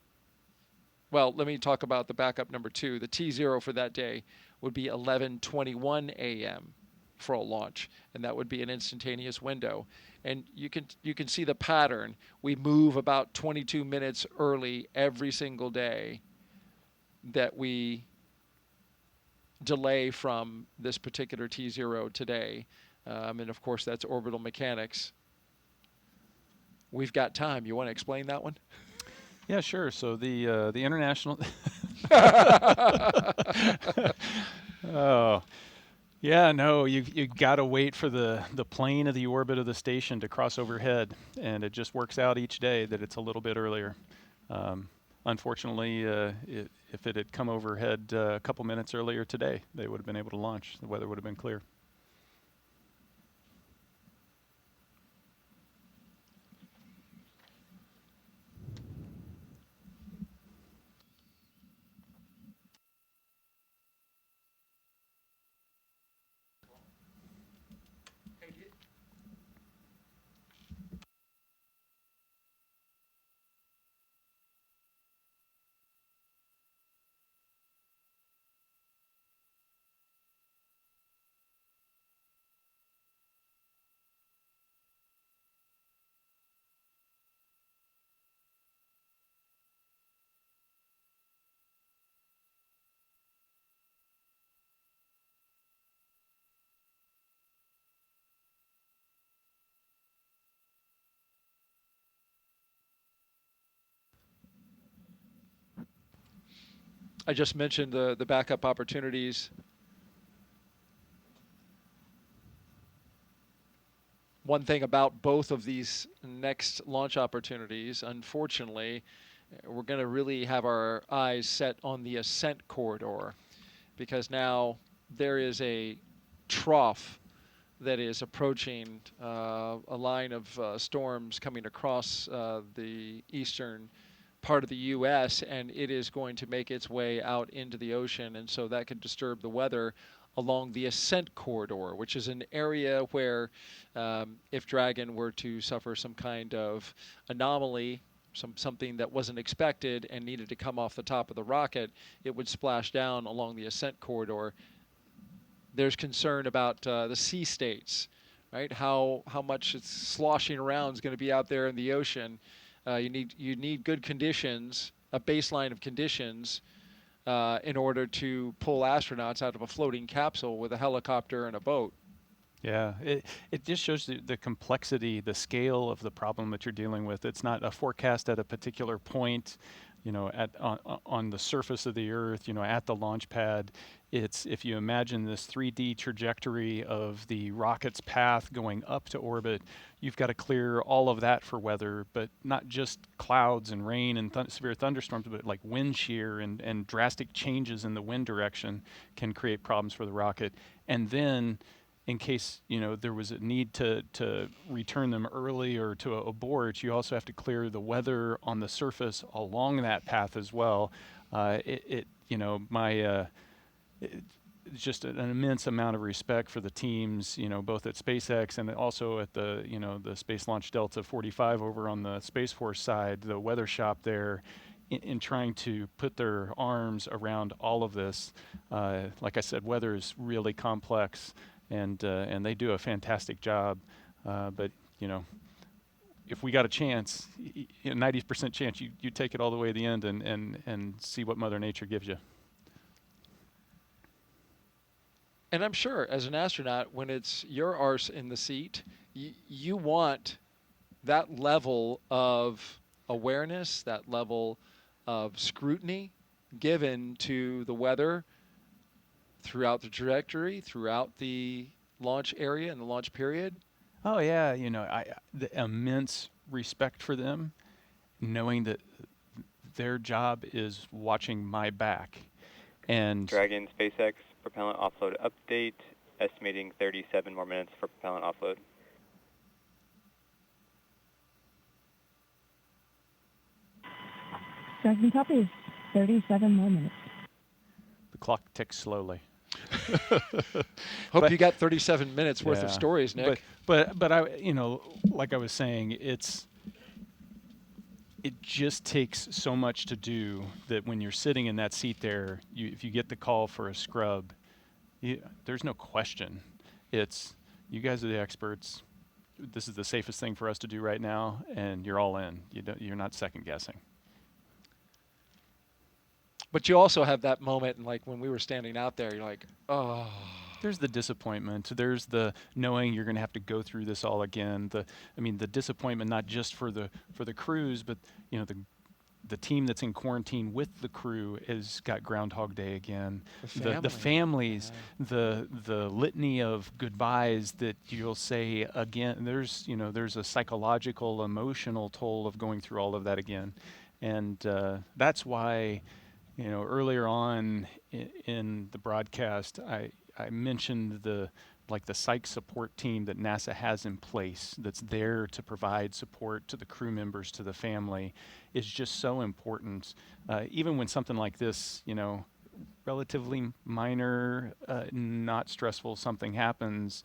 well, let me talk about the backup number 2. The T0 for that day would be 11:21 a.m. for a launch, and that would be an instantaneous window. And you can see the pattern. We move about 22 minutes early every single day that we delay from this particular T0 today. And of course, that's orbital mechanics. We've got time. You want to explain that one? Yeah, sure. So the international. Oh, yeah. No, you got to wait for the plane of the orbit of the station to cross overhead, and it just works out each day that it's a little bit earlier. Unfortunately, if it had come overhead a couple minutes earlier today, they would have been able to launch. The weather would have been clear. I just mentioned the backup opportunities. One thing about both of these next launch opportunities, unfortunately, we're going to really have our eyes set on the ascent corridor, because now there is a trough that is approaching a line of storms coming across the eastern part of the U.S., and it is going to make its way out into the ocean, and so that could disturb the weather along the ascent corridor, which is an area where if Dragon were to suffer some kind of anomaly, something that wasn't expected and needed to come off the top of the rocket, it would splash down along the ascent corridor. There's concern about the sea states, right? How much it's sloshing around is going to be out there in the ocean. You need good conditions, a baseline of conditions, in order to pull astronauts out of a floating capsule with a helicopter and a boat. Yeah, it just shows the complexity, the scale of the problem that you're dealing with. It's not a forecast at a particular point, on the surface of the Earth, at the launch pad. It's, if you imagine this 3D trajectory of the rocket's path going up to orbit, you've got to clear all of that for weather, but not just clouds and rain and severe thunderstorms, but like wind shear and drastic changes in the wind direction can create problems for the rocket. And then, in case there was a need to return them early or to abort, you also have to clear the weather on the surface along that path as well. It's just an immense amount of respect for the teams, both at SpaceX and also at the the Space Launch Delta 45 over on the Space Force side, the weather shop there, in trying to put their arms around all of this. Like I said, weather is really complex. And they do a fantastic job, but if we got a chance, 90% chance, you take it all the way to the end and see what Mother Nature gives you. And I'm sure, as an astronaut, when it's your arse in the seat, you want that level of awareness, that level of scrutiny given to the weather throughout the trajectory, throughout the launch area and the launch period. Oh yeah, the immense respect for them, knowing that their job is watching my back. And Dragon SpaceX propellant offload update, estimating 37 more minutes for propellant offload. Dragon copies. 37 more minutes. The clock ticks slowly. Hope you got 37 minutes worth of stories, Nick. But I, like I was saying, it just takes so much to do that when you're sitting in that seat there, if you get the call for a scrub, there's no question. It's, you guys are the experts. This is the safest thing for us to do right now, and you're all in. You're not second guessing. But you also have that moment, and like when we were standing out there, you're like, oh. There's the disappointment. There's the knowing you're going to have to go through this all again. The disappointment not just for the crews, but the the team that's in quarantine with the crew has got Groundhog Day again. The The families, the litany of goodbyes that you'll say again. There's a psychological, emotional toll of going through all of that again, and that's why, earlier on in the broadcast, I mentioned the psych support team that NASA has in place that's there to provide support to the crew members, to the family, is just so important. Even when something like this, relatively minor, not stressful something happens,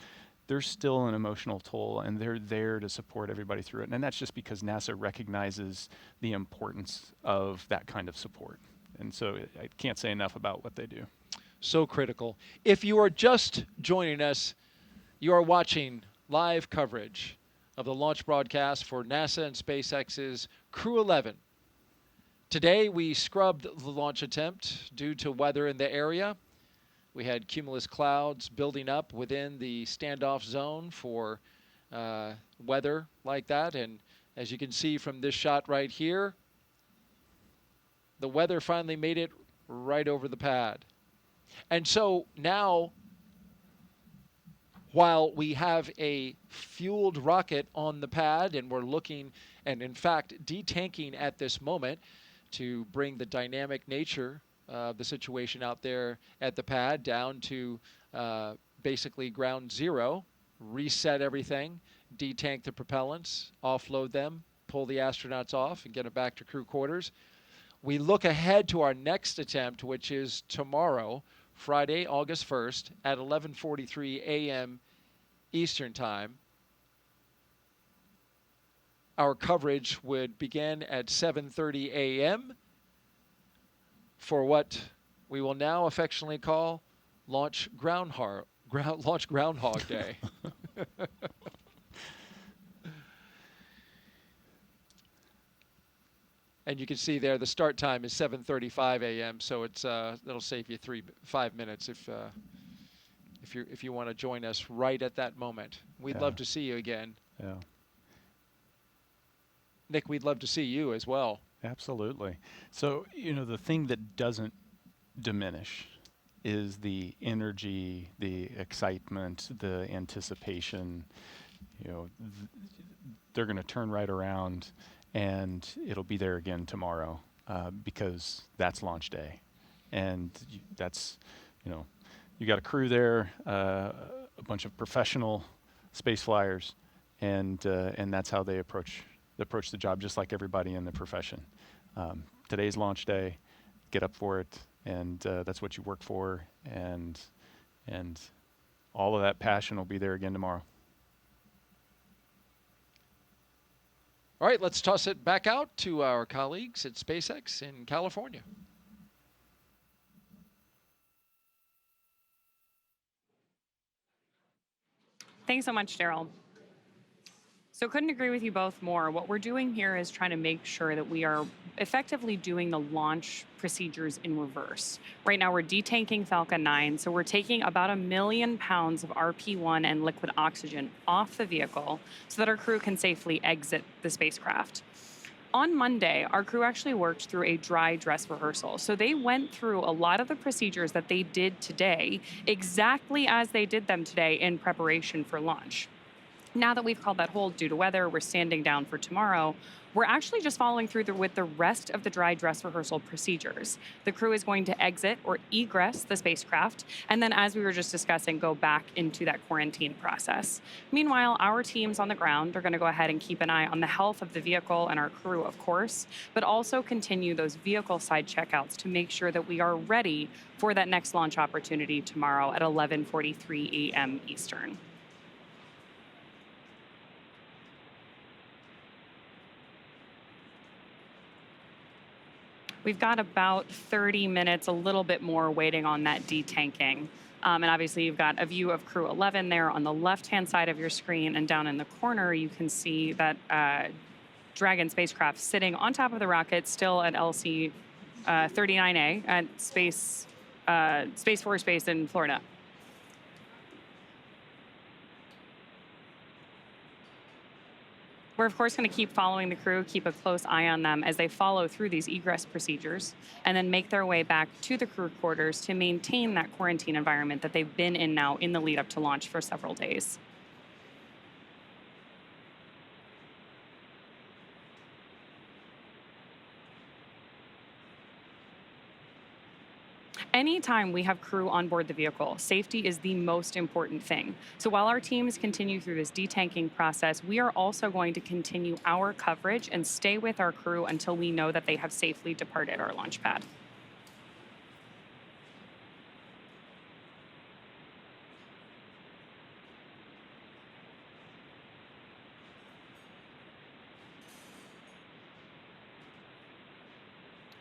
there's still an emotional toll, and they're there to support everybody through it. And that's just because NASA recognizes the importance of that kind of support. And so I can't say enough about what they do. So critical. If you are just joining us, you are watching live coverage of the launch broadcast for NASA and SpaceX's Crew-11. Today, we scrubbed the launch attempt due to weather in the area. We had cumulus clouds building up within the standoff zone for weather like that. And as you can see from this shot right here, the weather finally made it right over the pad. And so now, while we have a fueled rocket on the pad and we're looking and in fact detanking at this moment to bring the dynamic nature of the situation out there at the pad down to basically ground zero, reset everything, detank the propellants, offload them, pull the astronauts off and get them back to crew quarters. We look ahead to our next attempt, which is tomorrow, Friday, August 1st at 11:43 a.m. Eastern Time. Our coverage would begin at 7:30 a.m. for what we will now affectionately call Launch Groundhog Day. And you can see there the start time is 7:35 a.m. So it's that'll save you 5 minutes if you want to join us right at that moment. We'd love to see you again. Yeah. Nick, we'd love to see you as well. Absolutely. So, the thing that doesn't diminish is the energy, the excitement, the anticipation. They're going to turn right around, and it'll be there again tomorrow because that's launch day. And that's, you got a crew there, a bunch of professional space flyers, and that's how they approach the job, just like everybody in the profession. Today's launch day, get up for it, and that's what you work for, and all of that passion will be there again tomorrow. All right, let's toss it back out to our colleagues at SpaceX in California. Thanks so much, Daryl. So couldn't agree with you both more. What we're doing here is trying to make sure that we are effectively doing the launch procedures in reverse. Right now we're detanking Falcon 9, so we're taking about 1 million pounds of RP-1 and liquid oxygen off the vehicle so that our crew can safely exit the spacecraft. On Monday, our crew actually worked through a dry dress rehearsal. So they went through a lot of the procedures that they did today exactly as they did them today in preparation for launch. Now that we've called that hold due to weather, we're standing down for tomorrow. We're actually just following through with the rest of the dry dress rehearsal procedures. The crew is going to exit or egress the spacecraft, and then, as we were just discussing, go back into that quarantine process. Meanwhile, our teams on the ground are going to go ahead and keep an eye on the health of the vehicle and our crew, of course, but also continue those vehicle side checkouts to make sure that we are ready for that next launch opportunity tomorrow at 11:43 a.m. Eastern. We've got about 30 minutes, a little bit more, waiting on that detanking. And obviously, you've got a view of Crew-11 there on the left-hand side of your screen, and down in the corner, you can see that Dragon spacecraft sitting on top of the rocket, still at LC 39A at Space Force Base in Florida. We're, of course, going to keep following the crew, keep a close eye on them as they follow through these egress procedures, and then make their way back to the crew quarters to maintain that quarantine environment that they've been in now in the lead up to launch for several days. Anytime we have crew on board the vehicle, safety is the most important thing. So while our teams continue through this detanking process, we are also going to continue our coverage and stay with our crew until we know that they have safely departed our launch pad.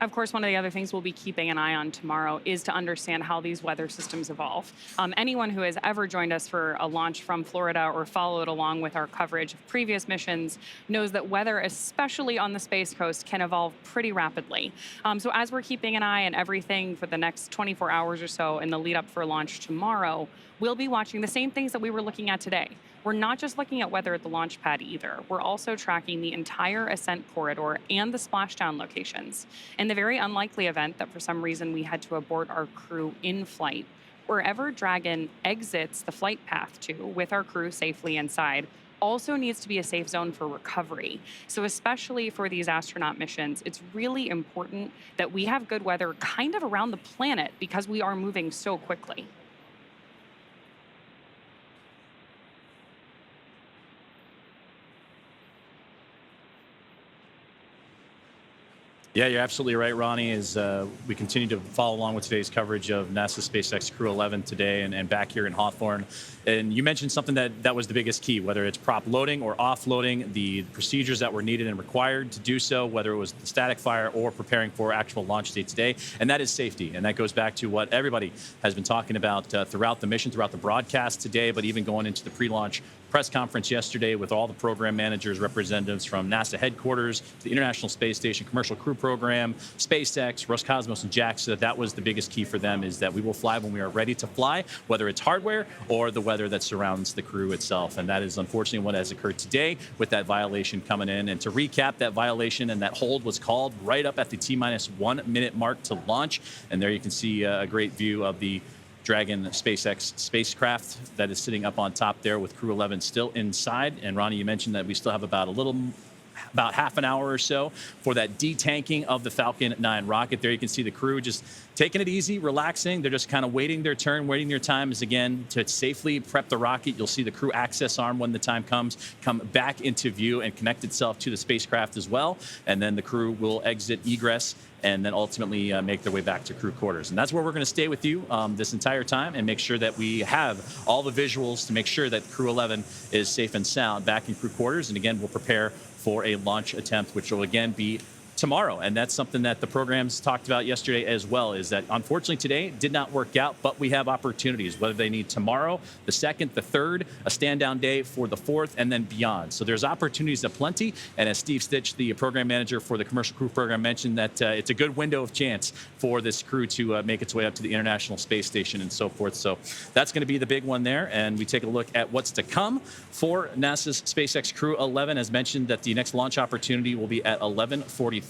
Of course, one of the other things we'll be keeping an eye on tomorrow is to understand how these weather systems evolve. Anyone who has ever joined us for a launch from Florida or followed along with our coverage of previous missions knows that weather, especially on the Space Coast, can evolve pretty rapidly. So as we're keeping an eye on everything for the next 24 hours or so in the lead up for launch tomorrow, we'll be watching the same things that we were looking at today. We're not just looking at weather at the launch pad either. We're also tracking the entire ascent corridor and the splashdown locations. In the very unlikely event that for some reason we had to abort our crew in flight, wherever Dragon exits the flight path to with our crew safely inside also needs to be a safe zone for recovery. So especially for these astronaut missions, it's really important that we have good weather kind of around the planet because we are moving so quickly. Yeah, you're absolutely right, Ronnie, as we continue to follow along with today's coverage of NASA SpaceX Crew-11 today and back here in Hawthorne. And you mentioned something that was the biggest key, whether it's prop loading or offloading, the procedures that were needed and required to do so, whether it was the static fire or preparing for actual launch day today. And that is safety. And that goes back to what everybody has been talking about throughout the mission, throughout the broadcast today, but even going into the pre-launch press conference yesterday with all the program managers, representatives from NASA headquarters, the International Space Station Commercial Crew Program, SpaceX, Roscosmos, and JAXA. That was the biggest key for them, is that we will fly when we are ready to fly, whether it's hardware or the weather that surrounds the crew itself. And that is unfortunately what has occurred today with that violation coming in. And to recap, that violation and that hold was called right up at the T-minus 1 minute mark to launch. And there you can see a great view of the Dragon SpaceX spacecraft that is sitting up on top there with Crew-11 still inside. And Ronnie, you mentioned that we still have about half an hour or so for that detanking of the Falcon 9 rocket. There you can see the crew just taking it easy, relaxing. They're just kind of waiting their turn, waiting their time is again to safely prep the rocket. You'll see the crew access arm when the time comes, come back into view and connect itself to the spacecraft as well. And then the crew will exit egress and then ultimately make their way back to crew quarters. And that's where we're going to stay with you this entire time and make sure that we have all the visuals to make sure that Crew-11 is safe and sound back in crew quarters. And again, we'll prepare for a launch attempt, which will again be tomorrow. And that's something that the programs talked about yesterday as well, is that unfortunately today did not work out, but we have opportunities, whether they need tomorrow, the 2nd, the 3rd, a stand down day for the 4th, and then beyond. So there's opportunities aplenty. And as Steve Stitch, the program manager for the commercial crew program, mentioned, that it's a good window of chance for this crew to make its way up to the International Space Station and so forth. So that's going to be the big one there. And we take a look at what's to come for NASA's SpaceX Crew-11. As mentioned, that the next launch opportunity will be at 11:43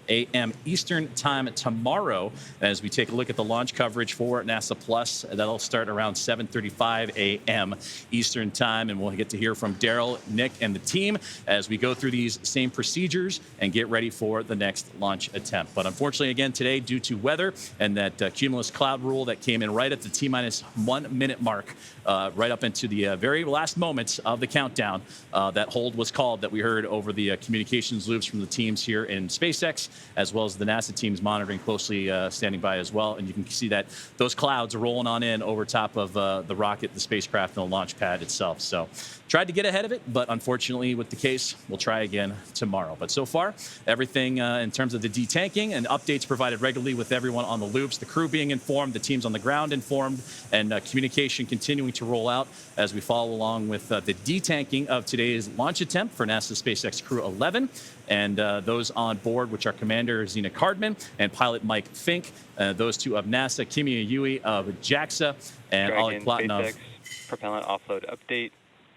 a.m. Eastern time tomorrow, as we take a look at the launch coverage for NASA Plus. That'll start around 7:35 a.m. Eastern time, and we'll get to hear from Daryl, Nick, and the team as we go through these same procedures and get ready for the next launch attempt. But unfortunately, again, today, due to weather and that cumulus cloud rule that came in right at the T-minus 1 minute mark, right up into the very last moments of the countdown, that hold was called that we heard over the communications loops from the teams here in SpaceX, as well as the NASA teams monitoring closely, standing by as well. And you can see that those clouds are rolling on in over top of the rocket, the spacecraft, and the launch pad itself. So tried to get ahead of it, but unfortunately with the case, we'll try again tomorrow. But so far, everything in terms of the detanking and updates provided regularly with everyone on the loops, the crew being informed, the teams on the ground informed, and communication continuing to roll out as we follow along with the detanking of today's launch attempt for NASA SpaceX Crew-11. And those on board, which are Commander Zena Cardman and Pilot Mike Fincke, those two of NASA, Kimiya Yui of JAXA, and Oleg Platonov. SpaceX propellant offload update,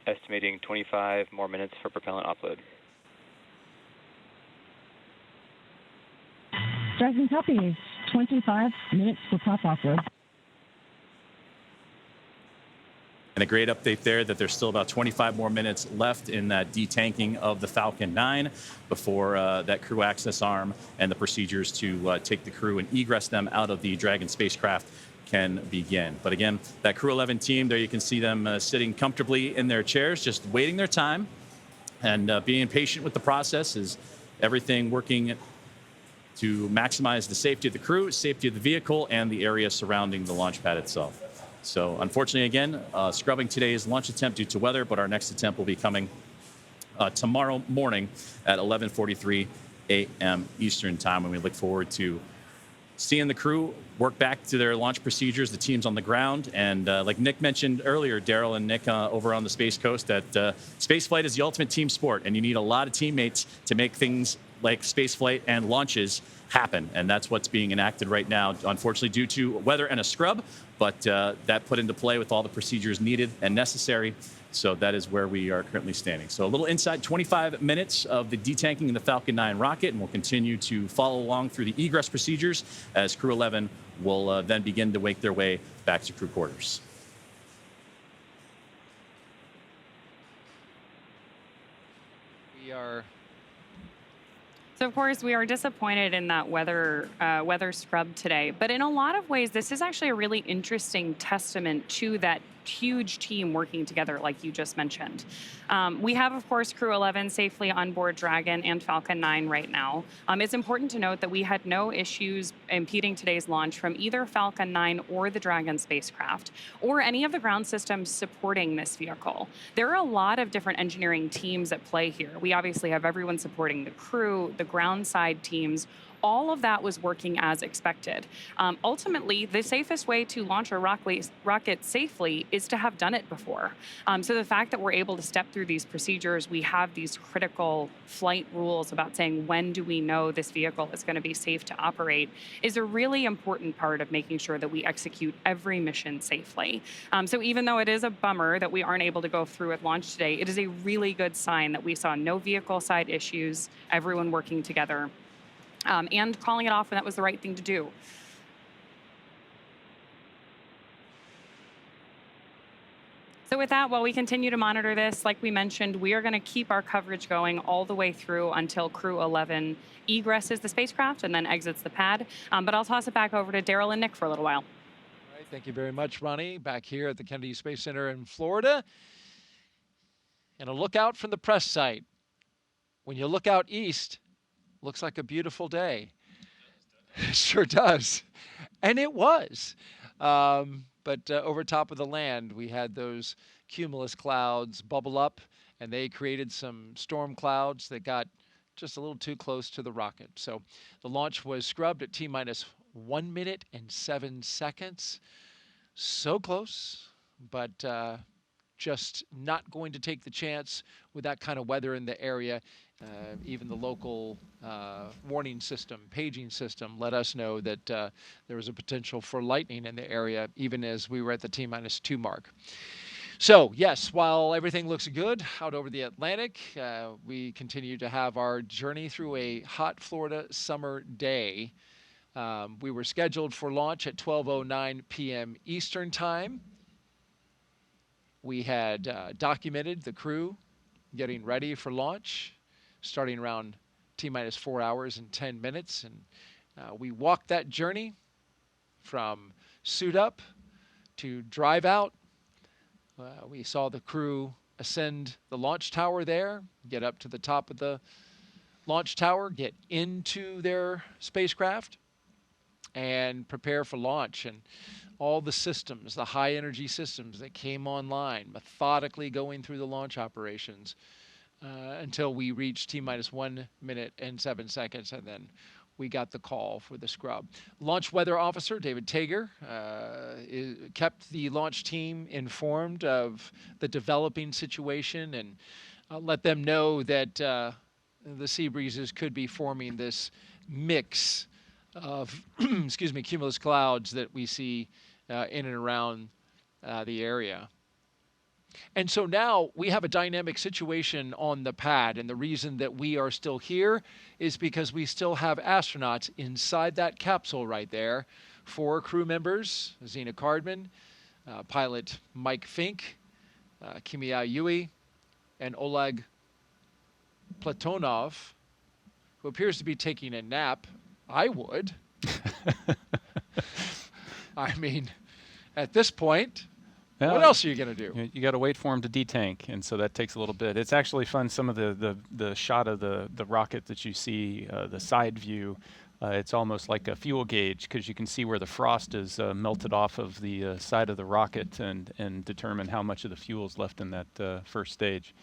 estimating 25 more minutes for propellant offload. Dragon copy. 25 minutes for pop offload. And a great update there that there's still about 25 more minutes left in that detanking of the Falcon 9 before that crew access arm and the procedures to take the crew and egress them out of the Dragon spacecraft can begin. But again, that Crew-11 team, there you can see them sitting comfortably in their chairs, just waiting their time and being patient with the process. Is everything working to maximize the safety of the crew, safety of the vehicle, and the area surrounding the launch pad itself. So unfortunately, again, scrubbing today's launch attempt due to weather, but our next attempt will be coming tomorrow morning at 11:43 a.m. Eastern time, and we look forward to seeing the crew work back to their launch procedures, the teams on the ground. And like Nick mentioned earlier, Daryl and Nick over on the Space Coast, that spaceflight is the ultimate team sport, and you need a lot of teammates to make things like spaceflight and launches happen. And that's what's being enacted right now, unfortunately, due to weather and a scrub. But that put into play with all the procedures needed and necessary. So that is where we are currently standing. So a little inside 25 minutes of the detanking in the Falcon 9 rocket, and we'll continue to follow along through the egress procedures as Crew-11 will then begin to make their way back to crew quarters. We are... So, of course, we are disappointed in that weather scrub today. But in a lot of ways, this is actually a really interesting testament to that huge team working together, like you just mentioned. We have, of course, Crew-11 safely on board Dragon and Falcon 9 right now. It's important to note that we had no issues impeding today's launch from either Falcon 9 or the Dragon spacecraft, or any of the ground systems supporting this vehicle. There are a lot of different engineering teams at play here. We obviously have everyone supporting the crew, the ground side teams. All of that was working as expected. Ultimately, the safest way to launch a rocket safely is to have done it before. So the fact that we're able to step through these procedures, we have these critical flight rules about saying when do we know this vehicle is going to be safe to operate, is a really important part of making sure that we execute every mission safely. So even though it is a bummer that we aren't able to go through at launch today, it is a really good sign that we saw no vehicle side issues, everyone working together. And calling it off when that was the right thing to do. So with that, while we continue to monitor this, like we mentioned, we are going to keep our coverage going all the way through until Crew-11 egresses the spacecraft and then exits the pad. But I'll toss it back over to Daryl and Nick for a little while. All right, thank you very much, Ronnie. Back here at the Kennedy Space Center in Florida. And a look out from the press site. When you look out east, looks like a beautiful day. It sure does. And it was. But over top of the land, we had those cumulus clouds bubble up, and they created some storm clouds that got just a little too close to the rocket. So the launch was scrubbed at T-minus 1 minute and 7 seconds. So close, but just not going to take the chance with that kind of weather in the area. Even the local warning system, paging system, let us know that there was a potential for lightning in the area, even as we were at the T-minus 2 mark. So, yes, while everything looks good out over the Atlantic, we continue to have our journey through a hot Florida summer day. We were scheduled for launch at 12:09 p.m. Eastern Time. We had documented the crew getting ready for launch, starting around T-minus 4 hours and 10 minutes. And we walked that journey from suit up to drive out. We saw the crew ascend the launch tower there, get up to the top of the launch tower, get into their spacecraft, and prepare for launch. And all the systems, the high energy systems that came online, methodically going through the launch operations until we reached T-minus 1 minute and 7 seconds, and then we got the call for the scrub. Launch weather officer David Tager kept the launch team informed of the developing situation and let them know that the sea breezes could be forming this mix of cumulus clouds that we see in and around the area. And so now we have a dynamic situation on the pad, and the reason that we are still here is because we still have astronauts inside that capsule right there. 4 crew members: Zena Cardman, pilot Mike Fincke, Kimiya Yui, and Oleg Platonov, who appears to be taking a nap. I would. I mean, at this point, what else are you going to do? You got to wait for him to detank, and so that takes a little bit. It's actually fun. Some of the shot of the rocket that you see, the side view, it's almost like a fuel gauge, because you can see where the frost is melted off of the side of the rocket and determine how much of the fuel is left in that first stage.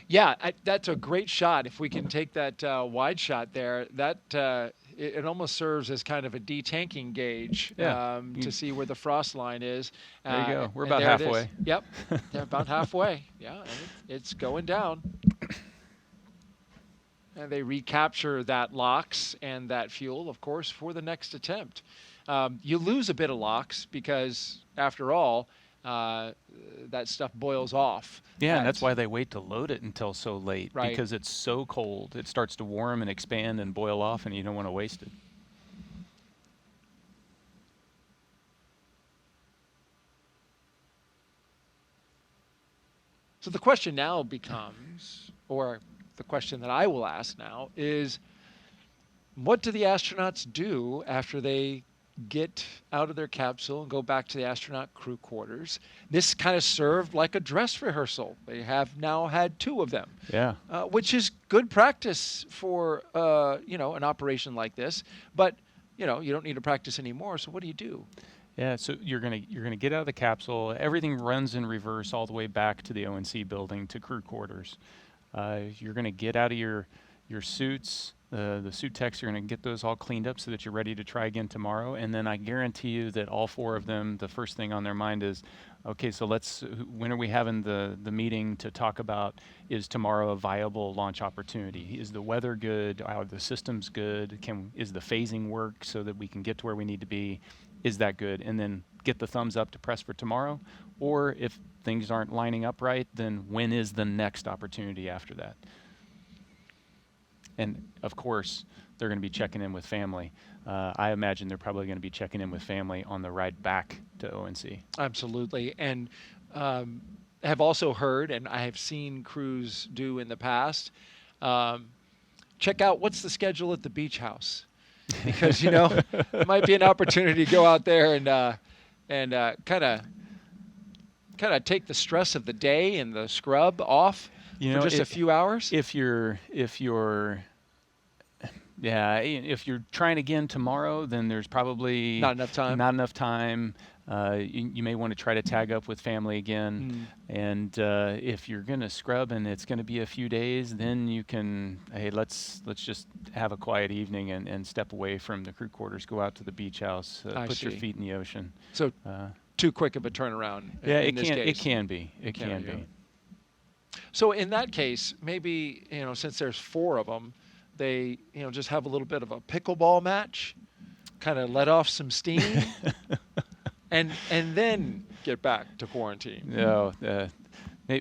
Yeah, that's a great shot. If we can take that wide shot there, that it almost serves as kind of a detanking gauge to see where the frost line is. There you go. We're about halfway. Yep, they're about halfway. Yeah, and it's going down. And they recapture that LOX and that fuel, of course, for the next attempt. You lose a bit of LOX because, after all, that stuff boils off. Yeah, and that's why they wait to load it until so late, right? Because it's so cold. It starts to warm and expand and boil off, and you don't want to waste it. So the question now becomes, or the question that I will ask now is, what do the astronauts do after they get out of their capsule and go back to the astronaut crew quarters? This kind of served like a dress rehearsal. They have now had 2 of them, which is good practice for an operation like this. But you don't need to practice anymore. So what do you do? Yeah, so you're gonna get out of the capsule. Everything runs in reverse all the way back to the ONC building to crew quarters. You're gonna get out of your suits. The suit techs, you're going to get those all cleaned up so that you're ready to try again tomorrow. And then I guarantee you that all 4 of them, the first thing on their mind is, okay, so when are we having the meeting to talk about, is tomorrow a viable launch opportunity? Is the weather good? Are the systems good? Is the phasing work so that we can get to where we need to be? Is that good? And then get the thumbs up to press for tomorrow. Or if things aren't lining up right, then when is the next opportunity after that? And of course, they're going to be checking in with family. I imagine they're probably going to be checking in with family on the ride back to ONC. Absolutely. And have also heard, and I have seen crews do in the past, check out what's the schedule at the beach house. Because, it might be an opportunity to go out there and kind of take the stress of the day and the scrub off. For just a few hours? If you're trying again tomorrow, then there's probably not enough time. You may want to try to tag up with family again. And if you're going to scrub and it's going to be a few days, then you can, hey, let's just have a quiet evening and step away from the crew quarters, go out to the beach house, put your feet in the ocean. So too quick of a turnaround. Yeah, in this case. It can be. It can be. So in that case, maybe, since there's 4 of them, they, just have a little bit of a pickleball match, kind of let off some steam, and then get back to quarantine. No,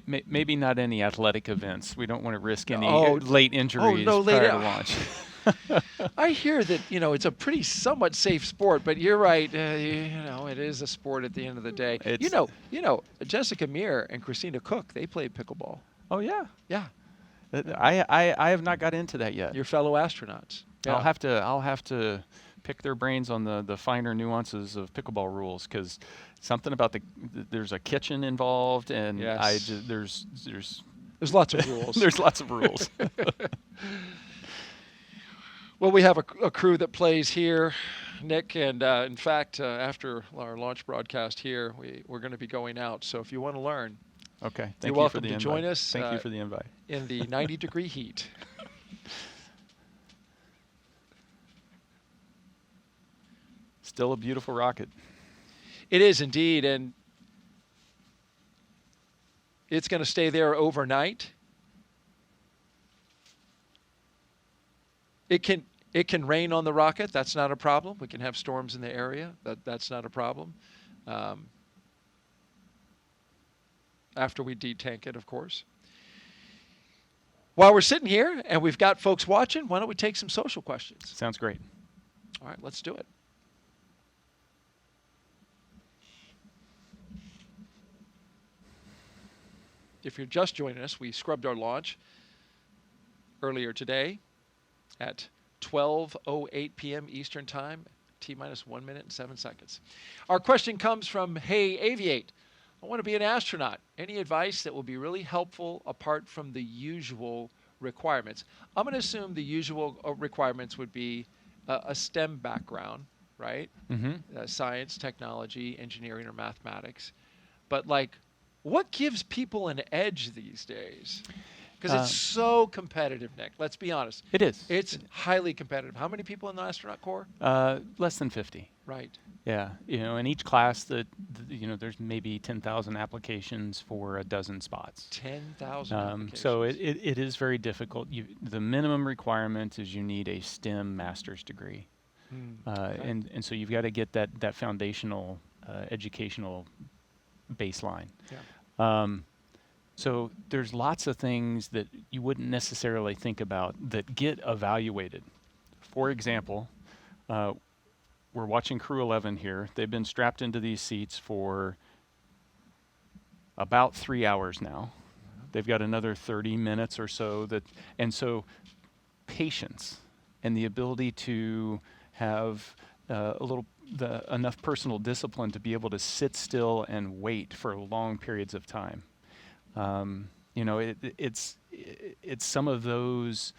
maybe not any athletic events. We don't want to risk any late injuries prior to launch. I hear that, it's a pretty somewhat safe sport, but you're right. It is a sport at the end of the day. Jessica Meir and Christina Cook, they play pickleball. Oh, yeah? Yeah. I have not got into that yet. Your fellow astronauts. Yeah. I'll have to pick their brains on the finer nuances of pickleball rules, because something about there's a kitchen involved, and there's lots of rules. There's lots of rules. Well, we have a crew that plays here, Nick, and in fact, after our launch broadcast here, we're going to be going out. So if you want to learn, okay, you're welcome to join us. Thank you for the invite. In the 90-degree heat. Still a beautiful rocket. It is indeed, and it's going to stay there overnight. It can rain on the rocket. That's not a problem. We can have storms in the area. That's not a problem. after we detank it, of course. While we're sitting here and we've got folks watching, why don't we take some social questions? Sounds great. All right, let's do it. If you're just joining us, we scrubbed our launch earlier today at 12:08 p.m. Eastern Time, T-minus 1 minute and 7 seconds. Our question comes from Hey Aviate. I want to be an astronaut. Any advice that will be really helpful apart from the usual requirements? I'm going to assume the usual requirements would be a STEM background, right? Mm-hmm. Science, technology, engineering, or mathematics. But like, what gives people an edge these days? Because it's so competitive, Nick. Let's be honest. It is. It's highly competitive. How many people in the astronaut corps? Less than 50. Right. Yeah. In each class, there's maybe 10,000 applications for a dozen spots. 10,000 applications. So it is very difficult. The minimum requirement is you need a STEM master's degree. Okay. And so you've got to get that foundational educational baseline. Yeah. So there's lots of things that you wouldn't necessarily think about that get evaluated. For example, we're watching Crew-11 here. They've been strapped into these seats for about 3 hours now. They've got another 30 minutes or so. And so patience and the ability to have enough personal discipline to be able to sit still and wait for long periods of time. It's some of those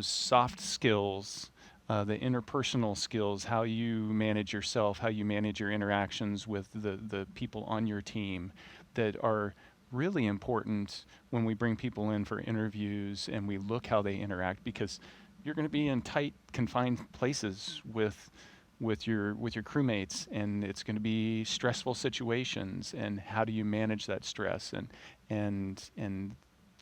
soft skills, the interpersonal skills, how you manage yourself, how you manage your interactions with the people on your team, that are really important when we bring people in for interviews and we look how they interact, because you're going to be in tight, confined places with your crewmates, and it's going to be stressful situations, and how do you manage that stress, and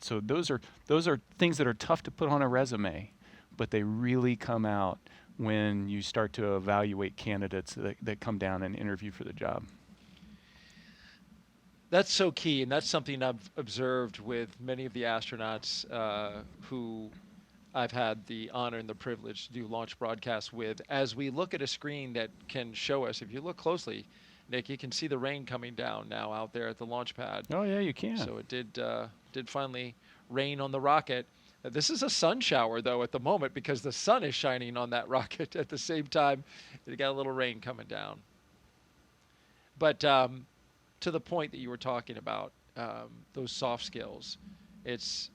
so those are things that are tough to put on a resume, but they really come out when you start to evaluate candidates that come down and interview for the job. That's so key, and that's something I've observed with many of the astronauts who I've had the honor and the privilege to do launch broadcasts with. As we look at a screen that can show us, if you look closely, Nick, you can see the rain coming down now out there at the launch pad. Oh yeah, you can. So it did finally rain on the rocket. This is a sun shower though at the moment, because the sun is shining on that rocket at the same time. It got a little rain coming down. But to the point that you were talking about, those soft skills, it's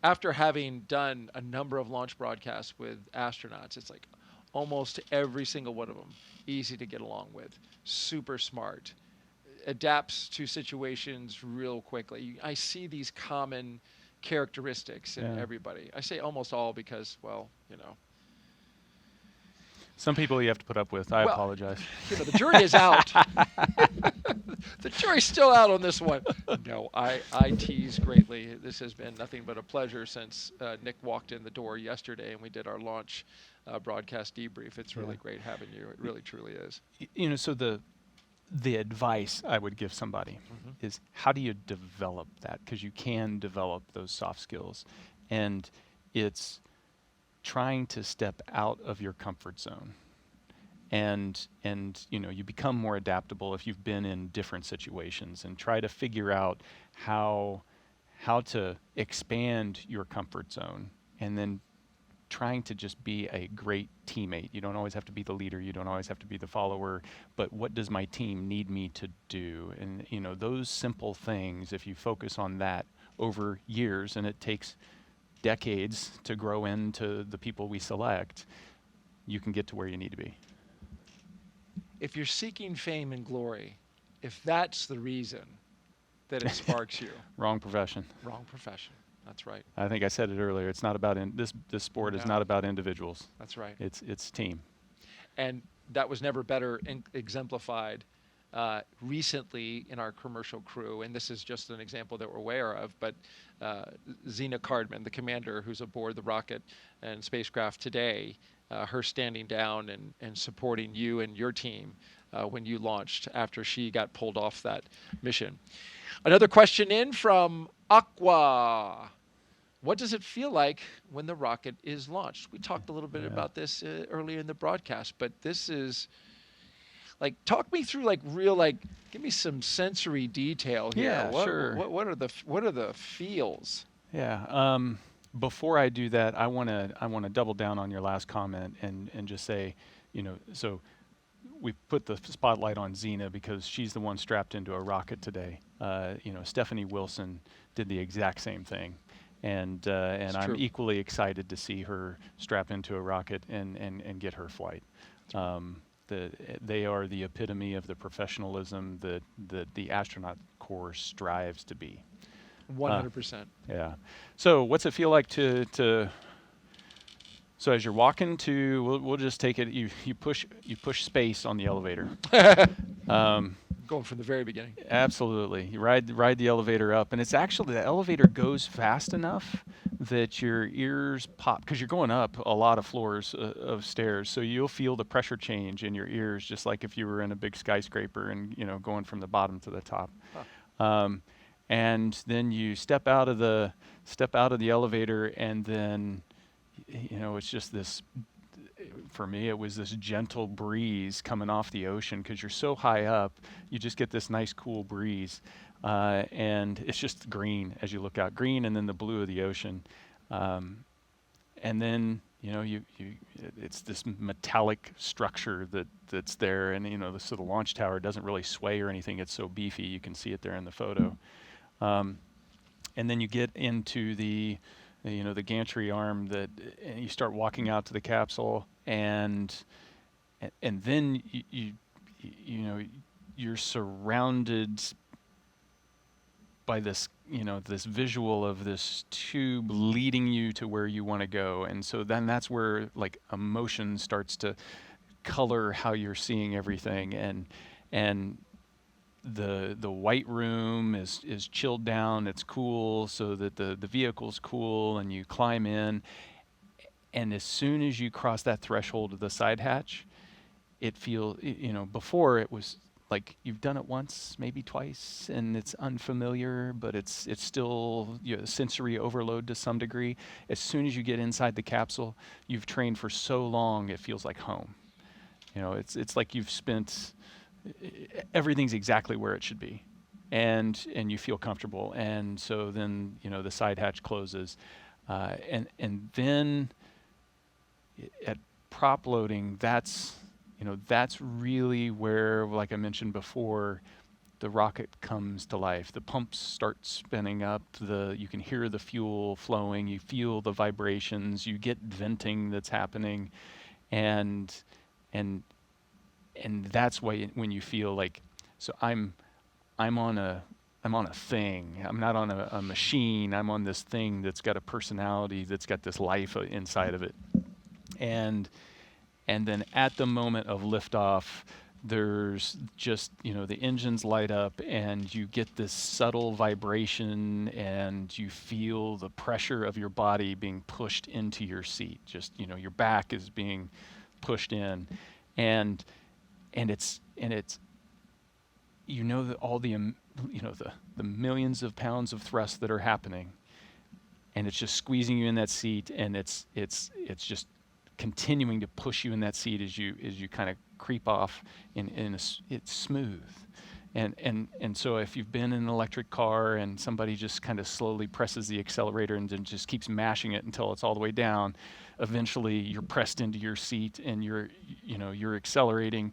after having done a number of launch broadcasts with astronauts, it's like almost every single one of them easy to get along with, super smart, adapts to situations real quickly. I see these common characteristics in everybody. I say almost all because, well, some people you have to put up with. I apologize. The jury is out. The jury's still out on this one. No, I tease greatly. This has been nothing but a pleasure since Nick walked in the door yesterday and we did our launch broadcast debrief. It's really great having you. It really, truly is. So the advice I would give somebody is, how do you develop that? Because you can develop those soft skills. And it's trying to step out of your comfort zone. And you become more adaptable if you've been in different situations, and try to figure out how to expand your comfort zone, and then trying to just be a great teammate. You don't always have to be the leader, you don't always have to be the follower, but what does my team need me to do? And those simple things, if you focus on that over years, and it takes decades to grow into the people we select, you can get to where you need to be. If you're seeking fame and glory, if that's the reason that it sparks you. Wrong profession. Wrong profession. That's right. I think I said it earlier. It's not about this sport is not about individuals. That's right. It's team. And that was never better exemplified recently in our commercial crew, and this is just an example that we're aware of, but Zena Cardman, the commander who's aboard the rocket and spacecraft today, her standing down and supporting you and your team when you launched after she got pulled off that mission. Another question in from Aqua. What does it feel like when the rocket is launched? We talked a little bit about this earlier in the broadcast, but this is like, talk me through like real, like, give me some sensory detail here. Yeah, sure. What are the feels? Yeah. Before I do that, I want to double down on your last comment and just say, so we put the spotlight on Zena because she's the one strapped into a rocket today. Stephanie Wilson did the exact same thing. And I'm equally excited to see her strap into a rocket and get her flight. They are the epitome of the professionalism that the astronaut corps strives to be. 100%. Yeah. So what's it feel like to so as you're walking to, we'll just take it, you push space on the elevator. Going from the very beginning. Absolutely. You ride the elevator up, and it's actually, the elevator goes fast enough that your ears pop, because you're going up a lot of floors of stairs, so you'll feel the pressure change in your ears, just like if you were in a big skyscraper and going from the bottom to the top. Huh. And then you step out of the elevator, and then it's just this. For me, it was this gentle breeze coming off the ocean because you're so high up. You just get this nice, cool breeze, and it's just green as you look out, green, and then the blue of the ocean, and then it's this metallic structure that's there, and so the launch tower doesn't really sway or anything. It's so beefy, you can see it there in the photo, and then you get into the gantry arm and you start walking out to the capsule, and then you're surrounded by this this visual of this tube leading you to where you want to go, and so then that's where like emotion starts to color how you're seeing everything, and the white room is chilled down, it's cool, so that the vehicle's cool, and you climb in, and as soon as you cross that threshold of the side hatch, it feels, before it was like you've done it once, maybe twice, and it's unfamiliar, but it's still sensory overload to some degree. As soon as you get inside the capsule, you've trained for so long, it feels like home. It's like you've spent, everything's exactly where it should be, and you feel comfortable, and so then the side hatch closes, and then at prop loading, that's really where, like I mentioned before, the rocket comes to life. The pumps start spinning up, you can hear the fuel flowing, you feel the vibrations, you get venting that's happening, and that's why when you feel like, so I'm on a thing. I'm not on a machine. I'm on this thing that's got a personality, that's got this life inside of it. And then at the moment of liftoff, there's just, the engines light up, and you get this subtle vibration, and you feel the pressure of your body being pushed into your seat. Just, your back is being pushed in, and it's that all the the millions of pounds of thrust that are happening, and it's just squeezing you in that seat, and it's just continuing to push you in that seat as you kind of creep off, it's smooth, and so if you've been in an electric car and somebody just kind of slowly presses the accelerator and then just keeps mashing it until it's all the way down, eventually you're pressed into your seat and you're accelerating,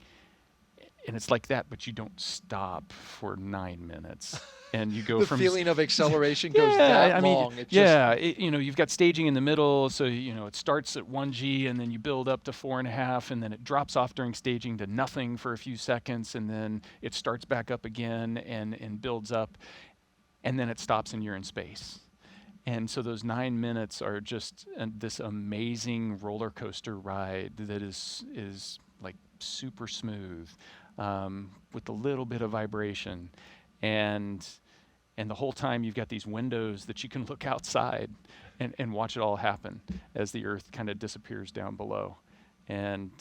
and it's like that, but you don't stop for 9 minutes. And you go from... The feeling of acceleration goes that long. You've got staging in the middle, so, it starts at 1G, and then you build up to 4.5, and then it drops off during staging to nothing for a few seconds, and then it starts back up again and builds up, and then it stops and you're in space. And so those 9 minutes are just this amazing roller coaster ride that is like super smooth, with a little bit of vibration, and the whole time you've got these windows that you can look outside and watch it all happen as the Earth kind of disappears down below, and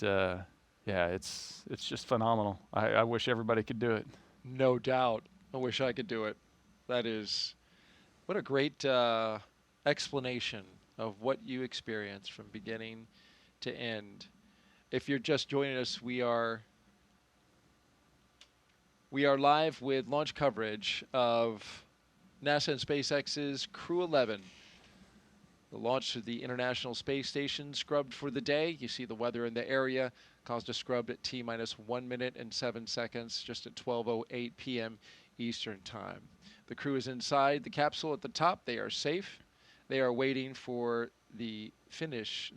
Yeah, it's just phenomenal. I wish everybody could do it. No doubt. I wish I could do it. That is, what a great explanation of what you experienced from beginning to end. If you're just joining us, we are live with launch coverage of NASA and SpaceX's Crew-11. The launch to the International Space Station scrubbed for the day. You see the weather in the area caused a scrub at T-minus 1 minute and 7 seconds, just at 12:08 p.m. Eastern Time. The crew is inside the capsule at the top. They are safe. They are waiting for the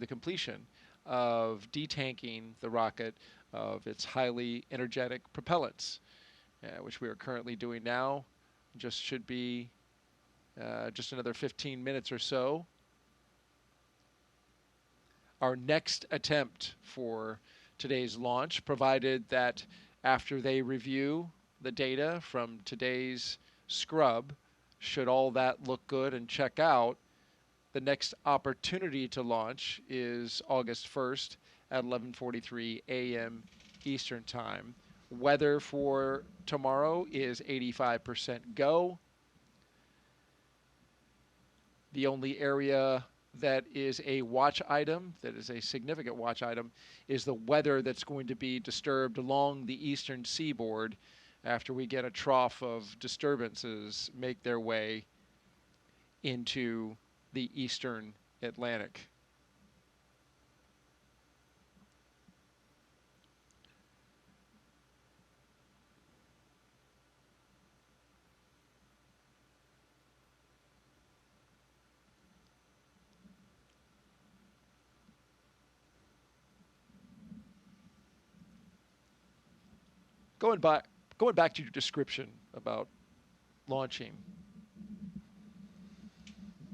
completion of detanking the rocket of its highly energetic propellants, which we are currently doing now. Just should be just another 15 minutes or so. Our next attempt for today's launch, provided that after they review the data from today's scrub, should all that look good and check out, the next opportunity to launch is August 1st at 11:43 a.m. Eastern Time. Weather for tomorrow is 85% go. The only area that is a watch item, that is a significant watch item, is the weather that's going to be disturbed along the eastern seaboard after we get a trough of disturbances make their way into the eastern Atlantic. Going back to your description about launching,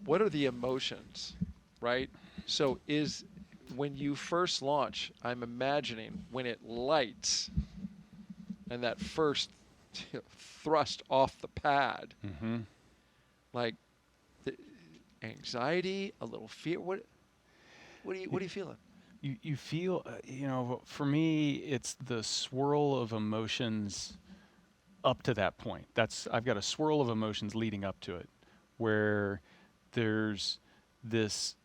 what are the emotions, right? So when you first launch, I'm imagining when it lights and that first thrust off the pad, like the anxiety, a little fear. What are you feeling? You feel, for me, it's the swirl of emotions up to that point. I've got a swirl of emotions leading up to it, where there's this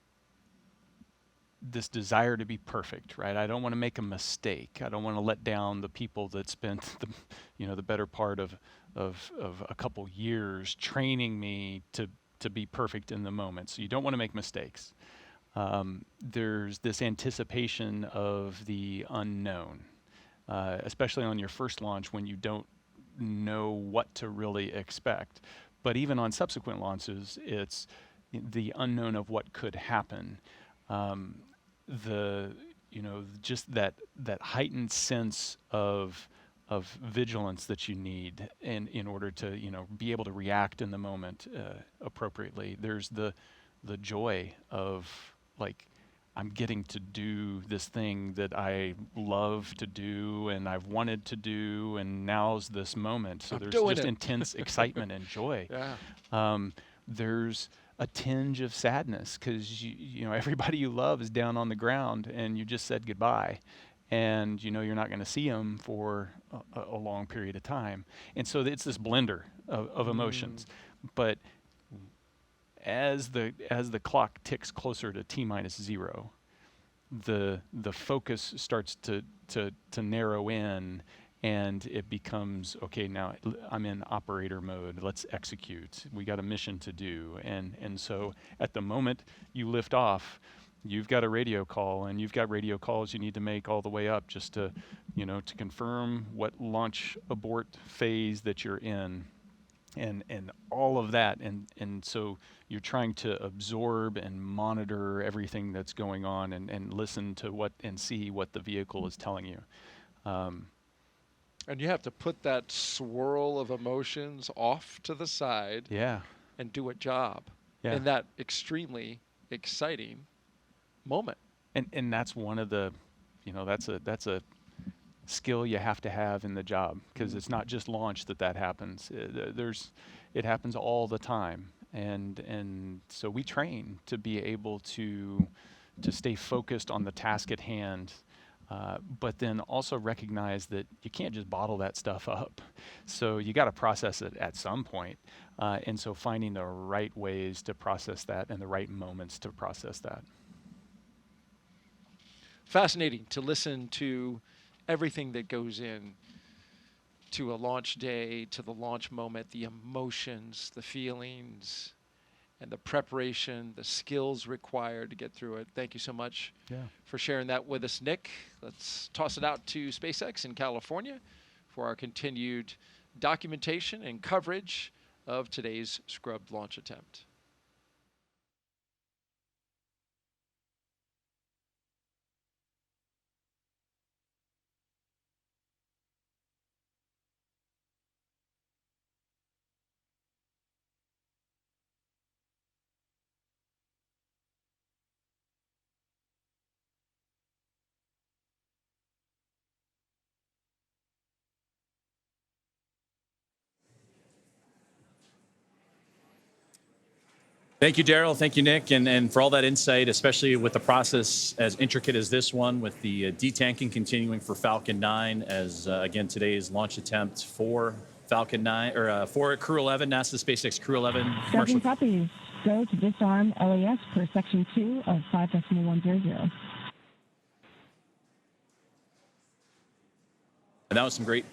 desire to be perfect, right? I don't want to make a mistake. I don't want to let down the people that spent the better part of a couple years training me to be perfect in the moment. So you don't want to make mistakes. There's this anticipation of the unknown, especially on your first launch when you don't know what to really expect. But even on subsequent launches, it's the unknown of what could happen. Just that heightened sense of vigilance that you need in order to be able to react in the moment appropriately. There's the joy of, like, I'm getting to do this thing that I love to do and I've wanted to do, and now's this moment. So there's just intense excitement and joy. Yeah. There's a tinge of sadness because everybody you love is down on the ground and you just said goodbye, and you're not going to see them for a long period of time. And so it's this blender of emotions. But as the clock ticks closer to T-0, the focus starts to narrow in, and it becomes, okay, now I'm in operator mode. Let's execute. We got a mission to do. And so at the moment you lift off, you've got a radio call, and you've got radio calls you need to make all the way up just to confirm what launch abort phase that you're in. And all of that, and so you're trying to absorb and monitor everything that's going on, and listen to and see what the vehicle is telling you. And you have to put that swirl of emotions off to the side, and do a job in that extremely exciting moment. And that's one of the, that's a skill you have to have in the job, because it's not just launch that happens. It happens all the time, and so we train to be able to stay focused on the task at hand, but then also recognize that you can't just bottle that stuff up. So you got to process it at some point. And so finding the right ways to process that and the right moments to process that. Fascinating to listen to everything that goes in to a launch day, to the launch moment, the emotions, the feelings, and the preparation, the skills required to get through it. Thank you so much for sharing that with us, Nick. Let's toss it out to SpaceX in California for our continued documentation and coverage of today's scrubbed launch attempt. Thank you, Daryl. Thank you, Nick, and for all that insight, especially with the process as intricate as this one, with the detanking continuing for Falcon 9, as again today's launch attempt for Falcon 9 or for Crew-11, NASA SpaceX Crew-11. Tracking copies. Go to disarm LAS per section 2 of 5.100. And that was some great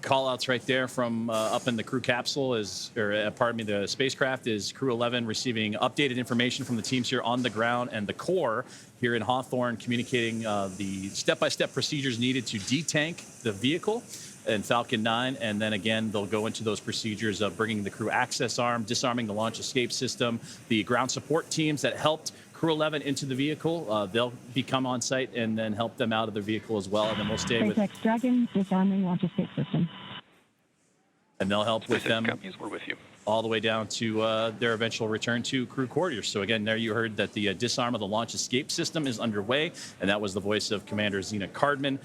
call-outs right there from up in the crew capsule, the spacecraft is Crew-11 receiving updated information from the teams here on the ground, and the core here in Hawthorne communicating the step-by-step procedures needed to detank the vehicle in Falcon 9, and then again they'll go into those procedures of bringing the crew access arm, disarming the launch escape system, the ground support teams that helped Crew-11 into the vehicle. They'll become on site and then help them out of the vehicle as well, and then we'll stay with SpaceX Dragon disarming launch escape system. And they'll help with them we're with you. all the way down to their eventual return to crew quarters. So again, there you heard that the disarm of the launch escape system is underway, and that was the voice of Commander Zena Cardman,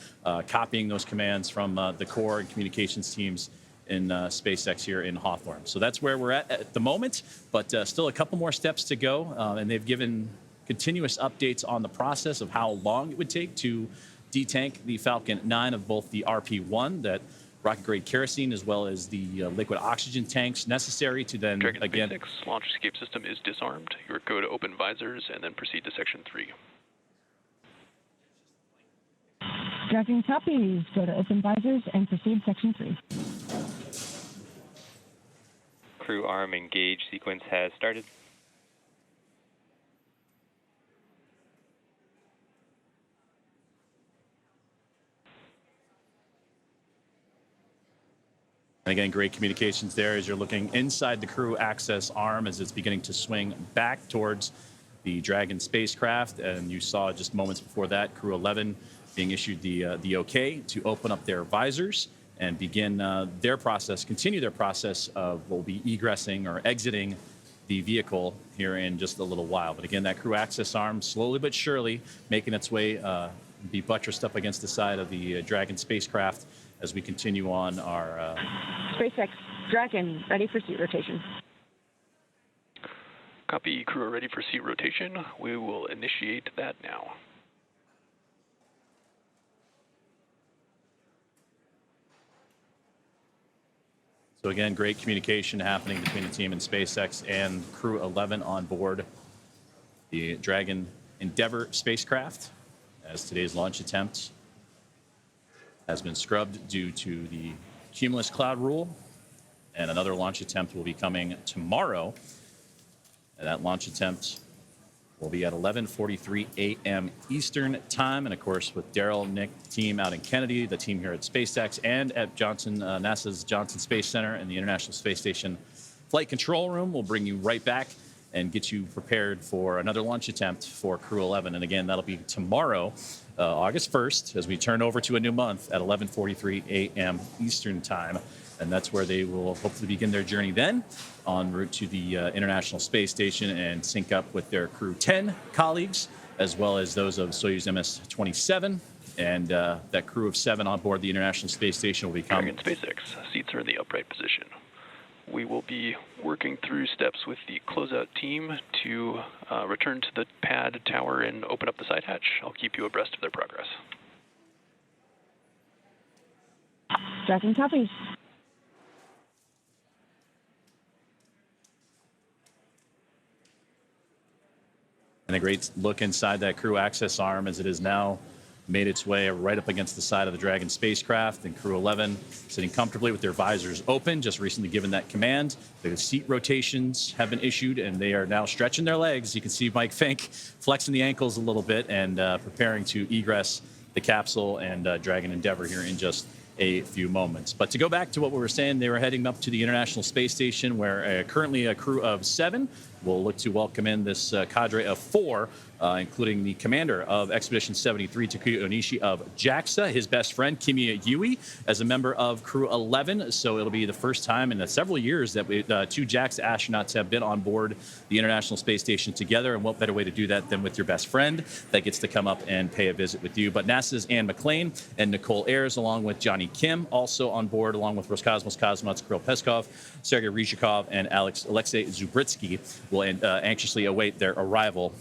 copying those commands from the core and communications teams in SpaceX here in Hawthorne. So that's where we're at the moment, but still a couple more steps to go, and they've given continuous updates on the process of how long it would take to detank the Falcon 9 of both the RP-1, that rocket-grade kerosene, as well as the liquid oxygen tanks necessary to then, Dragon again... SpaceX launch escape system is disarmed. You would go to open visors and then proceed to section 3. Tracking copies. Go to open visors and proceed section 3. Crew arm engage sequence has started. And again, great communications there as you're looking inside the crew access arm as it's beginning to swing back towards the Dragon spacecraft. And you saw just moments before that, Crew-11 being issued the okay to open up their visors and begin their process, continue their process of what will be egressing or exiting the vehicle here in just a little while. But again, that crew access arm slowly but surely making its way, be buttressed up against the side of the Dragon spacecraft as we continue on our... SpaceX Dragon, ready for seat rotation. Copy, crew are ready for seat rotation. We will initiate that now. So again, great communication happening between the team in SpaceX and Crew-11 on board the Dragon Endeavour spacecraft, as today's launch attempt has been scrubbed due to the cumulus cloud rule, and another launch attempt will be coming tomorrow. And that launch attempt will be at 11:43 a.m. Eastern time, and of course with Daryl, Nick, team out in Kennedy, the team here at SpaceX and at NASA's Johnson Space Center and the International Space Station Flight Control Room, will bring you right back and get you prepared for another launch attempt for Crew-11. And again, that'll be tomorrow, August 1st, as we turn over to a new month at 11:43 a.m. Eastern time. And that's where they will hopefully begin their journey then, en route to the International Space Station and sync up with their Crew-10 colleagues, as well as those of Soyuz MS-27. And that crew of 7 on board the International Space Station will become... Dragon SpaceX, seats are in the upright position. We will be working through steps with the closeout team to return to the pad tower and open up the side hatch. I'll keep you abreast of their progress. Dragon copies. And a great look inside that crew access arm as it is now made its way right up against the side of the Dragon spacecraft, and Crew-11 sitting comfortably with their visors open, just recently given that command. The seat rotations have been issued, and they are now stretching their legs. You can see Mike Fincke flexing the ankles a little bit and preparing to egress the capsule and Dragon Endeavour here in just a few moments. But to go back to what we were saying, they were heading up to the International Space Station, where currently a crew of 7 will look to welcome in this cadre of 4, including the commander of Expedition 73, Takuya Onishi of JAXA, his best friend, Kimiya Yui, as a member of Crew-11. So it'll be the first time in several years that 2 JAXA astronauts have been on board the International Space Station together. And what better way to do that than with your best friend that gets to come up and pay a visit with you. But NASA's Anne McClain and Nicole Ayers, along with Johnny Kim, also on board, along with Roscosmos cosmonauts Kirill Peskov, Sergei Ryzhikov, and Alexei Zubritsky, will anxiously await their arrival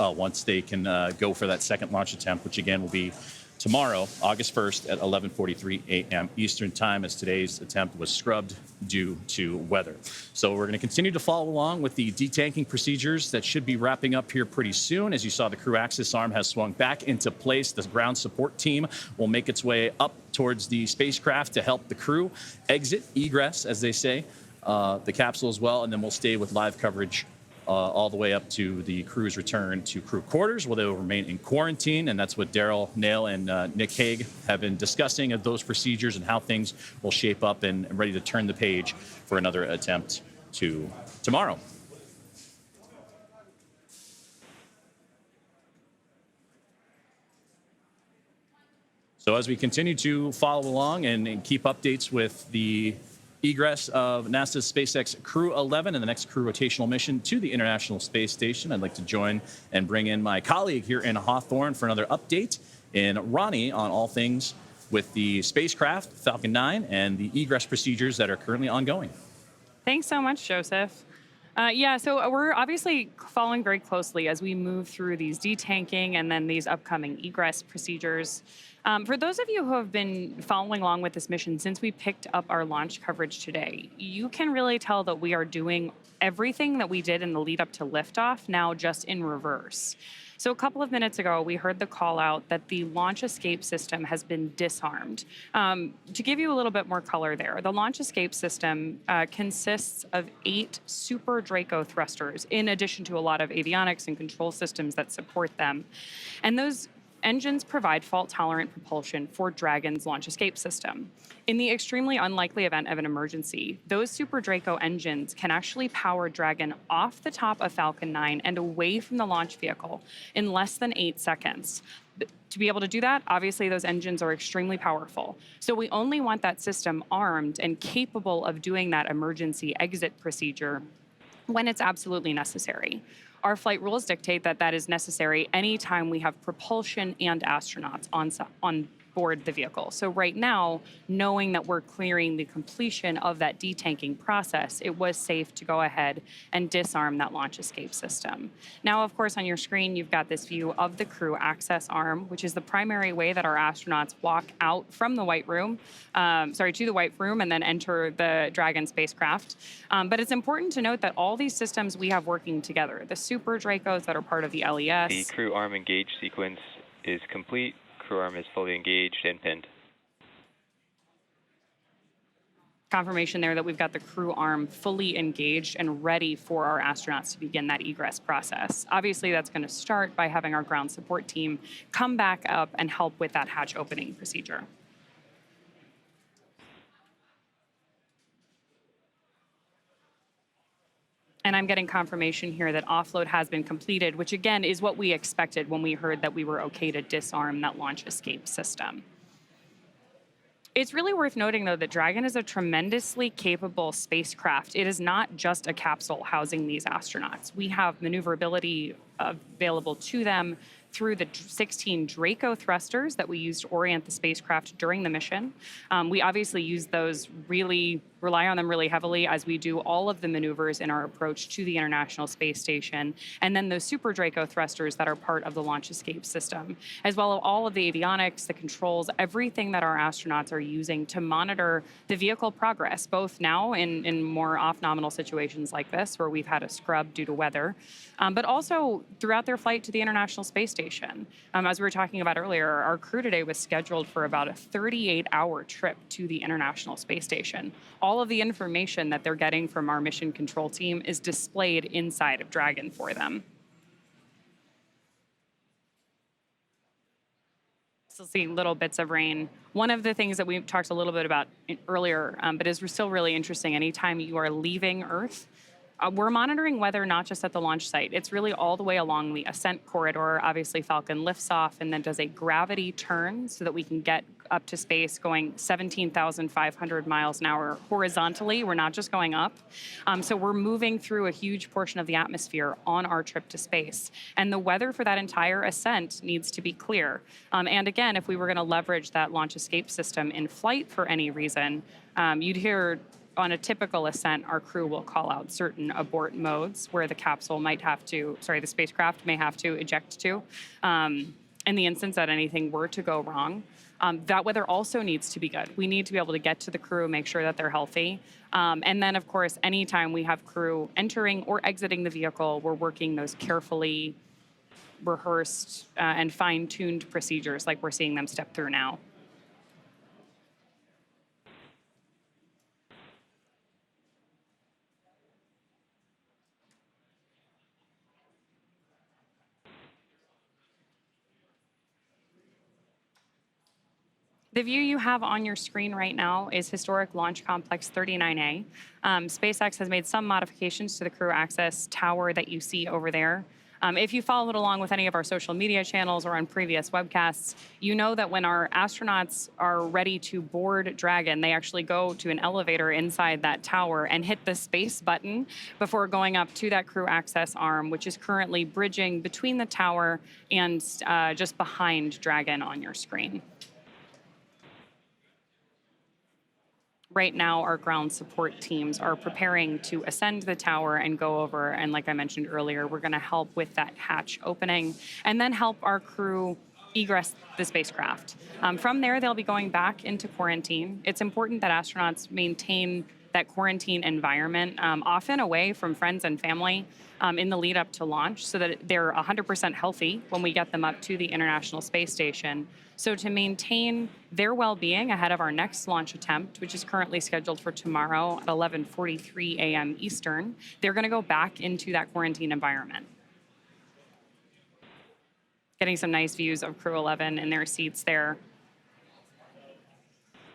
once they can go for that second launch attempt, which again will be tomorrow, August 1st at 11:43 a.m. Eastern Time, as today's attempt was scrubbed due to weather. So we're going to continue to follow along with the detanking procedures that should be wrapping up here pretty soon. As you saw, the crew access arm has swung back into place. The ground support team will make its way up towards the spacecraft to help the crew egress, as they say, the capsule as well, and then we'll stay with live coverage all the way up to the crew's return to crew quarters, where they will remain in quarantine. And that's what Daryl Nail and Nick Hague have been discussing, of those procedures and how things will shape up, and ready to turn the page for another attempt to tomorrow. So as we continue to follow along and keep updates with the egress of NASA's SpaceX Crew-11 and the next crew rotational mission to the International Space Station, I'd like to join and bring in my colleague here in Hawthorne for another update in Ronnie on all things with the spacecraft, Falcon 9, and the egress procedures that are currently ongoing. Thanks so much, Joseph. Yeah, so we're obviously following very closely as we move through these detanking and then these upcoming egress procedures. For those of you who have been following along with this mission since we picked up our launch coverage today, you can really tell that we are doing everything that we did in the lead up to liftoff now just in reverse. So a couple of minutes ago, we heard the call out that the launch escape system has been disarmed. To give you a little bit more color there, the launch escape system consists of 8 Super Draco thrusters, in addition to a lot of avionics and control systems that support them. And those engines provide fault-tolerant propulsion for Dragon's launch escape system. In the extremely unlikely event of an emergency, those Super Draco engines can actually power Dragon off the top of Falcon 9 and away from the launch vehicle in less than 8 seconds. To be able to do that, obviously those engines are extremely powerful. So we only want that system armed and capable of doing that emergency exit procedure when it's absolutely necessary. Our flight rules dictate that that is necessary anytime we have propulsion and astronauts on board the vehicle. So right now, knowing that we're clearing the completion of that detanking process, it was safe to go ahead and disarm that launch escape system. Now, of course, on your screen, you've got this view of the crew access arm, which is the primary way that our astronauts walk out from the white room, to the white room and then enter the Dragon spacecraft. But it's important to note that all these systems we have working together, the Super Dracos that are part of the LES. The crew arm engage sequence is complete. Crew arm is fully engaged and pinned. Confirmation there that we've got the crew arm fully engaged and ready for our astronauts to begin that egress process. Obviously, that's going to start by having our ground support team come back up and help with that hatch opening procedure. And I'm getting confirmation here that offload has been completed, which again is what we expected when we heard that we were okay to disarm that launch escape system. It's really worth noting, though, that Dragon is a tremendously capable spacecraft. It is not just a capsule housing these astronauts. We have maneuverability available to them through the 16 Draco thrusters that we used to orient the spacecraft during the mission. We obviously use those rely on them really heavily as we do all of the maneuvers in our approach to the International Space Station. And then those Super Draco thrusters that are part of the launch escape system, as well as all of the avionics, the controls, everything that our astronauts are using to monitor the vehicle progress, both now in more off-nominal situations like this, where we've had a scrub due to weather, but also throughout their flight to the International Space Station. As we were talking about earlier, our crew today was scheduled for about a 38-hour trip to the International Space Station. All of the information that they're getting from our mission control team is displayed inside of Dragon for them. Still seeing little bits of rain. One of the things that we talked a little bit about earlier, but is still really interesting, anytime you are leaving Earth, we're monitoring weather not just at the launch site. It's really all the way along the ascent corridor. Obviously, Falcon lifts off and then does a gravity turn so that we can get up to space going 17,500 miles an hour horizontally. We're not just going up. So we're moving through a huge portion of the atmosphere on our trip to space. And the weather for that entire ascent needs to be clear. And again, if we were going to leverage that launch escape system in flight for any reason, you'd hear on a typical ascent, our crew will call out certain abort modes where the the spacecraft may have to eject to. In the instance that anything were to go wrong, that weather also needs to be good. We need to be able to get to the crew, make sure that they're healthy. And then, of course, anytime we have crew entering or exiting the vehicle, we're working those carefully rehearsed and fine-tuned procedures like we're seeing them step through now. The view you have on your screen right now is Historic Launch Complex 39A. SpaceX has made some modifications to the crew access tower that you see over there. If you followed along with any of our social media channels or on previous webcasts, you know that when our astronauts are ready to board Dragon, they actually go to an elevator inside that tower and hit the space button before going up to that crew access arm, which is currently bridging between the tower and just behind Dragon on your screen. Right now, our ground support teams are preparing to ascend the tower and go over, and like I mentioned earlier, we're going to help with that hatch opening and then help our crew egress the spacecraft. From there, they'll be going back into quarantine. It's important that astronauts maintain that quarantine environment, often away from friends and family in the lead up to launch, so that they're 100% healthy when we get them up to the International Space Station. So to maintain their well-being ahead of our next launch attempt, which is currently scheduled for tomorrow at 11:43 a.m. Eastern, they're going to go back into that quarantine environment. Getting some nice views of Crew-11 in their seats there.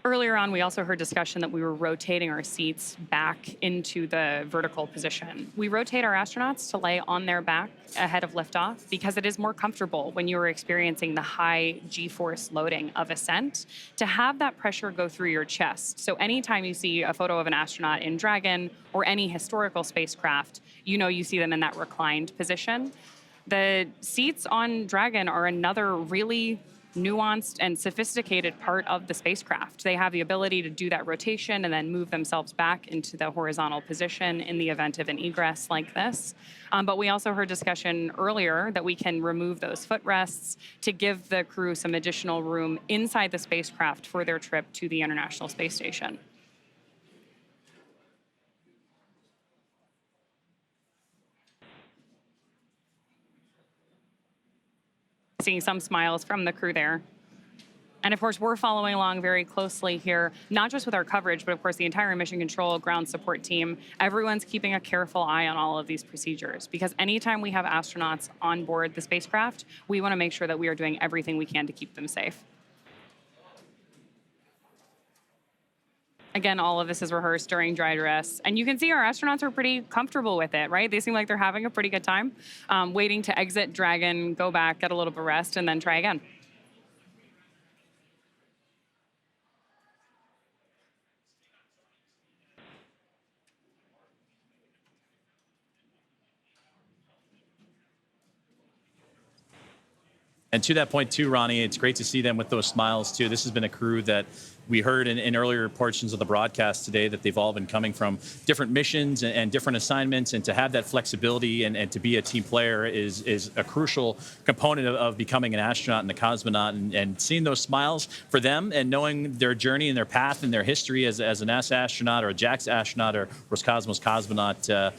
Earlier on, we also heard discussion that we were rotating our seats back into the vertical position. We rotate our astronauts to lay on their back ahead of liftoff because it is more comfortable when you are experiencing the high G-force loading of ascent to have that pressure go through your chest. So anytime you see a photo of an astronaut in Dragon or any historical spacecraft, you know you see them in that reclined position. The seats on Dragon are another really nuanced and sophisticated part of the spacecraft. They have the ability to do that rotation and then move themselves back into the horizontal position in the event of an egress like this. But we also heard discussion earlier that we can remove those footrests to give the crew some additional room inside the spacecraft for their trip to the International Space Station. Seeing some smiles from the crew there. And of course, we're following along very closely here, not just with our coverage, but of course the entire mission control ground support team. Everyone's keeping a careful eye on all of these procedures because anytime we have astronauts on board the spacecraft, we want to make sure that we are doing everything we can to keep them safe. Again, all of this is rehearsed during dry dress. And you can see our astronauts are pretty comfortable with it, right? They seem like they're having a pretty good time, waiting to exit Dragon, go back, get a little bit of rest, and then try again. And to that point too, Ronnie, it's great to see them with those smiles too. This has been a crew that we heard in earlier portions of the broadcast today that they've all been coming from different missions and different assignments, and to have that flexibility and to be a team player is a crucial component of becoming an astronaut and a cosmonaut, and seeing those smiles for them and knowing their journey and their path and their history as a NASA astronaut or a JAXA astronaut or Roscosmos cosmonaut.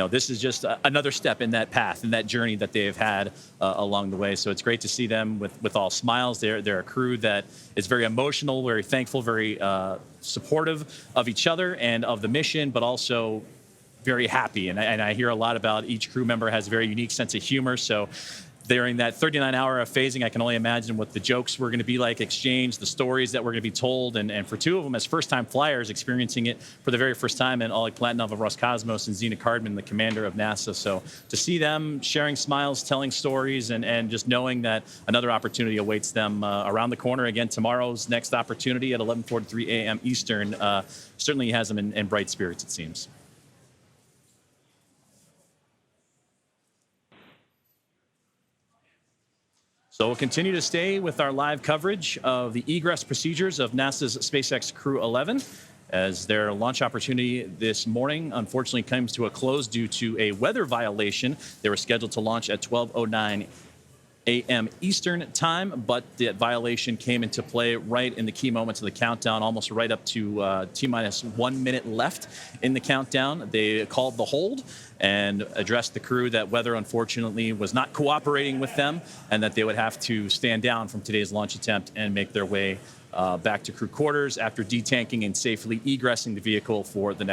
This is just another step in that path and that journey that they have had along the way. So it's great to see them with all smiles. They're a crew that is very emotional, very thankful, very supportive of each other and of the mission, but also very happy. And I hear a lot about each crew member has a very unique sense of humor. So during that 39-hour of phasing, I can only imagine what the jokes were going to be like exchanged, the stories that were going to be told. And for two of them, as first-time flyers, experiencing it for the very first time, and Oleg Platonov of Roscosmos and Zena Cardman, the commander of NASA. So to see them sharing smiles, telling stories, and just knowing that another opportunity awaits them around the corner. Again, tomorrow's next opportunity at 11:43 a.m. Eastern certainly has them in bright spirits, it seems. So we'll continue to stay with our live coverage of the egress procedures of NASA's SpaceX Crew-11 as their launch opportunity this morning unfortunately comes to a close due to a weather violation. They were scheduled to launch at 12:09 a.m. Eastern time, but that violation came into play right in the key moments of the countdown, almost right up to T-minus 1 minute left in the countdown. They called the hold and addressed the crew that weather, unfortunately, was not cooperating with them and that they would have to stand down from today's launch attempt and make their way back to crew quarters after detanking and safely egressing the vehicle for the next